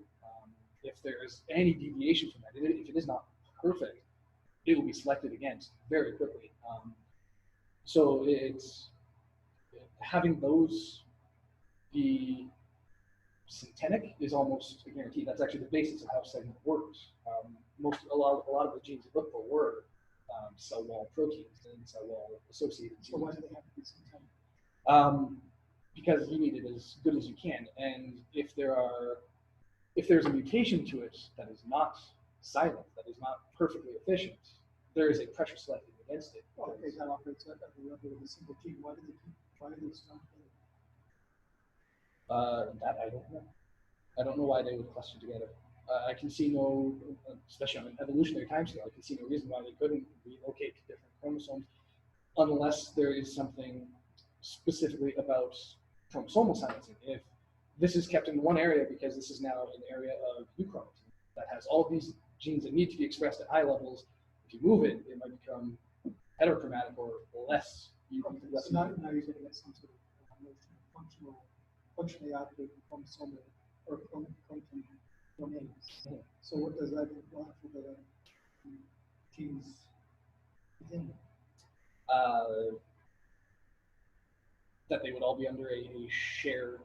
If there is any deviation from that, if it is not perfect, it will be selected against very quickly. So it's having those be synthetic is almost a guarantee. That's actually the basis of how segment works. A lot of the genes you look for were cell wall proteins and cell wall associated genes. So why do they have to be synthetic? Because you need it as good as you can, and if there's a mutation to it that is not silent, that is not perfectly efficient, there is a pressure selecting against it. Okay, that operates at the level of a single gene. Why do they stop together? That I don't know. I don't know why they would cluster together. I can see no, especially on an evolutionary timescale, I can see no reason why they couldn't relocate to different chromosomes unless there is something specifically about chromosomal silencing. If this is kept in one area because this is now an area of euchromatin that has all these genes that need to be expressed at high levels, if you move it, it might become heterochromatic or less. So now you're getting at some sort of notion of functionally active chromosomal or protein domains. So what does that imply for the genes within? That they would all be under a shared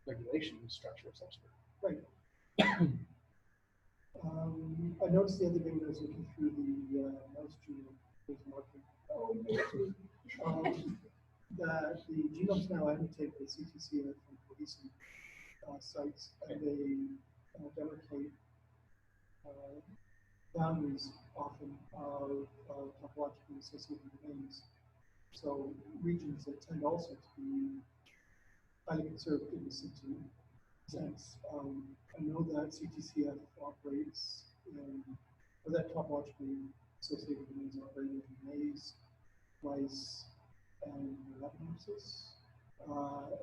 regulation structure of some sort. Right. I noticed the other day when I was looking through the mouse genome marking, that the genomes now annotate the CTCF from cohesive sites, and they demarcate boundaries often of topologically associated domains. So regions that tend also to be highly conserved in the situ sense. I know that CTCF operates in, or that topologically associated domains operate in maize, rice, and leptomesis.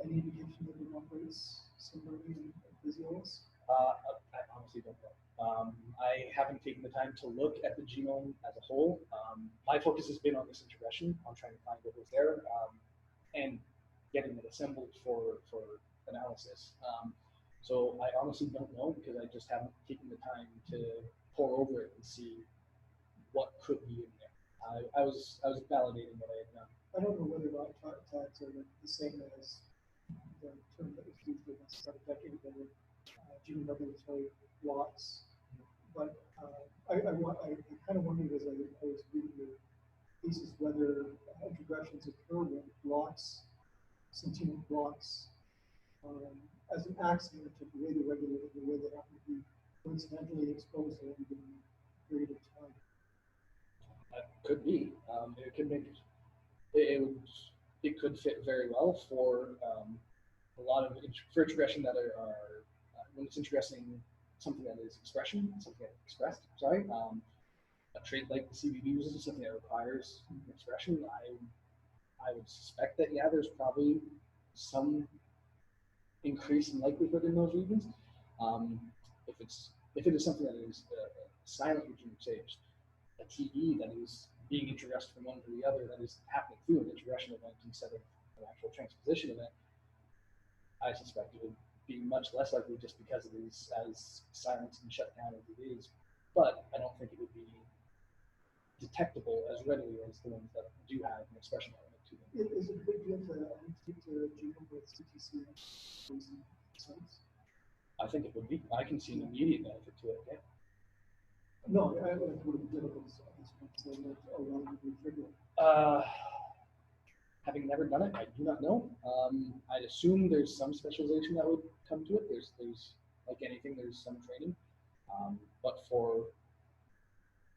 Any indication that it operates similarly in Physiolus? I honestly don't know. I haven't taken the time to look at the genome as a whole. My focus has been on this introgression, on trying to find what was there, and getting it assembled for analysis. So I honestly don't know because I just haven't taken the time to pour over it and see what could be in there. I was validating what I had done. I don't know whether or not tags are the same as the term that was used about a decade ago, gene regulatory lots. But I kind of wondered as I was reading your thesis whether introgressions occur when blocks, sentient blocks, as an accident of the way they regulate it, the way they happen to be coincidentally exposed at any given period of time. could be. It could make it would it could fit very well for a lot of for integration that are when it's interesting something that is expression, something that is expressed. Sorry, a trait like the CVB uses something that requires expression. I would suspect that yeah, there's probably some increase in likelihood in those regions. If it is something that is a silent region, say a TE that is being introgressed from one to the other, that is happening through an introgression event instead of an actual transposition event, I suspect it would be much less likely just because it is as silent and shut down as it is. But I don't think it would be detectable as readily as the ones that do have an expression element to them. Is it a big deal to annotate the genome with CTC sense? I think it would be. I can see an immediate benefit to it. Yeah. No, I would have difficult at this point, so that a relatively trivial. Having never done it, I do not know. I'd assume there's some specialization that would come to it. There's like anything, there's some training. But for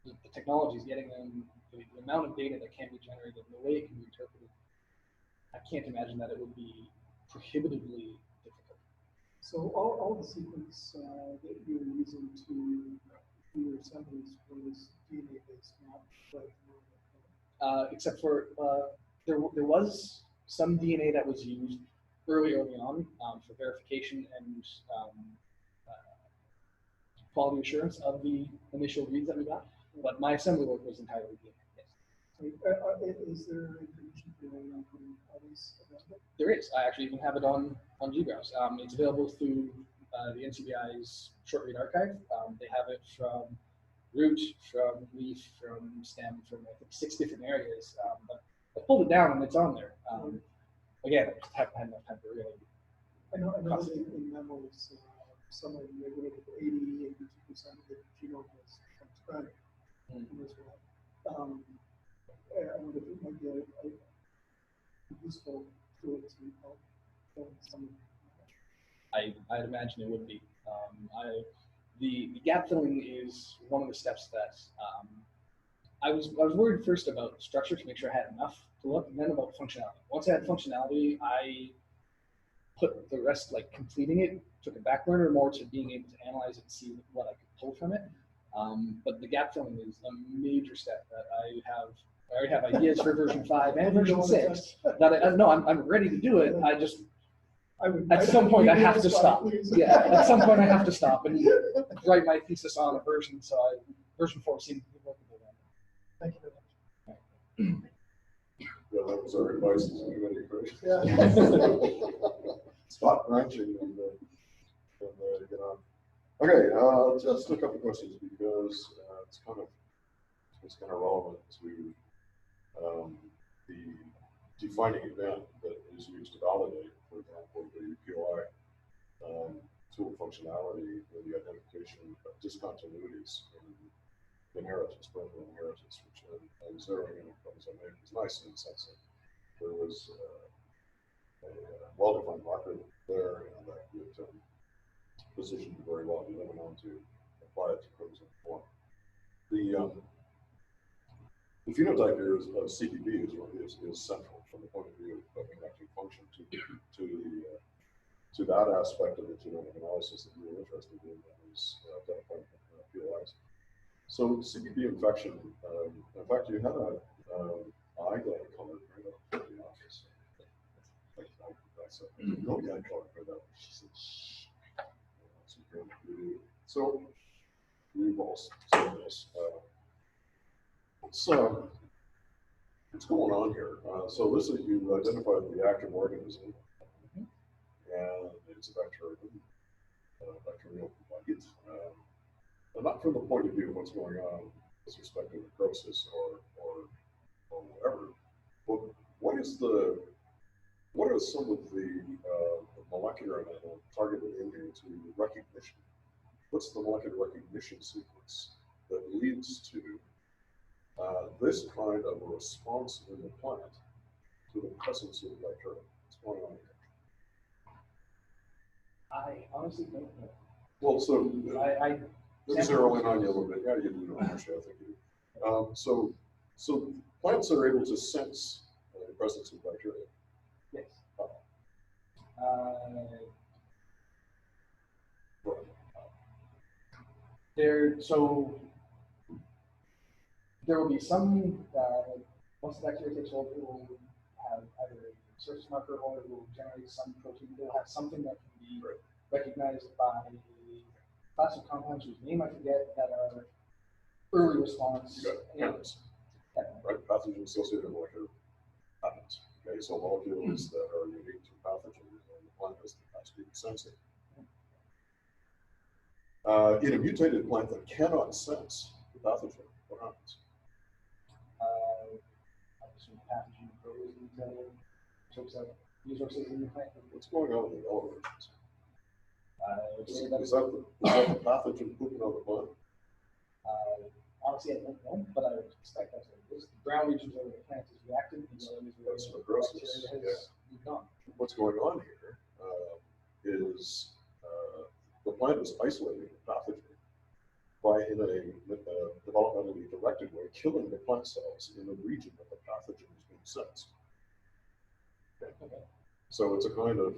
the technologies, getting them, the amount of data that can be generated, and the way it can be interpreted, I can't imagine that it would be prohibitively difficult. So all the sequence that you're using to do your assemblies was DNA-based, not like Except for there was some DNA that was used early on for verification and quality assurance of the initial reads that we got. But my assembly work was entirely DNA. Yes. Is there information for putting all these available? There is. I actually even have it on GBrowse. It's available through the NCBI's short read archive. They have it from root, from leaf, from stem, from I think 6 different areas. But I pulled it down and it's on there. Again, I just haven't had enough time to really. I know that in memos, some of the neighborhood of 82% of the genome was transcribed as well. I wonder if it might be a useful tool to help some. I'd imagine it would be. The gap filling is one of the steps that I was worried first about structure to make sure I had enough to look, and then about functionality. Once I had functionality, I put the rest, like completing it, took a back burner more to being able to analyze it and see what I could pull from it. But the gap filling is a major step that I already have ideas for version 5 and version 6. That I'm ready to do it. At some point I have to stop. Yeah, at some point I have to stop and write my thesis on a version. So version 4 seemed to be workable then. Thank you very much. Yeah, that was our advice to anybody, correct? Yeah. Stop branching and get on. Okay, just a couple questions because it's kind of relevant to the defining event that is used to validate, for example, the POI tool functionality or the identification of discontinuities in inheritance, parental inheritance, which and zeroing in comes I made was nice in the sense that there was a well-defined marker there and that would position very well. You never know to apply it to chromosome 4. The phenotype here of CPB is central from the point of view of connecting function to that aspect of the genomic analysis that you were interested in, that was identifying POIs. So CPB infection, in fact, you had a eyeglass color right up in the office. No eye color right up. So we've all seen this. So what's going on here? So this is, you've identified the active organism, and it's a bacterial bite. And not from the point of view of what's going on with respect to necrosis or whatever. But what are some of the molecular and targeted aiming to recognition? What's the molecular recognition sequence that leads to this kind of a response in the plant to the presence of bacteria? What's going on here? I honestly don't know. Well, so I let me zero in on you a little bit. Yeah, you do know, actually, I think you do. So So plants are able to sense the presence of bacteria. Yes. So there will be some, once the bacteria takes hold, it will have either a surface marker or it will generate some protein. It will have something that can be recognized by class of compounds whose name I forget that are early response. You got pathogens, right? Pathogen associated molecular patterns. Okay, so molecules that are unique to pathogen and the plant has the capacity to sense it. In a mutated plant that cannot sense the pathogen, what happens? I assume pathogen grows into sorts of resources in the plant. What's going on in the elevations? Is That that the pathogen pooping on the plant? honestly, I don't know, but I would expect that's what it is. The brown regions where the plant is reactive, and the areas where That's the fibrosis, bacteria has moved on. What's going on here is the plant is isolating the pathogen by, in a developmentally directed way, killing the plant cells in the region that the pathogen is being sensed. Okay. So it's a kind of,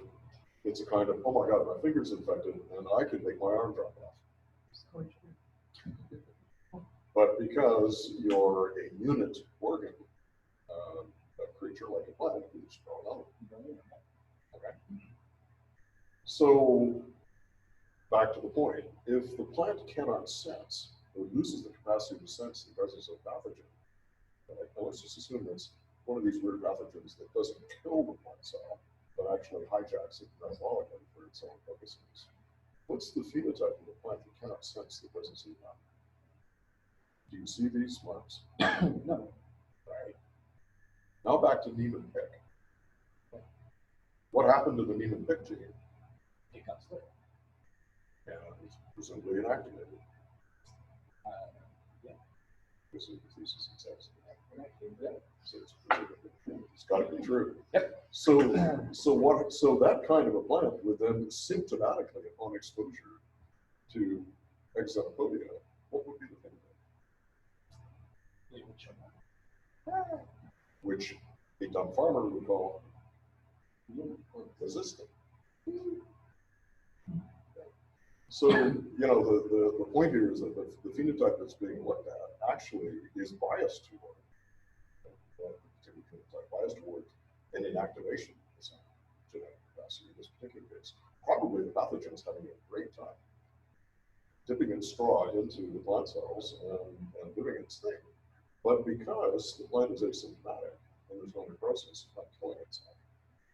oh my God, my finger's infected and I can make my arm drop off. But because you're a unit organ, a creature like a plant, you just don't know. Okay. So back to the point, if the plant cannot sense or loses the capacity to sense the presence of pathogen, right, now let's just assume it's one of these weird pathogens that doesn't kill the plant cell, but actually hijacks it metabolically for its own purposes. What's the phenotype of the plant that cannot sense the presence of the pathogen? Do you see these marks? No. Right. Now back to Niemann-Pick. What happened to the Niemann-Pick gene? It got split. And it's presumably inactivated. Yeah. This is the thesis it says. Yeah. So it's got to be true. Yep. So that kind of a plant would then symptomatically, upon exposure to Exopodia, what would be the phenotype? It would show up. Which a dumb farmer would call resistant. So, you know, the point here is that the phenotype that's being looked at actually is biased toward, particular phenotype, biased toward an inactivation of some genetic capacity in this particular case. Probably the pathogen is having a great time dipping its straw into the plant cells and doing its thing. But because the plant is asymptomatic and there's no necrosis, it's not killing itself,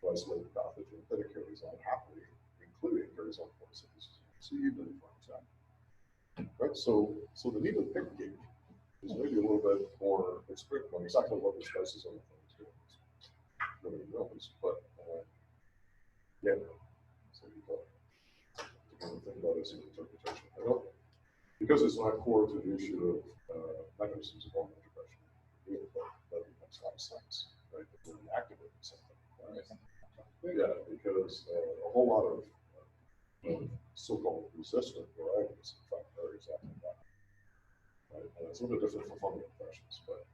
to isolate the pathogen, then it carries on happily, including carries on photosynthesis. So even in farms, right? So the Niemann-Pick gene is maybe a little bit more explicit on exactly what the spices on the thing is doing. Nobody knows, but yeah. So you got to kind of think about it as an interpretation. I don't, because it's not core to the issue of mechanisms of hormone depression. That makes a lot of sense, right? If we're inactivating something. Right? Yeah, because a whole lot of so-called resistant varieties, in fact, are exactly that. Right? And it's a little bit different for fungal infections, but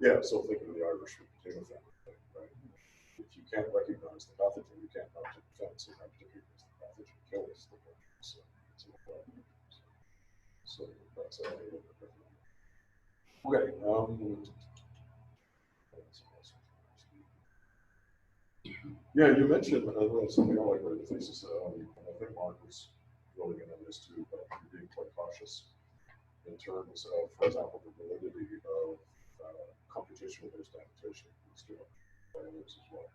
yeah, so think of the Irish potato family, right? If you can't recognize the pathogen, you can't mount a defense, and particularly because the pathogen kills the pathogen. So that's a little bit different. Okay. Yeah, you mentioned something I like about the thesis. I think Mark was really into this too, but I'm being quite cautious in terms of, for example, the validity of computational-based annotation. Let's do it as well.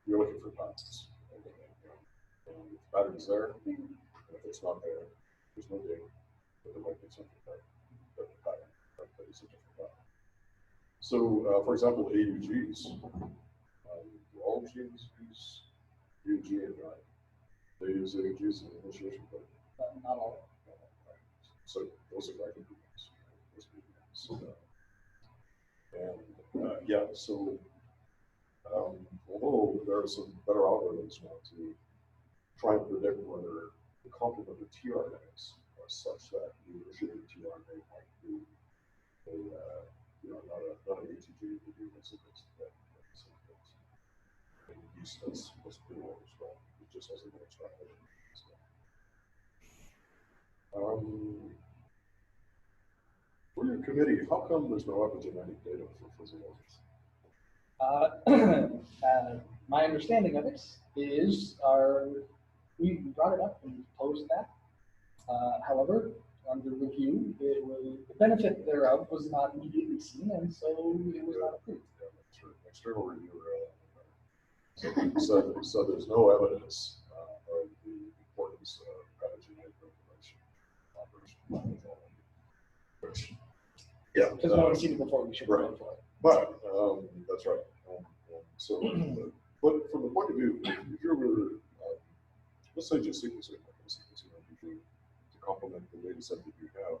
You're looking for patterns. And if the pattern's there, and if it's not there, there's no data, but there might be something there. But the pattern, right, that is a different pattern. So, for example, AUGs. All genes use UG and I. They use AUGs in the initiation, but not all. So those are likely to and yeah, so although there are some better algorithms now to try and predict whether the complement of tRNAs are such that the initiated tRNA might be not an ETG to do this. And yeast that's pretty well described. It just hasn't been extracted. For your committee, how come there's no epigenetic data for physiologists? My understanding of it is we brought it up and proposed that. However, under review, the benefit thereof was not immediately seen, and so it was not approved. Yeah, that's true. External review. So there's no evidence of the importance of epigenetic information. Which, yeah. Because no one's seen it before, we should Right. go for it. But that's right. So, but from the point of view, if you were, let's say just sequencing, to complement the data set that you have,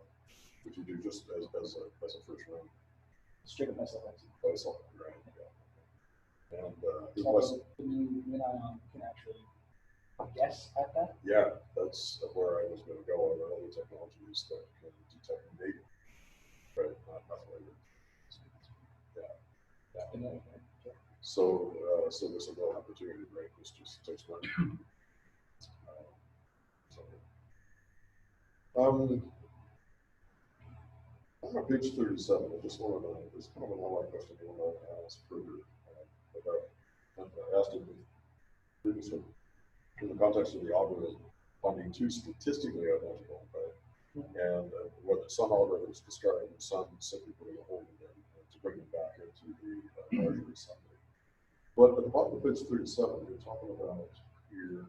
which you do just as a first round. Straight up myself. That's all, right? Yeah. And it Although was, the new Union can actually guess at that. yeah, that's where I was going to go. Are there other technologies that can detect data? Right, not methylated. Yeah. So there's a real opportunity, right? This just takes one. On page 37, I just want to know, it's kind of an online question I want to ask further about. I asked it previously in the context of the algorithm finding two statistically identical, right? And whether some algorithms discarding some simply putting a hole in them to bring them back into the larger assembly. But at the bottom of page 37, you're talking about your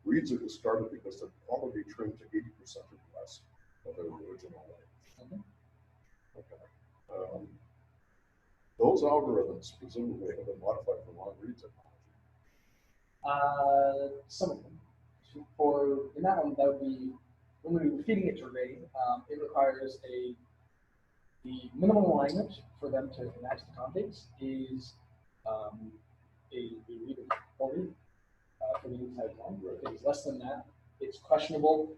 reads are discarded because they're probably trimmed to 80% or less of their original length. Okay. Those algorithms presumably have been modified for long read technology. Some of them. In that one, that would be when we were feeding it to RAID, it requires the minimum alignment for them to match the configs is a read of 40 for the inside one. If it's less than that, it's questionable.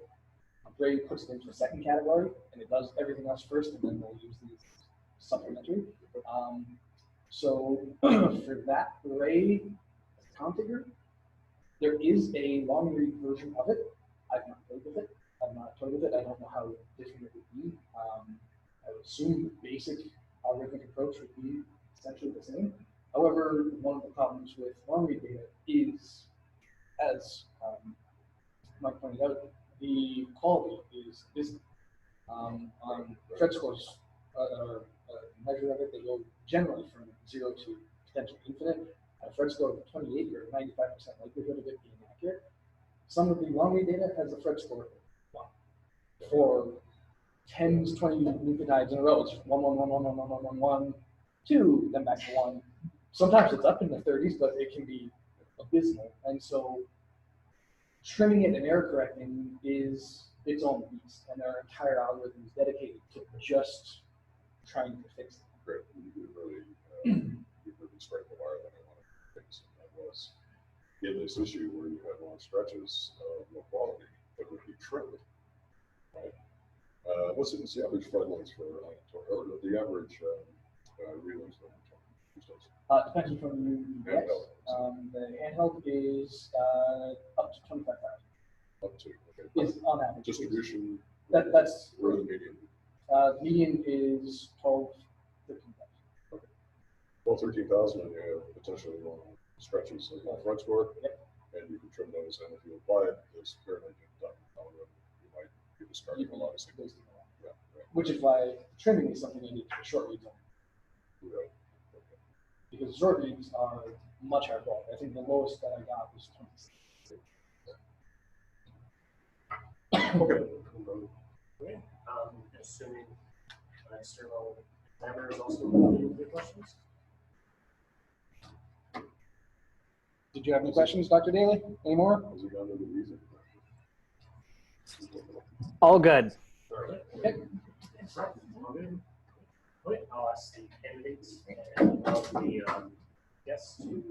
RAID puts it into a second category, and it does everything else first, and then we'll use these supplementary. So for that RAID configure, there is a long read version of it. I've not played with it. I've not toyed with it. I don't know how different it would be. I would assume the basic algorithmic approach would be essentially the same. However, one of the problems with long read data is, as Mike pointed out, the quality is dismal. On thread scores measure of it, they go generally from 0 to potentially infinite. At a thread score of 28, you're at 95% likelihood of it being accurate. Some of the long read data has a thread score of 1. For 10s, 20 nucleotides in a row, it's 1, 1, 1, 1, 1, 1, 1, 1, 1, 2, then back to 1. Sometimes it's up in the 30s, but it can be abysmal. And so trimming it and error correcting is its own beast, and there are entire algorithms dedicated to just trying to fix it. Great. You really strike the wire that I wanted to fix. And that was in this issue where you had long stretches of low quality that would be trimmed, right? What's the average thread length for, or the average read length for these days? Depending from the handheld. The handheld is up to 25,000. Up to, okay. Is on average. Distribution. That's where the median. Median is 12, 13,000. Okay. Well, 13,000, and you have potentially long stretches of long thread score. Yep. And you can trim those, and if you apply this pyramid algorithm, you might be discarding a lot of signals. Yeah, right. Which is why trimming is something you need to short reads on. Right. Okay. Because short reads are much higher quality. I think the lowest that I got was 26. Okay. Assuming an external examiner is also reviewing the questions. Did you have any questions, Dr. Daly? Any more? Has he gone to the reason? All good. Okay. Okay, I'll ask the candidates and the guests to